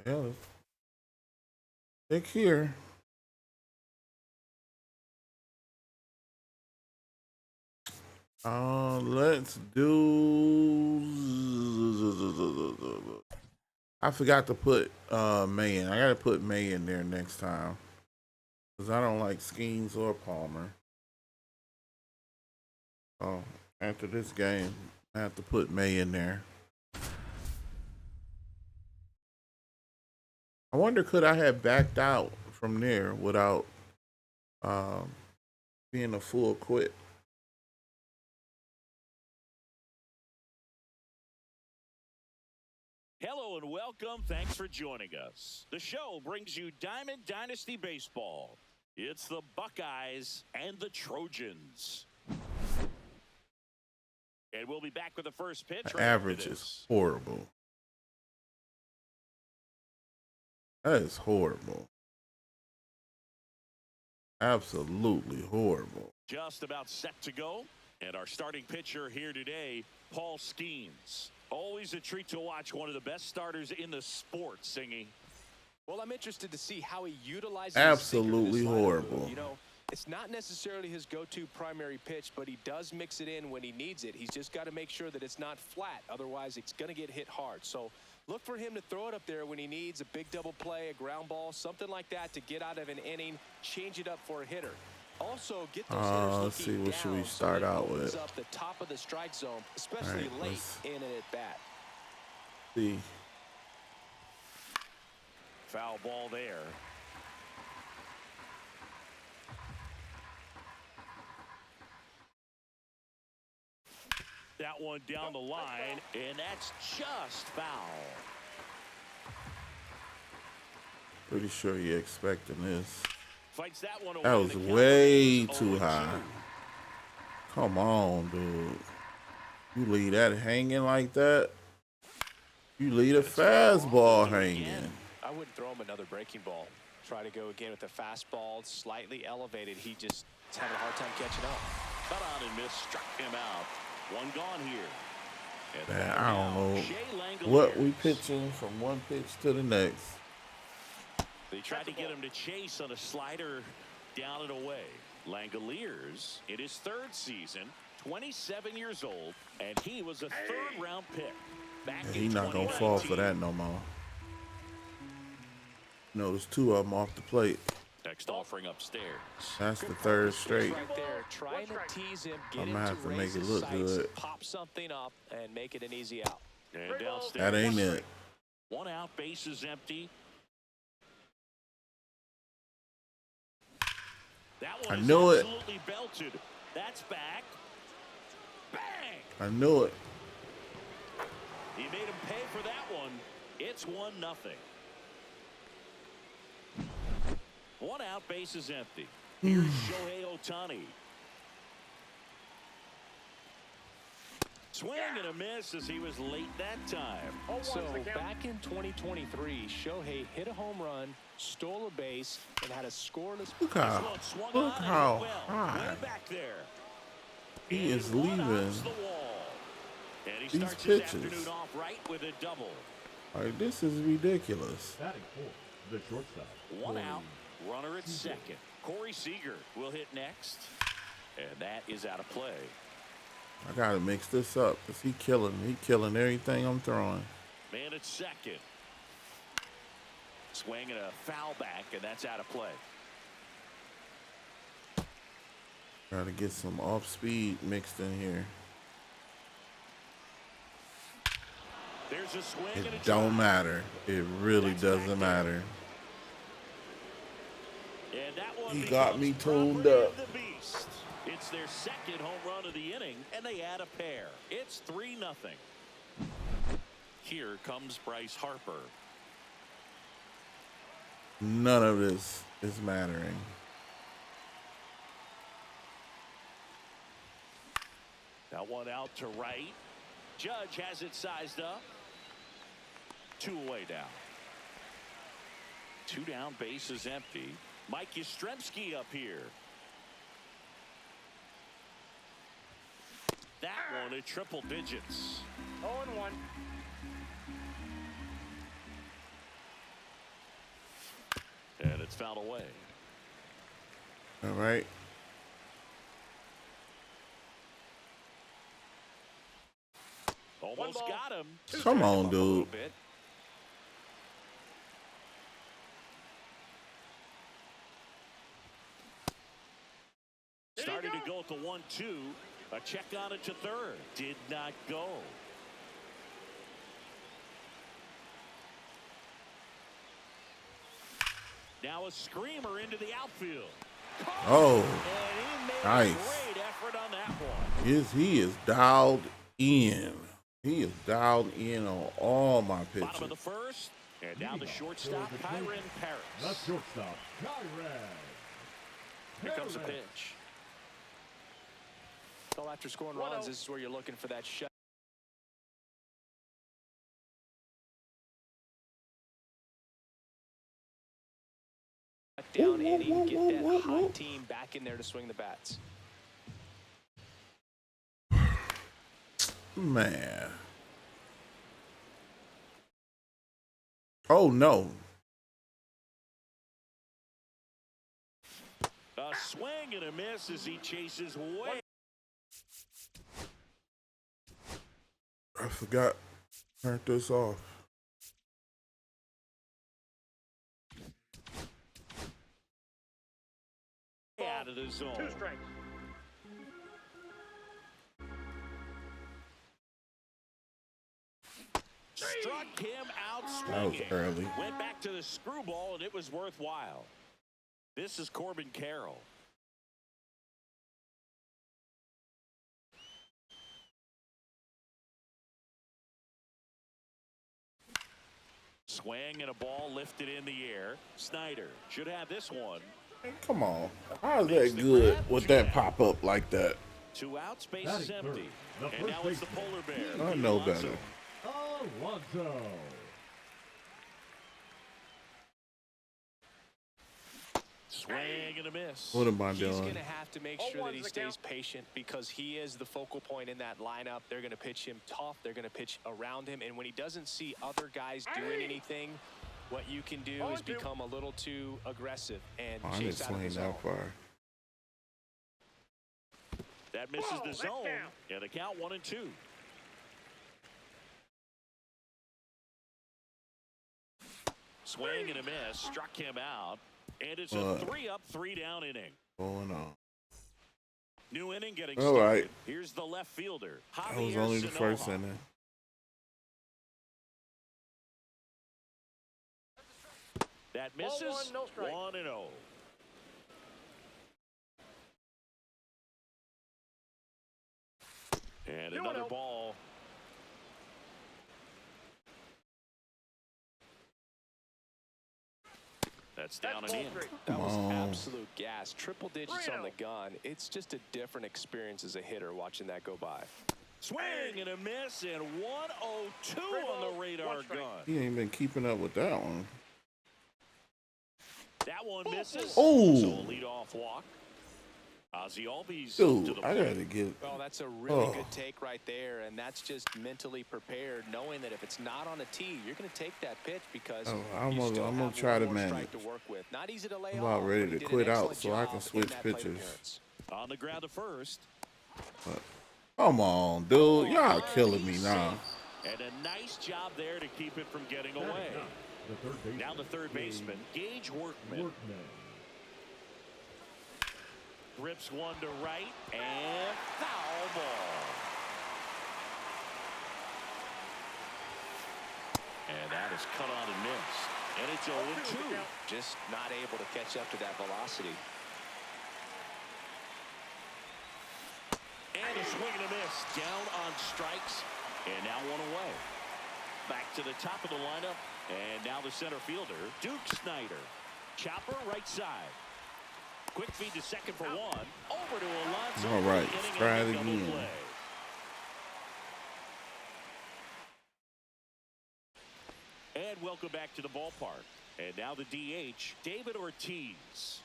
Yeah, let's click here. Let's do. I forgot to put May in. I gotta put May in there next time because I don't like Skeens or Palmer. Oh, after this game, I have to put May in there. I wonder, could I have backed out from there without being a full quit? Hello and welcome. Thanks for joining us. The show brings you Diamond Dynasty Baseball. It's the Buckeyes and the Trojans. And we'll be back with the first pitch. The average is horrible. That is horrible. Absolutely horrible. Just about set to go. And our starting pitcher here today, Paul Skeens. Always a treat to watch one of the best starters in the sport, Singy. Well, I'm interested to see how he utilizes absolutely horrible. You know, it's not necessarily his go-to primary pitch, but he does mix it in when he needs it. He's just got to make sure that it's not flat. Otherwise, it's going to get hit hard. So look for him to throw it up there when he needs a big double play, a ground ball, something like that to get out of an inning, change it up for a hitter. Also, get those hitters let's see, what should we start so out with? Up the top of the strike zone, especially right, late in an at-bat. See. Foul ball there. That one down the line, and that's just foul. Pretty sure you're expecting this. Fights that one away. That was way too high. Come on, dude. You leave that hanging like that? You leave a fastball hanging. I wouldn't throw him another breaking ball. Try to go again with the fastball, slightly elevated. He just is having a hard time catching up. Cut on and miss, struck him out. One gone here. Man, I don't know what we pitching from one pitch to the next. They tried to get him to chase on a slider down and away. Langoliers in his third season, 27 years old, and he was a third-round pick. He's not going to fall for that no more. No, there's two of them off the plate. Next offering upstairs. That's the third straight. Right there, trying to tease him, get I'm him going to have to raise make it his look sights, good. pop something up, and make it an easy out. And downstairs. That ain't it. One out, base is empty. That one I is knew it. Absolutely belted. That's back. Bang! I knew it. He made him pay for that one. It's 1-0. One out, base is empty. Here's Shohei Ohtani. Swing and a miss as he was late that time. So back in 2023, Shohei hit a home run, stole a base, and had a scoreless. Look how high Way back there. he is leaving And he these starts his pitches. afternoon off right with a double. Like, this is ridiculous. Batting fourth. the shortstop. One Corey out, runner at Seager. second. Corey Seager will hit next, and that is out of play. I gotta mix this up because he killing everything I'm throwing. Man at second. Swinging a foul back, and that's out of play. Gotta get some off speed mixed in here. There's a swing and a It don't drive. matter. It really That's doesn't back matter. And that one He got becomes me tuned property up. of the beast. It's their second home run of the inning, and they add a pair. It's 3-0. Here comes Bryce Harper. None of this is mattering. That one out to right. Judge has it sized up. 2 away down. 2 down, base is empty. Mike Yastrzemski up here. That one at triple digits. 0-1. And it's fouled away. All right. Almost ball. got him. Come on, A little dude. bit. Started to go at the 1-2. A check on it to third. Did not go. Now a screamer into the outfield. Oh, And he made nice. a great effort on that one. he is dialed in. He is dialed in on all my Bottom of pitches. the first. And down the shortstop, The Kyron shortstop, Paris. Kyron. Here comes the Perez. pitch. Well, after scoring 1-0. runs, this is where you're looking for that shut. Down inning, get that hot team back in there to swing the bats. Man. Oh, no. A swing and a miss as he chases way. I forgot. Turn this off. Out of the 2 zone. strikes. Struck him out That was swinging. early. Went back to the screwball, and it was worthwhile. This is Corbin Carroll. Swing and a ball lifted in the air. Snyder should have this one. Come on. How's that good with that pop up like that? 2 outs, base Batting is empty. third, the And now first it's the polar bear. I know Alonso. better. Alonso. Swing and a miss. What am I He's doing? going to have to make sure that he 0-1's the stays count. patient because he is the focal point in that lineup. They're going to pitch him tough. They're going to pitch around him. And when he doesn't see other guys doing anything, what you can do is 0-2. become a little too aggressive and I didn't chase out of swing the zone. that far. That misses Whoa, the that's zone. down. And a count 1-2. Swing and a miss. Struck him out. And it's a 3-up, 3-down inning. Going on. New inning getting All started. right. Here's the left fielder. That was Javier only the first Sonoma. inning. That Ball misses. 1, no strike. 1-0. And 2-0. another ball. That's down That's and ball in. 3. That was Come on. absolute gas. Triple digits on the 3-0. gun. It's just a different experience as a hitter watching that go by. Swing and a miss, and 102 Three on balls, the radar 1 strike. gun. He ain't been keeping up with that one. That one misses. Oh. So a leadoff walk. Ozzie Albies to Dude, the I plate. gotta get. Well, that's a really Oh. good take right there, and that's just mentally prepared, knowing that if it's not on a tee, you're going to take that pitch because Oh, you I'm still gonna have try one to more strike manage. to work with. Not easy to lay I'm off, about ready but he to did quit an out excellent so I can job in switch that plate pitchers. appearance. On the ground to first. Come on, dude. Y'all killing me now. And a nice job there to keep it from getting away. The third baseman. Now the third baseman, Gage Workman. Workman. Rips one to right and foul ball. And that is cut on and missed. And it's 0-2. Just not able to catch up to that velocity. And a swing and a miss. Down on strikes. And now one away. Back to the top of the lineup. And now the center fielder, Duke Snyder. Chopper right side. Quick feed to second for one. Over to Alonso. All right, for the inning try it ending double again. play. And welcome back to the ballpark. And now the DH, David Ortiz.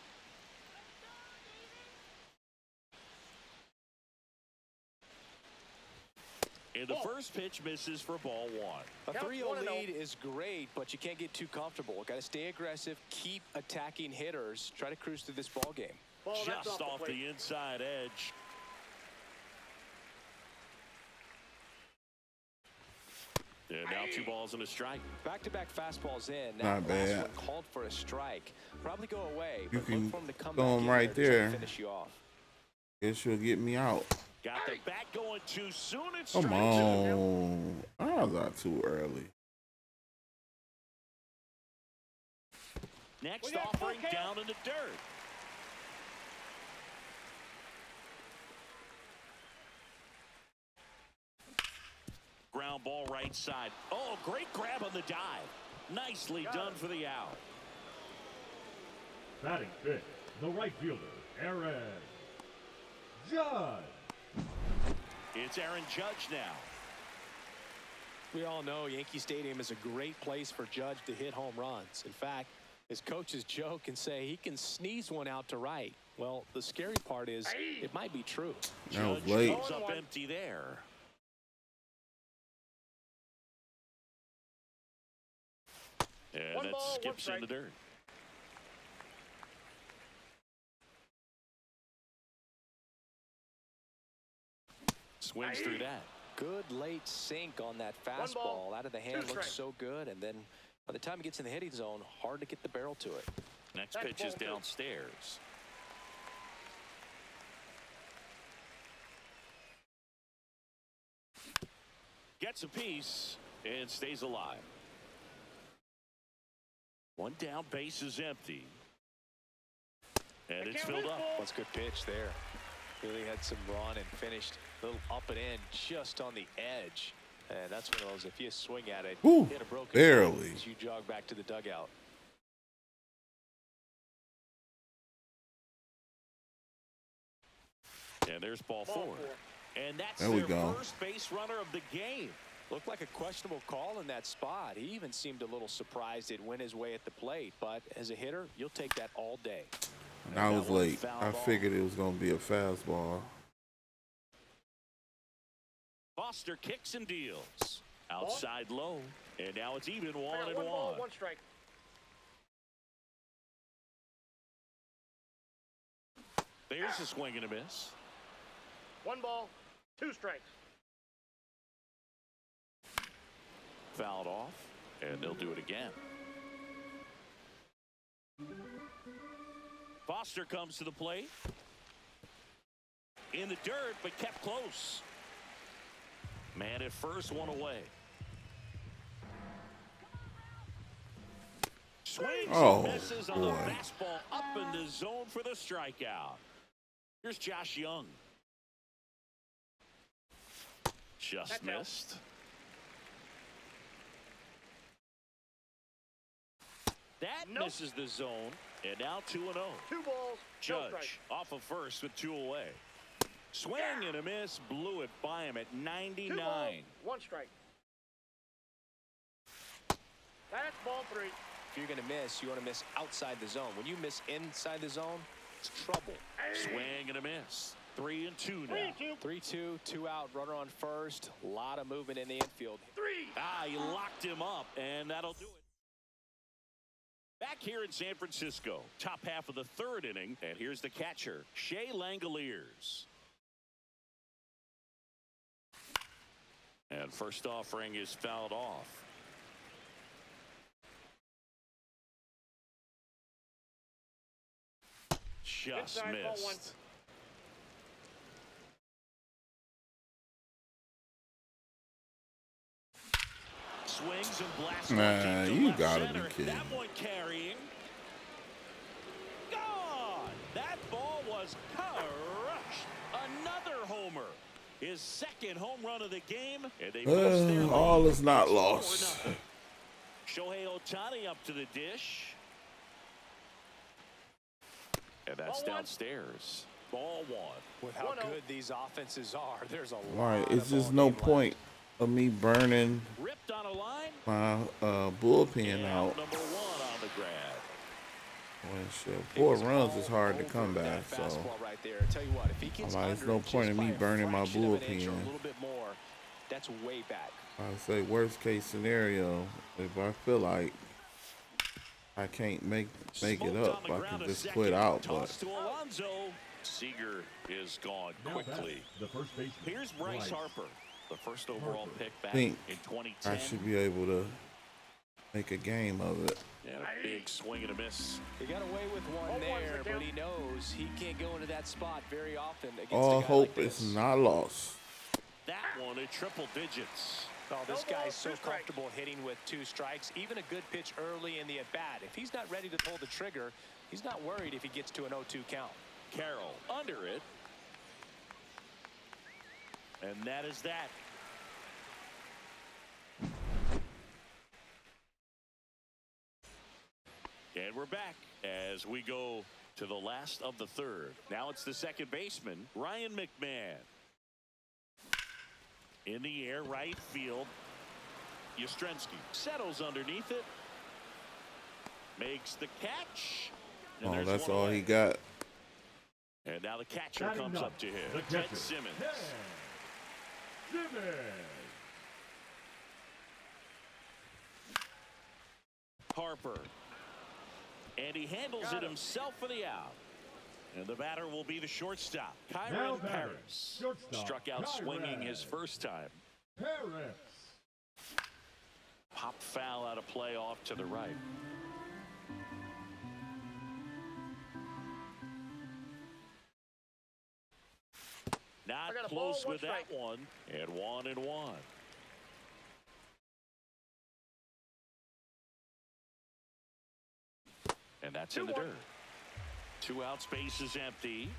And the first pitch misses for ball one. A Count 3-0 1-0. lead is great, but you can't get too comfortable. Got to stay aggressive, keep attacking hitters, try to cruise through this ball game. Ball, that's Just off plate. the inside edge. And now 2 balls and a strike. Back-to-back fastballs in. Not That last bad. one called for a strike. Probably go away, You but can look for him to come throw back him in right there to try to there. finish you off. It should get me out. Got the bat going too soon. It's Come strike on. I was out too early. 2. Next We got offering full count. down in the dirt. Ground ball right side. Oh, great grab on the dive. Nicely done for the out. Batting fifth. The right fielder, Aaron Judge. It's Aaron Judge now. We all know Yankee Stadium is a great place for Judge to hit home runs. In fact, his coaches joke and say he can sneeze one out to right. Well, the scary part is it might be true. That was Judge late. comes up empty there. And One that ball, one skips in the strike. dirt. Swings through that. Good late sink on that One ball, fastball. Out of the hand, two looks strikes. so good. And then by the time he gets in the hitting zone, hard to get the barrel to it. Next That's pitch is ball two. downstairs. Gets a piece and stays alive. One down, base is empty. And it's can't filled win, up. Paul. That's a good pitch there. Really had some run and finished a little up and in just on the edge. And that's one of those, if you swing at it, Whew, hit a broken barely. as you jog back to the dugout. And there's ball Ball 4. four. And that's There we their go. first base runner of the game. Looked like a questionable call in that spot. He even seemed a little surprised it went his way at the plate. But as a hitter, you'll take that all day. And I that was one late. foul I ball. figured it was going to be a fastball. Foster kicks and deals. Outside low. And now it's even I got 1 and one 1. ball, one strike. There's a swing and a miss. One ball, 2 strikes. Fouled off. And they'll do it again. Foster comes to the plate. In the dirt, but kept close. Man at first, one away. Swings Oh, and misses on the boy. fastball up in the zone for the strikeout. Here's Josh Young. Just That's out. missed. That Nope. misses the zone. And now 2-0. 2 balls, no strikes. Judge off of first with 2 away. Swing and a miss. Blew it by him at 2 balls, 99. 1 strike. That's ball 3. If you're going to miss, you want to miss outside the zone. When you miss inside the zone, It's trouble. Swing and a miss. 3-2 now. 3-2, 2 out, runner on first. A lot of movement in the infield. He locked him up, and that'll do it. Back here in San Francisco, top half of the third inning, and here's the catcher, Shea Langoliers. And first offering is fouled off. Just Inside, ball one. missed. Swings and blasts one Nah, deep to you left gotta be center. kidding. That one carrying. Gone! That ball was crushed. Another homer. His second home run of the game. And they post their All lead. is not It's lost. 4-0. Shohei Ohtani up to the dish. And that's Ball one. downstairs. Ball one. With how 1-0. good these offenses are, there's a lot Right, it's of just ball no game left. point of me burning Ripped on a line. my bullpen And out. number one on the grab. When shit, It 4 was runs all is hard to over come that back. So fastball right there. I tell you what, if he gets there's under no it point just in by me a burning my fraction of an inch or bullpen. a little bit more, that's way back. I say worst case scenario, if I feel like I can't make it Smoked up, on the I ground can a just second. quit out. But Toss to Alonso. Seager is gone Now quickly. bats, the first baseman. Here's Bryce Harper, the first overall Harper. pick back Think in 2010. I should be able to make a game of it. And a big swing and a miss. He got away with one Home runs there, the but count. he knows he can't go into that spot very often against All a guy hope like is this. not lost. That one at triple digits. Oh, this No balls, guy's so 2 strikes. comfortable hitting with 2 strikes. Even a good pitch early in the at-bat. If he's not ready to pull the trigger, he's not worried if he gets to an 0-2 count. Carroll under it. And that is that. And we're back as we go to the last of the third. Now it's the second baseman, Ryan McMahon. In the air, right field. Yastrzemski settles underneath it. Makes the catch. And Oh, there's that's one all away. he got. And now the catcher Batting comes up, up to him. the Ted catcher, Simmons. Ted Simmons. Harper. And he handles Got it him. himself for the out. And the batter will be the shortstop, Now Kyron batter, Paris. shortstop, Struck out swinging his Kyron. first time. Paris. Pop foul out of play off to the right. Not I got a close ball, with 1 that strike. one. And 1-1. And that's in the 2-1. dirt. 2 out, space is empty.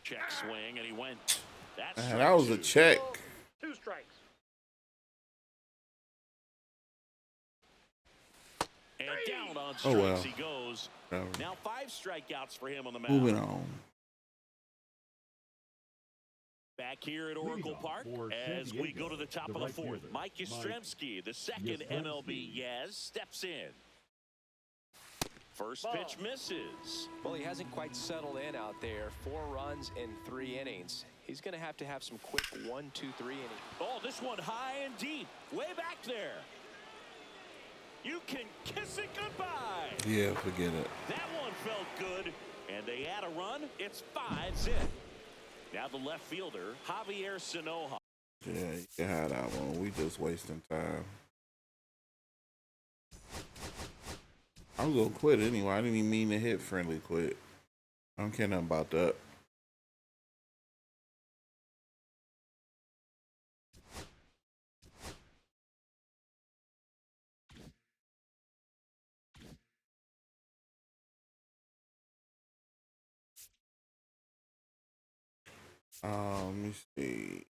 Check swing, and he went. That's Man, that was a check. 2 strikes. And down on Oh, strikes well. he goes. Whatever. Now 5 strikeouts for him on the mound. Moving on. Back here at Leading Oracle off Park for San as we go to the top Diego, of the the fourth. right Mike fielder, Yastrzemski, the second Yastrzemski. MLB Yaz, steps in. First Ball. pitch misses. Well, he hasn't quite settled in out there. 4 runs in 3 innings. He's going to have some quick 1, 2, 3 innings. Oh, this one high and deep, way back there. You can kiss it goodbye. Yeah, forget it. That one felt good, and they add a run. It's 5-zip. Now the left fielder, Javier Sanoja. Yeah, you can have that one. We just wasting time. I was gonna quit anyway. I didn't even mean to hit friendly quit. I don't care nothing about that. Let me see.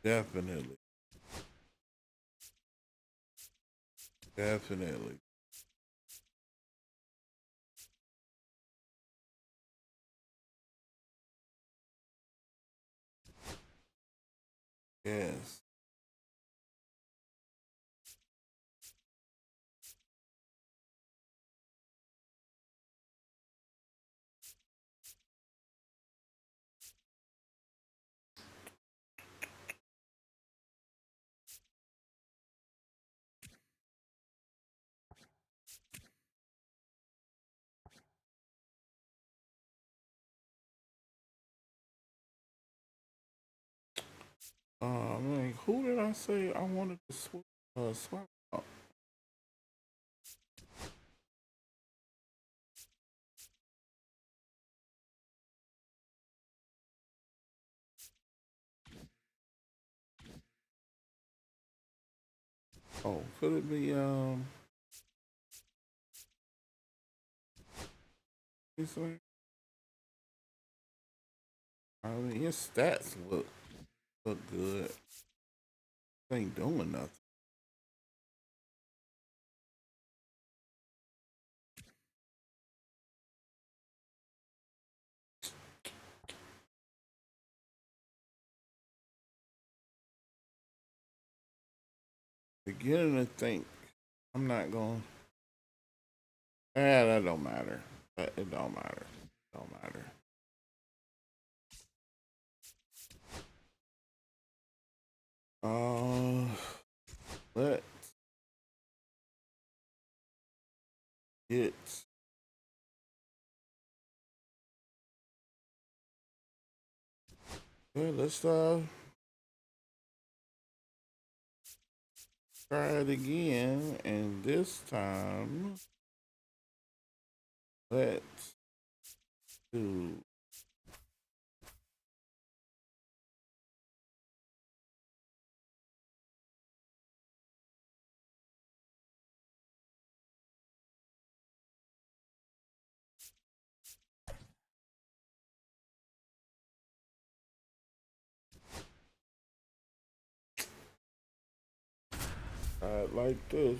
Definitely. Definitely. Yes. Man, who did I say I wanted to swap out? Oh, could it be this way? I mean, his stats look good. Ain't doing nothing. Beginning to think I'm not going. That don't matter. It don't matter. Don't matter. Let's get let's try it again, and this time let's do it like this.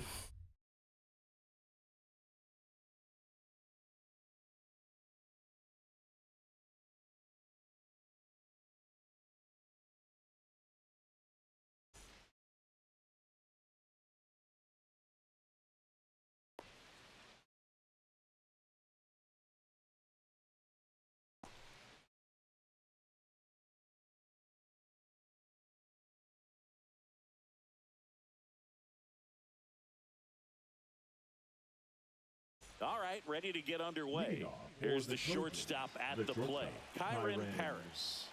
All right, ready to get underway. Here's the shortstop at the play, Kyren Paris.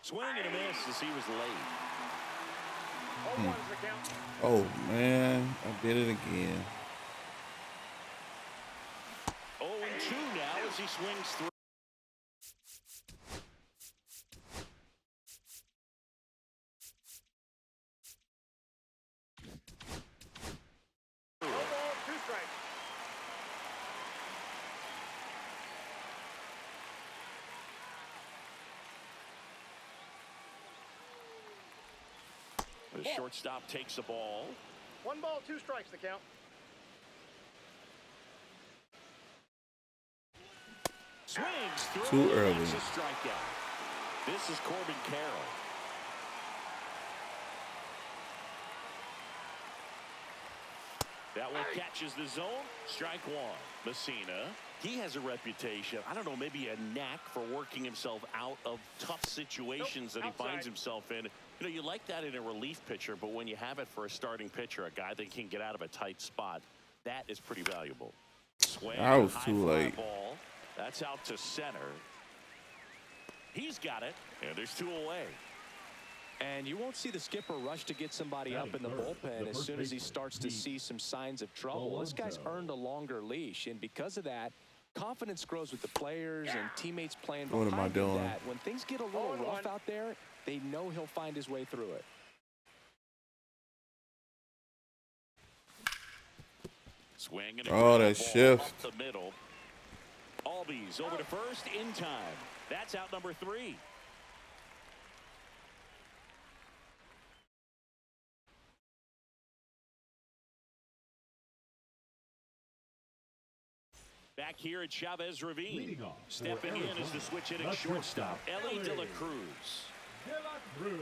Swing and a miss as he was late. 0-1's the count. Oh man, I did it again. 0-2 now as he swings through. No ball, 2 strikes. The shortstop takes the ball. 1 ball, 2 strikes, the count. Swings through. Too early. That's a strikeout. This is Corbin Carroll. That one catches the zone. Strike one. Messina. He has a reputation, I don't know, maybe a knack for working himself out of tough situations that he finds himself in. You know, you like that in a relief pitcher, but when you have it for a starting pitcher, a guy that can get out of a tight spot, that is pretty valuable. Swing. I was too late. Ball. That's out to center. He's got it, and there's 2 away. And you won't see the skipper rush to get somebody up in the bullpen as soon as he starts to see some signs of trouble. This guy's earned a longer leash, and because of that, confidence grows with the players and teammates playing behind What am I doing? that. When things get a little rough out there, they know he'll find his way through it. Swing and Oh, that shift. up the middle. Albies over to first in time. That's out number 3. Back here at Chavez Ravine. Leading off for Stepping in Arizona, is the switch hitting the shortstop, shortstop, Ellie Ellie De La Cruz. De La Cruz.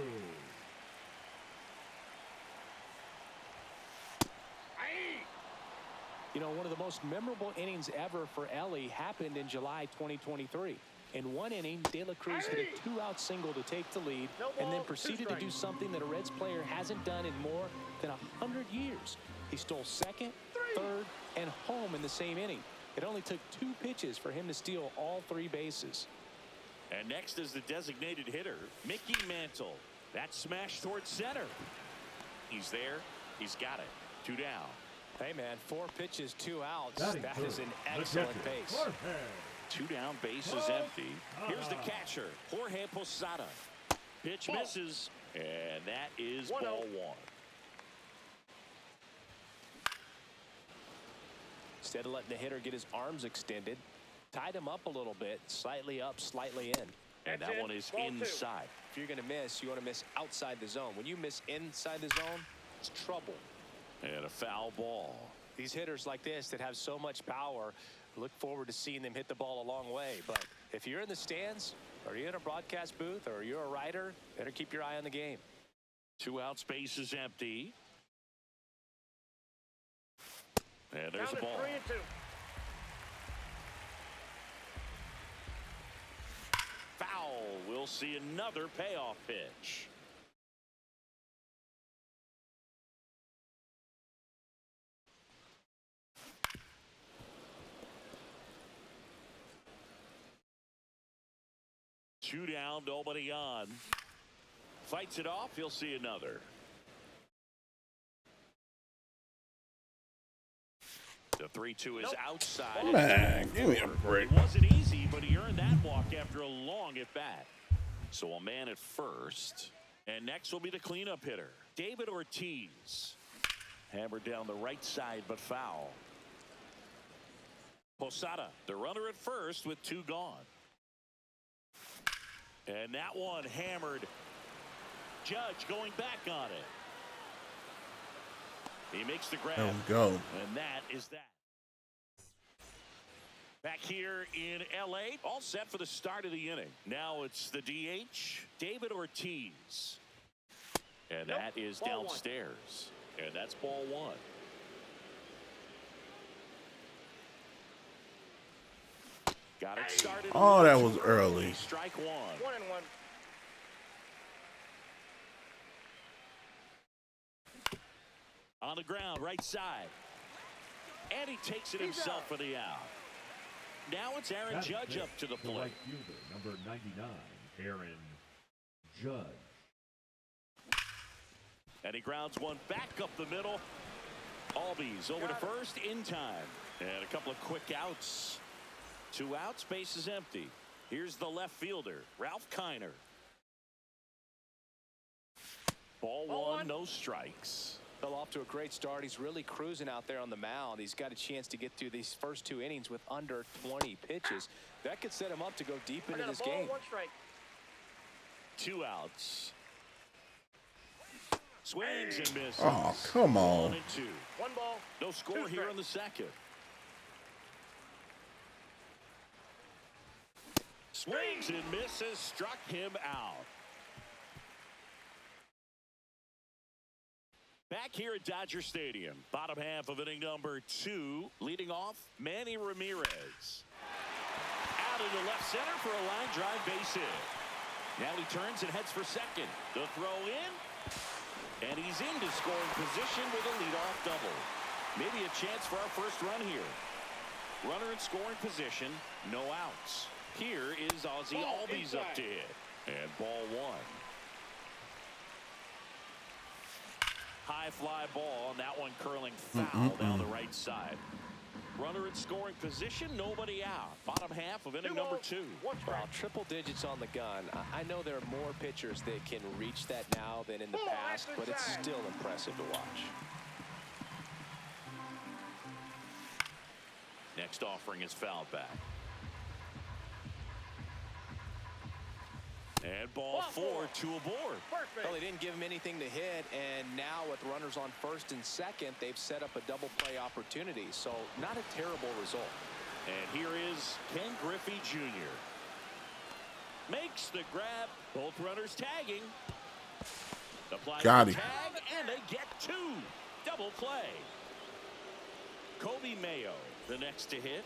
You know, one of the most memorable innings ever for Ellie happened in July 2023. In one inning, De La Cruz hit a 2-out single to take the lead and then proceeded to do something that a Reds player hasn't done in more than 100 years. He stole second, third, and home in the same inning. It only took 2 pitches for him to steal all 3 bases. And next is the designated hitter, Mickey Mantle. That smash towards center. He's there. He's got it. 2 down. Hey, man, 4 pitches, 2 outs. Batting That third, is an the excellent catcher, pace. Jorge 2 down, bases empty. Here's the catcher, Jorge Posada. Pitch misses, and that is ball 1. Instead of letting the hitter get his arms extended, tied him up a little bit, slightly up, slightly in. And that one is Ball 2. inside. If you're going to miss, you want to miss outside the zone. When you miss inside the zone, it's trouble. And a foul ball. These hitters like this that have so much power, look forward to seeing them hit the ball a long way. But if you're in the stands, or you're in a broadcast booth, or you're a writer, better keep your eye on the game. 2 outs, base is empty. And there's Down a to ball. 3-2. Foul. We'll see another payoff pitch. Two down, nobody on. Fights it off. He'll see another. The 3-2 is outside. Man, give me a break. It wasn't easy, but he earned that walk after a long at bat. So a man at first. And next will be the cleanup hitter, David Ortiz. Hammered down the right side, but foul. Posada, the runner at first with 2 gone. And that one hammered. Judge going back on it. He makes the grab. There we go. And that is that. Back here in L.A., all set for the start of the inning. Now it's the DH, David Ortiz. And that is Ball 1. downstairs. And that's ball 1. Got it started. Oh, that was early. Strike 1. 1-1. On the ground, right side. And he takes it He's himself out. for the out. Now it's Aaron Batting Judge fifth, up to the the right plate. fielder, number 99, Aaron Judge. And he grounds one back up the middle. Albies over to first in time. And a couple of quick outs. 2 outs, base is empty. Here's the left fielder, Ralph Kiner. Ball 1, no strikes. Fell off to a great start. He's really cruising out there on the mound. He's got a chance to get through these first 2 innings with under 20 pitches. That could set him up to go deep into this game. 1 strike. 2 outs. Swings and misses. Oh, come on. 1 and 2. 1 ball. No score 2 here strikes. in the second. Swings and misses, struck him out. Back here at Dodger Stadium, bottom half of inning number 2, leading off Manny Ramirez. Out into left center for a line drive base hit. Now he turns and heads for second. The throw in, and he's into scoring position with a leadoff double. Maybe a chance for our first run here. Runner in scoring position, no outs. Here is Ozzie Albies up to hit. And ball 1. High fly ball, and that one curling foul down the right side. Runner in scoring position, nobody out. Bottom half of inning number 2. One strike. Well, triple digits on the gun. I know there are more pitchers that can reach that now than in the Ball past, right but it's inside. still impressive to watch. Next offering is fouled back. And ball 4, 2 aboard. First base. Well, they didn't give him anything to hit, and now with runners on first and second, they've set up a double play opportunity. So not a terrible result. And here is Ken Griffey Jr. Makes the grab. Both runners tagging. Applies Got the him. tag, and they get 2. Double play. Kobe Mayo, the next to hit.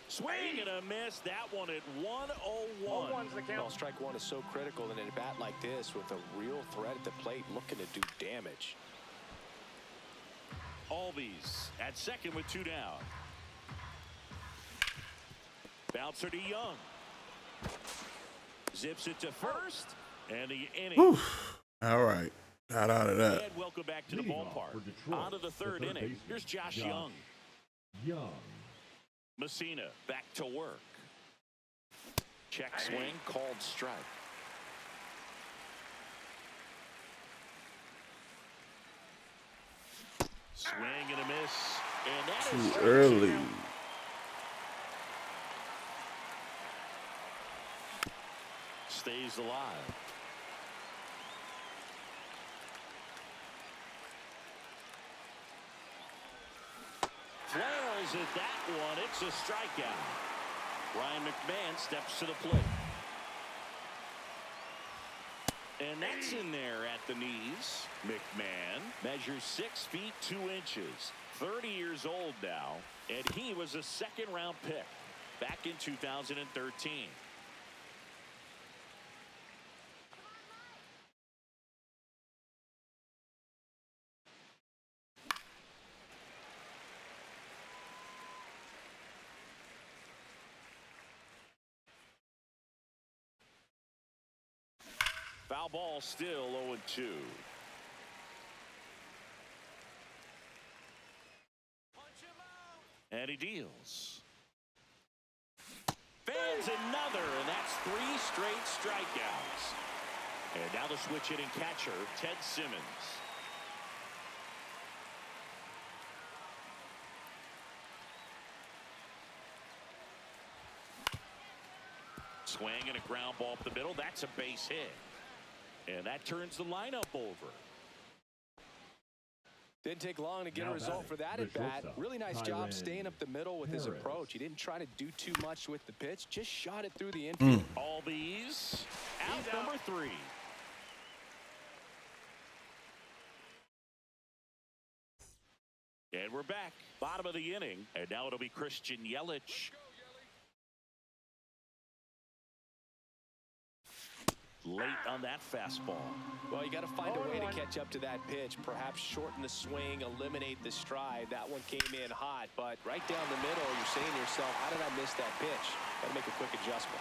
Swing and a miss. That one at 101. 0-1's the count. Well, strike one is so critical in a bat like this with a real threat at the plate looking to do damage. Albies at second with 2 down. Bouncer to Young. Zips it to first. And the inning. Whew. All right. Got out of that. And welcome back to the Leading off ballpark. for Detroit, On to the third inning. baseman, Here's Josh Young. Young. Messina back to work. Check swing, called strike. Swing and a miss. And that is Too strike early. 2. Stays alive. Flails at that one. It's a strikeout. Ryan McMahon steps to the plate. And that's in there at the knees. McMahon measures 6 feet 2 inches. 30 years old now. And he was a second-round pick back in 2013. Foul ball, still 0-2. And he deals. Fans another, and that's 3 straight strikeouts. And now the switch hitting catcher, Ted Simmons. Swing and a ground ball up the middle. That's a base hit. And that turns the lineup over. Didn't take long to get Now a result batting, for that the at bat. shortstop, Really nice job Tyran staying up the middle with his Harris. approach. He didn't try to do too much with the pitch, just shot it through the infield. All these out number 3. And we're back. Bottom of the inning. And now it'll be Christian Yelich. Late on that fastball. Well, you got to find a way to catch up to that pitch. Perhaps shorten the swing, eliminate the stride. That one came in hot, but right down the middle, you're saying to yourself, how did I miss that pitch? Got to make a quick adjustment.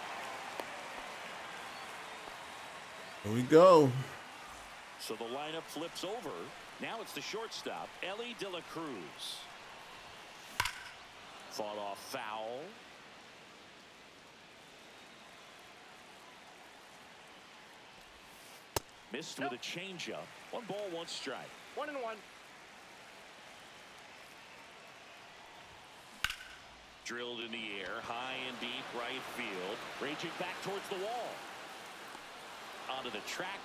Here we go. So the lineup flips over. Now it's the shortstop, Ellie De La Cruz. Fought off foul. Missed with a changeup. 1 ball, 1 strike. 1-1. Drilled in the air, high and deep right field. Raging back towards the wall. Onto the track,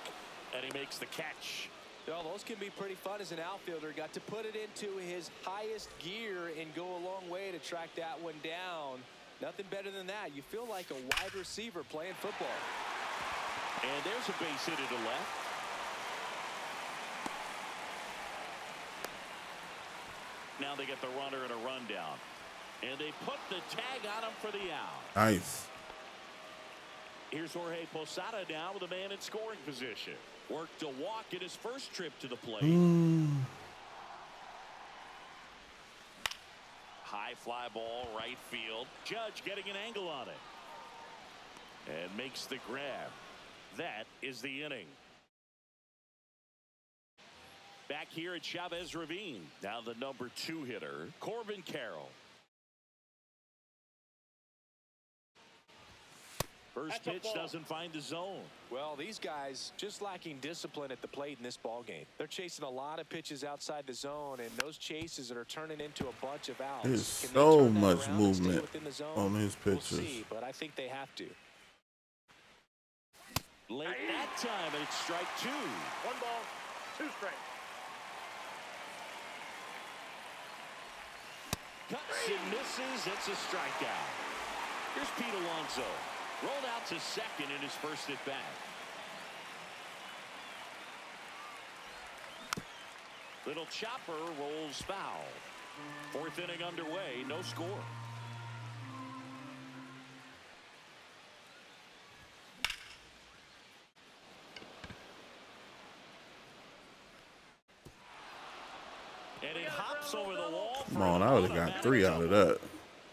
and he makes the catch. Well, those can be pretty fun as an outfielder. Got to put it into his highest gear and go a long way to track that one down. Nothing better than that. You feel like a wide receiver playing football. And there's a base hit to the left. Now they get the runner and a rundown. And they put the tag on him for the out. Nice. Here's Jorge Posada now with a man in scoring position. Worked a walk in his first trip to the plate. High fly ball, right field. Judge getting an angle on it. And makes the grab. That is the inning. Back here at Chavez Ravine. Now the number 2 hitter, Corbin Carroll. First pitch doesn't find the zone. Well, these guys just lacking discipline at the plate in this ballgame. They're chasing a lot of pitches outside the zone, and those chases that are turning into a bunch of outs. There's Can they so turn that much around and stay movement within the zone? on his We'll pitches. see, but I think they have to. Late that time, and it's strike 2. 1 ball, 2 strikes. Cuts and misses. It's a strikeout. Here's Pete Alonso. Rolled out to second in his first at bat. Little chopper rolls foul. Fourth inning underway. No score. And it hops over the wall. Come on, I would have got 3 out of that.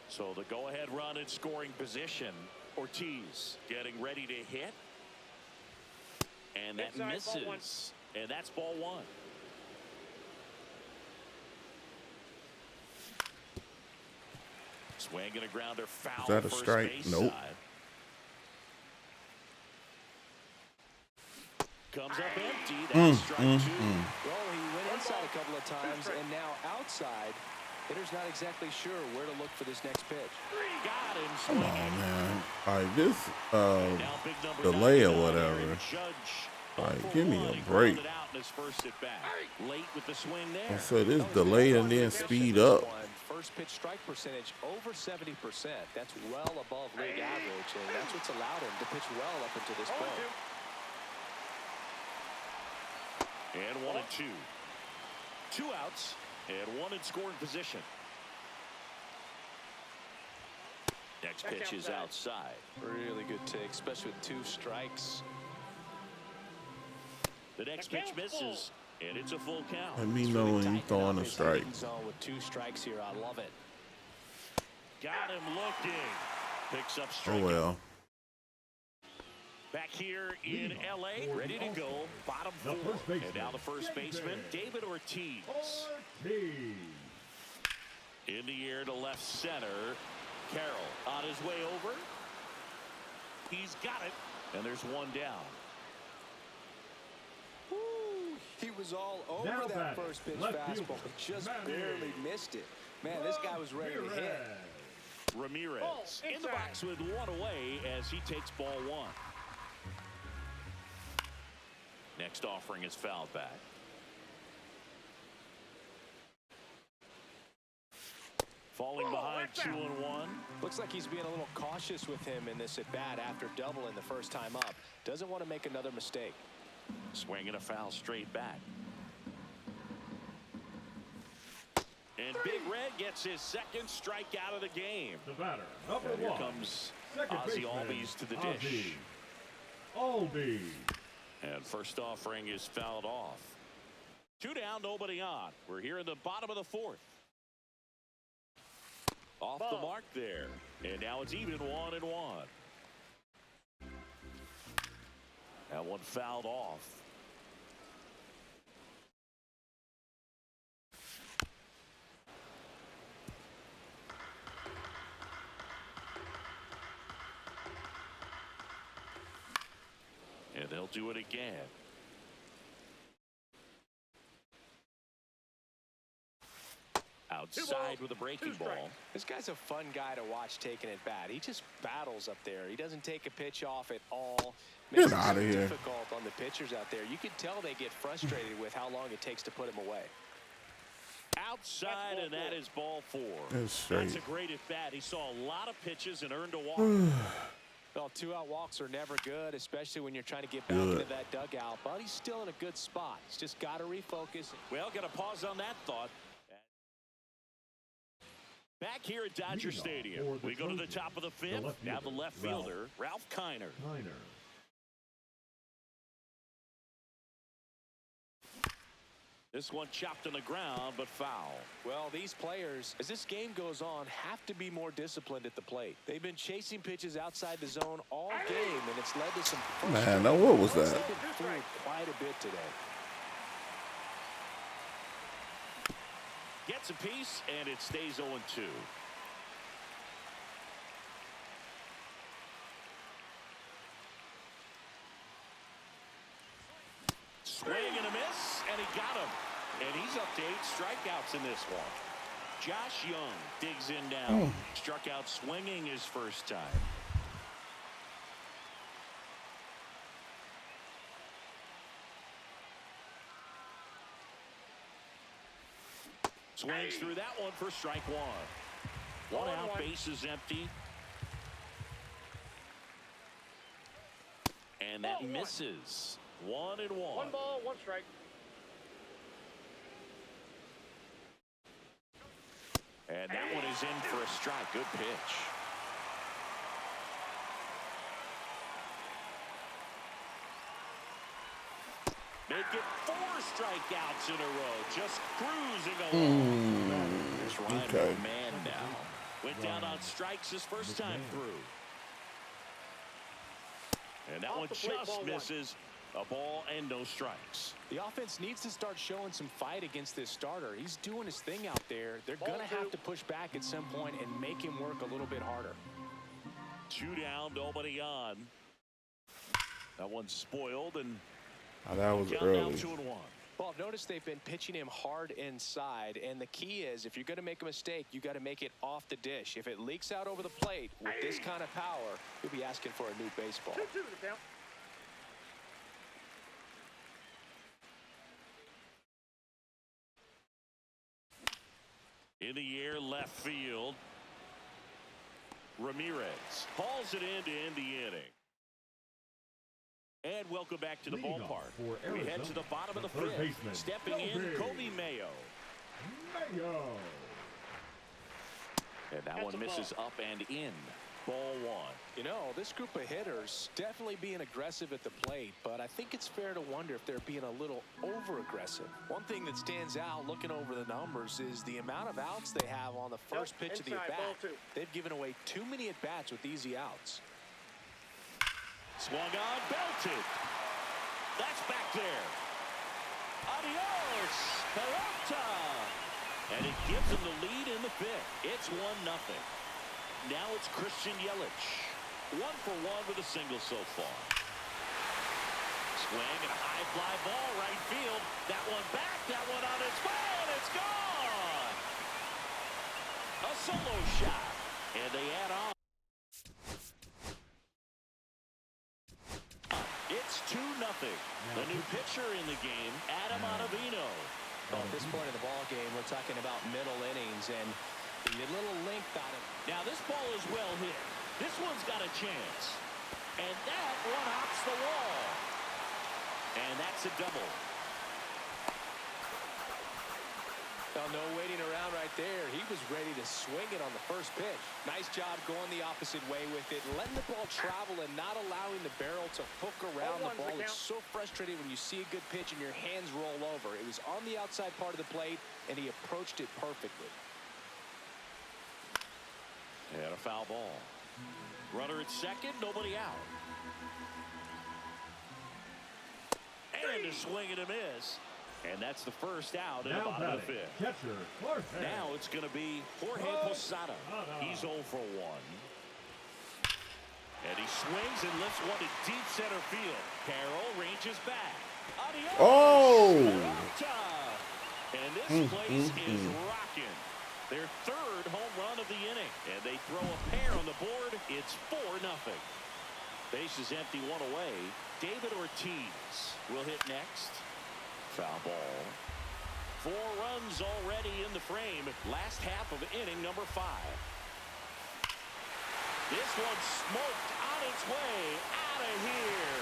So the go-ahead run in scoring position. Ortiz getting ready to hit. And that misses. And that's ball 1. Swing and a grounder foul. Is that a strike? Nope. Comes up empty. That's strike 2. Well, he went inside a couple of times, and now outside. Hitter's not exactly sure where to look for this next pitch. Got him. Come on, man. All right, this delay or whatever. All right, give me a break. Late with the swing there. I said this delay and then speed up. First pitch strike percentage over 70%. That's well above league average, and that's what's allowed him to pitch well up until this point. And 1 and 2. 2 outs and 1 in scoring position. Next pitch is outside. Really good take, especially with 2 strikes. The next pitch misses, and it's a full count. Let me know when you're throwing a strike. Zone with 2 strikes here. I love it. Got him looking. Picks up strike. Oh, well. Back here in L.A., ready to go. Bottom 4. And now the first baseman, David Ortiz. In the air to left center. Carroll on his way over. He's got it. And there's 1 down. He was all over that first pitch fastball. Just barely missed it. Man, this guy was ready to hit. Ramirez in the box with 1 away as he takes ball 1. Next offering is fouled back. Falling behind 2-1. Looks like he's being a little cautious with him in this at bat after doubling the first time up. Doesn't want to make another mistake. Swinging a foul straight back. And Big Red gets his second strikeout of the game. The batter, number Here 1. comes Second Ozzie baseman, Albies to the dish. Albies. And first offering is fouled off. 2 down, nobody on. We're here in the bottom of the 4th. Off the mark there. And now it's even 1-1. That one fouled off. And they'll do it again. Outside with a breaking ball. This guy's a fun guy to watch taking it bat. He just battles up there. He doesn't take a pitch off at all. Get out of here. Difficult on the pitchers out there. You can tell they get frustrated with how long it takes to put him away. Outside, and that is ball 4. That's straight. That's a great at bat. He saw a lot of pitches and earned a walk. Well, 2-out walks are never good, especially when you're trying to get back into that dugout. But he's still in a good spot. He's just got to refocus. Well, got to pause on that thought. Back here at Dodger Stadium, we go to the top of the 5th. Now the left fielder, Ralph Kiner. This one chopped on the ground, but foul. Well, these players, as this game goes on, have to be more disciplined at the plate. They've been chasing pitches outside the zone all game, and it's led to some... Man, now what was that? They've been fooled quite a bit today. Gets a piece, and it stays 0-2. Swing and a miss, and he got him. And he's up to 8 strikeouts in this one. Josh Young digs in down. Struck out swinging his first time. Swings through that one for strike 1. One Ball out, one. base is empty. And that Ball one. misses. 1-1. One ball, one strike. And that one is in for a strike. Good pitch. Make it 4 strikeouts in a row. Just cruising along. It's Ryan okay. Man now. Went down on strikes his first time through. And that Off one the plate, ball just one. misses. A ball and no strikes. The offense needs to start showing some fight against this starter. He's doing his thing out there. They're Ball going to have two. to push back at some point and make him work a little bit harder. 2 down, nobody on. That one's spoiled, and Oh, that was count early. down 2-1. Well, I've noticed they've been pitching him hard inside, and the key is if you're going to make a mistake, you got to make it off the dish. If it leaks out over the plate with this kind of power, you'll be asking for a new baseball. 2-2 the count. In the air, left field. Ramirez hauls it in to end the inning. And welcome back to the Leading off ballpark. for We head Arizona, to the bottom of the third 5th. baseman, Stepping in, Kobe Mayo. Mayo. And that That's one a misses up and in. Ball 1. You know, this group of hitters definitely being aggressive at the plate, but I think it's fair to wonder if they're being a little over-aggressive. One thing that stands out looking over the numbers is the amount of outs they have on the first pitch of the inside, at-bat. ball two. They've given away too many at-bats with easy outs. Swung on, belted. That's back there. Adios, Peralta. And it gives them the lead in the 5th. It's 1-0. Now it's Christian Yelich. 1 for 1 with a single so far. Swing and a high fly ball right field. That one back, that one on its way, and it's gone. A solo shot, and they add on. It's 2-0. The new pitcher in the game, Adam Ottavino. Well, at this point in the ball game, we're talking about middle innings and a little length on it. Now this ball is well hit. This one's got a chance. And that one hops the wall. And that's a double. Well, no waiting around right there. He was ready to swing it on the first pitch. Nice job going the opposite way with it, letting the ball travel and not allowing the barrel to hook around the ball. It's so frustrating when you see a good pitch and your hands roll over. It was on the outside part of the plate, and he approached it perfectly. And a foul ball. Runner at second, nobody out. And a swing and a miss. And that's the first out in the Now bottom of the batting, 5th. catcher Jorge. Now it's going to be Jorge Posada. He's 0 for 1. And he swings and lifts one to deep center field. Carroll ranges back. Adios! Oh! Peralta! And this place is rocking. Their 3rd home run of the inning. And they throw a pair on the board. It's 4-0. Base is empty, 1 away. David Ortiz will hit next. Foul ball. 4 runs already in the frame. Last half of inning number 5. This one smoked on its way out of here.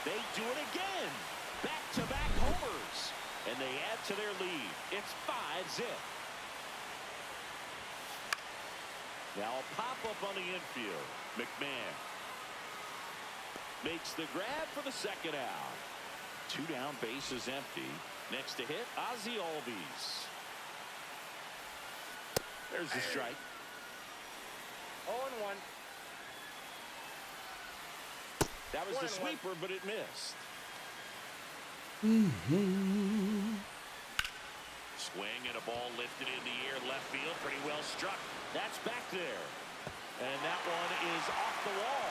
They do it again. Back-to-back homers. And they add to their lead. It's 5-0. Now a pop-up on the infield. McMahon makes the grab for the second out. 2 down, base is empty. Next to hit, Ozzie Albies. There's the strike. 0-1. That was the 1-1. sweeper, but it missed. Swing and a ball lifted in the air, left field, pretty well struck. That's back there. And that one is off the wall.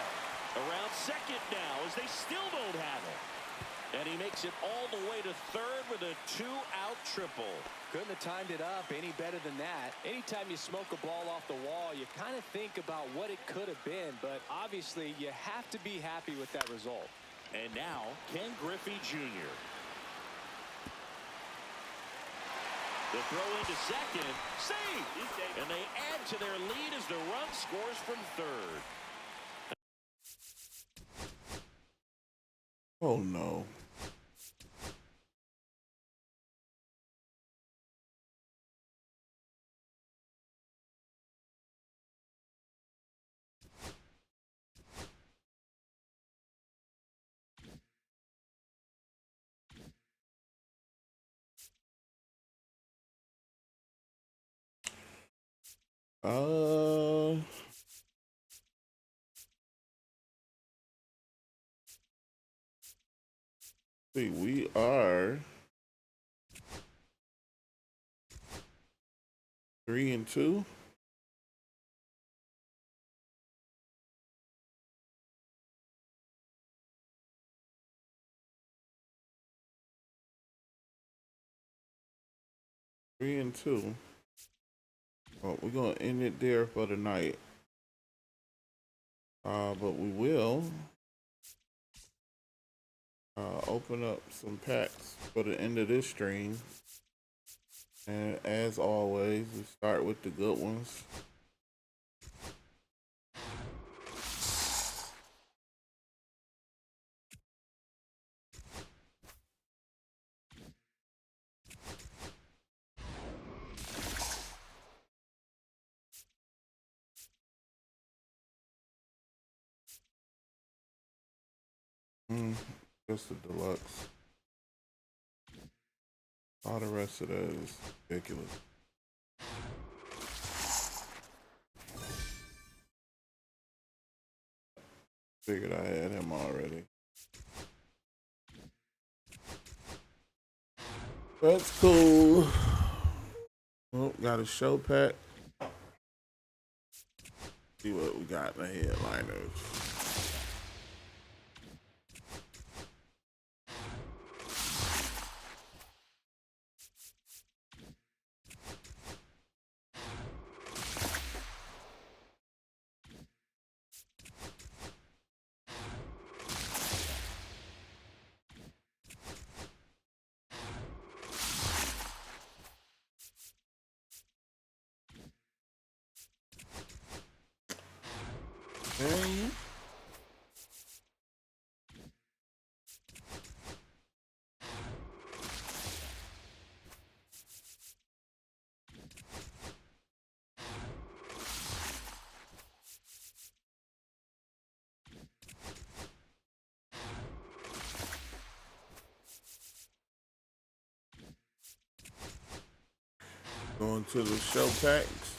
Around second now as they still don't have it. And he makes it all the way to third with a 2-out triple. Couldn't have timed it up any better than that. Anytime you smoke a ball off the wall, you kind of think about what it could have been, but obviously you have to be happy with that result. And now Ken Griffey Jr. The throw into second. Saved. And they add to their lead as the run scores from third. Oh, no. See, we are 3-2. Well, we're gonna end it there for the night. But we will open up some packs for the end of this stream. And as always, we start with the good ones. Just the deluxe. All the rest of that is ridiculous. Figured I had him already. That's cool. Oh, got a show pack. See what we got in the headliners. Okay. Going to the show packs.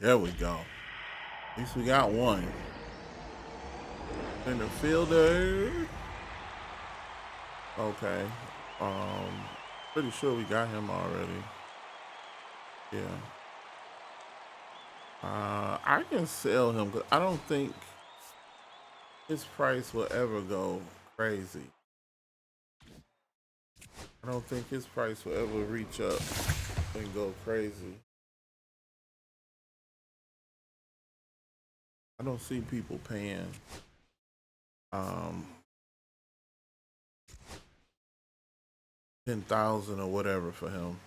There we go. At least we got one. Center fielder. Okay. Pretty sure we got him already. Yeah. I can sell him because I don't think his price will ever go crazy. I don't think his price will ever reach up and go crazy. I don't see people paying 10,000 or whatever for him.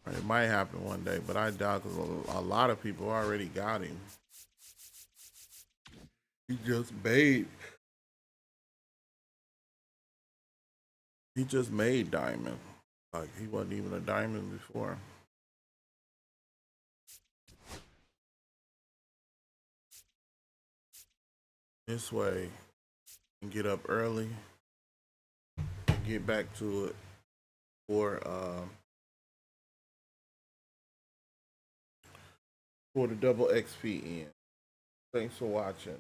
It might happen one day, but I doubt because a lot of people already got him. He just made. He just made diamond. Like he wasn't even a diamond before. This way, you can get up early and get back to it for the double XP in. Thanks for watching.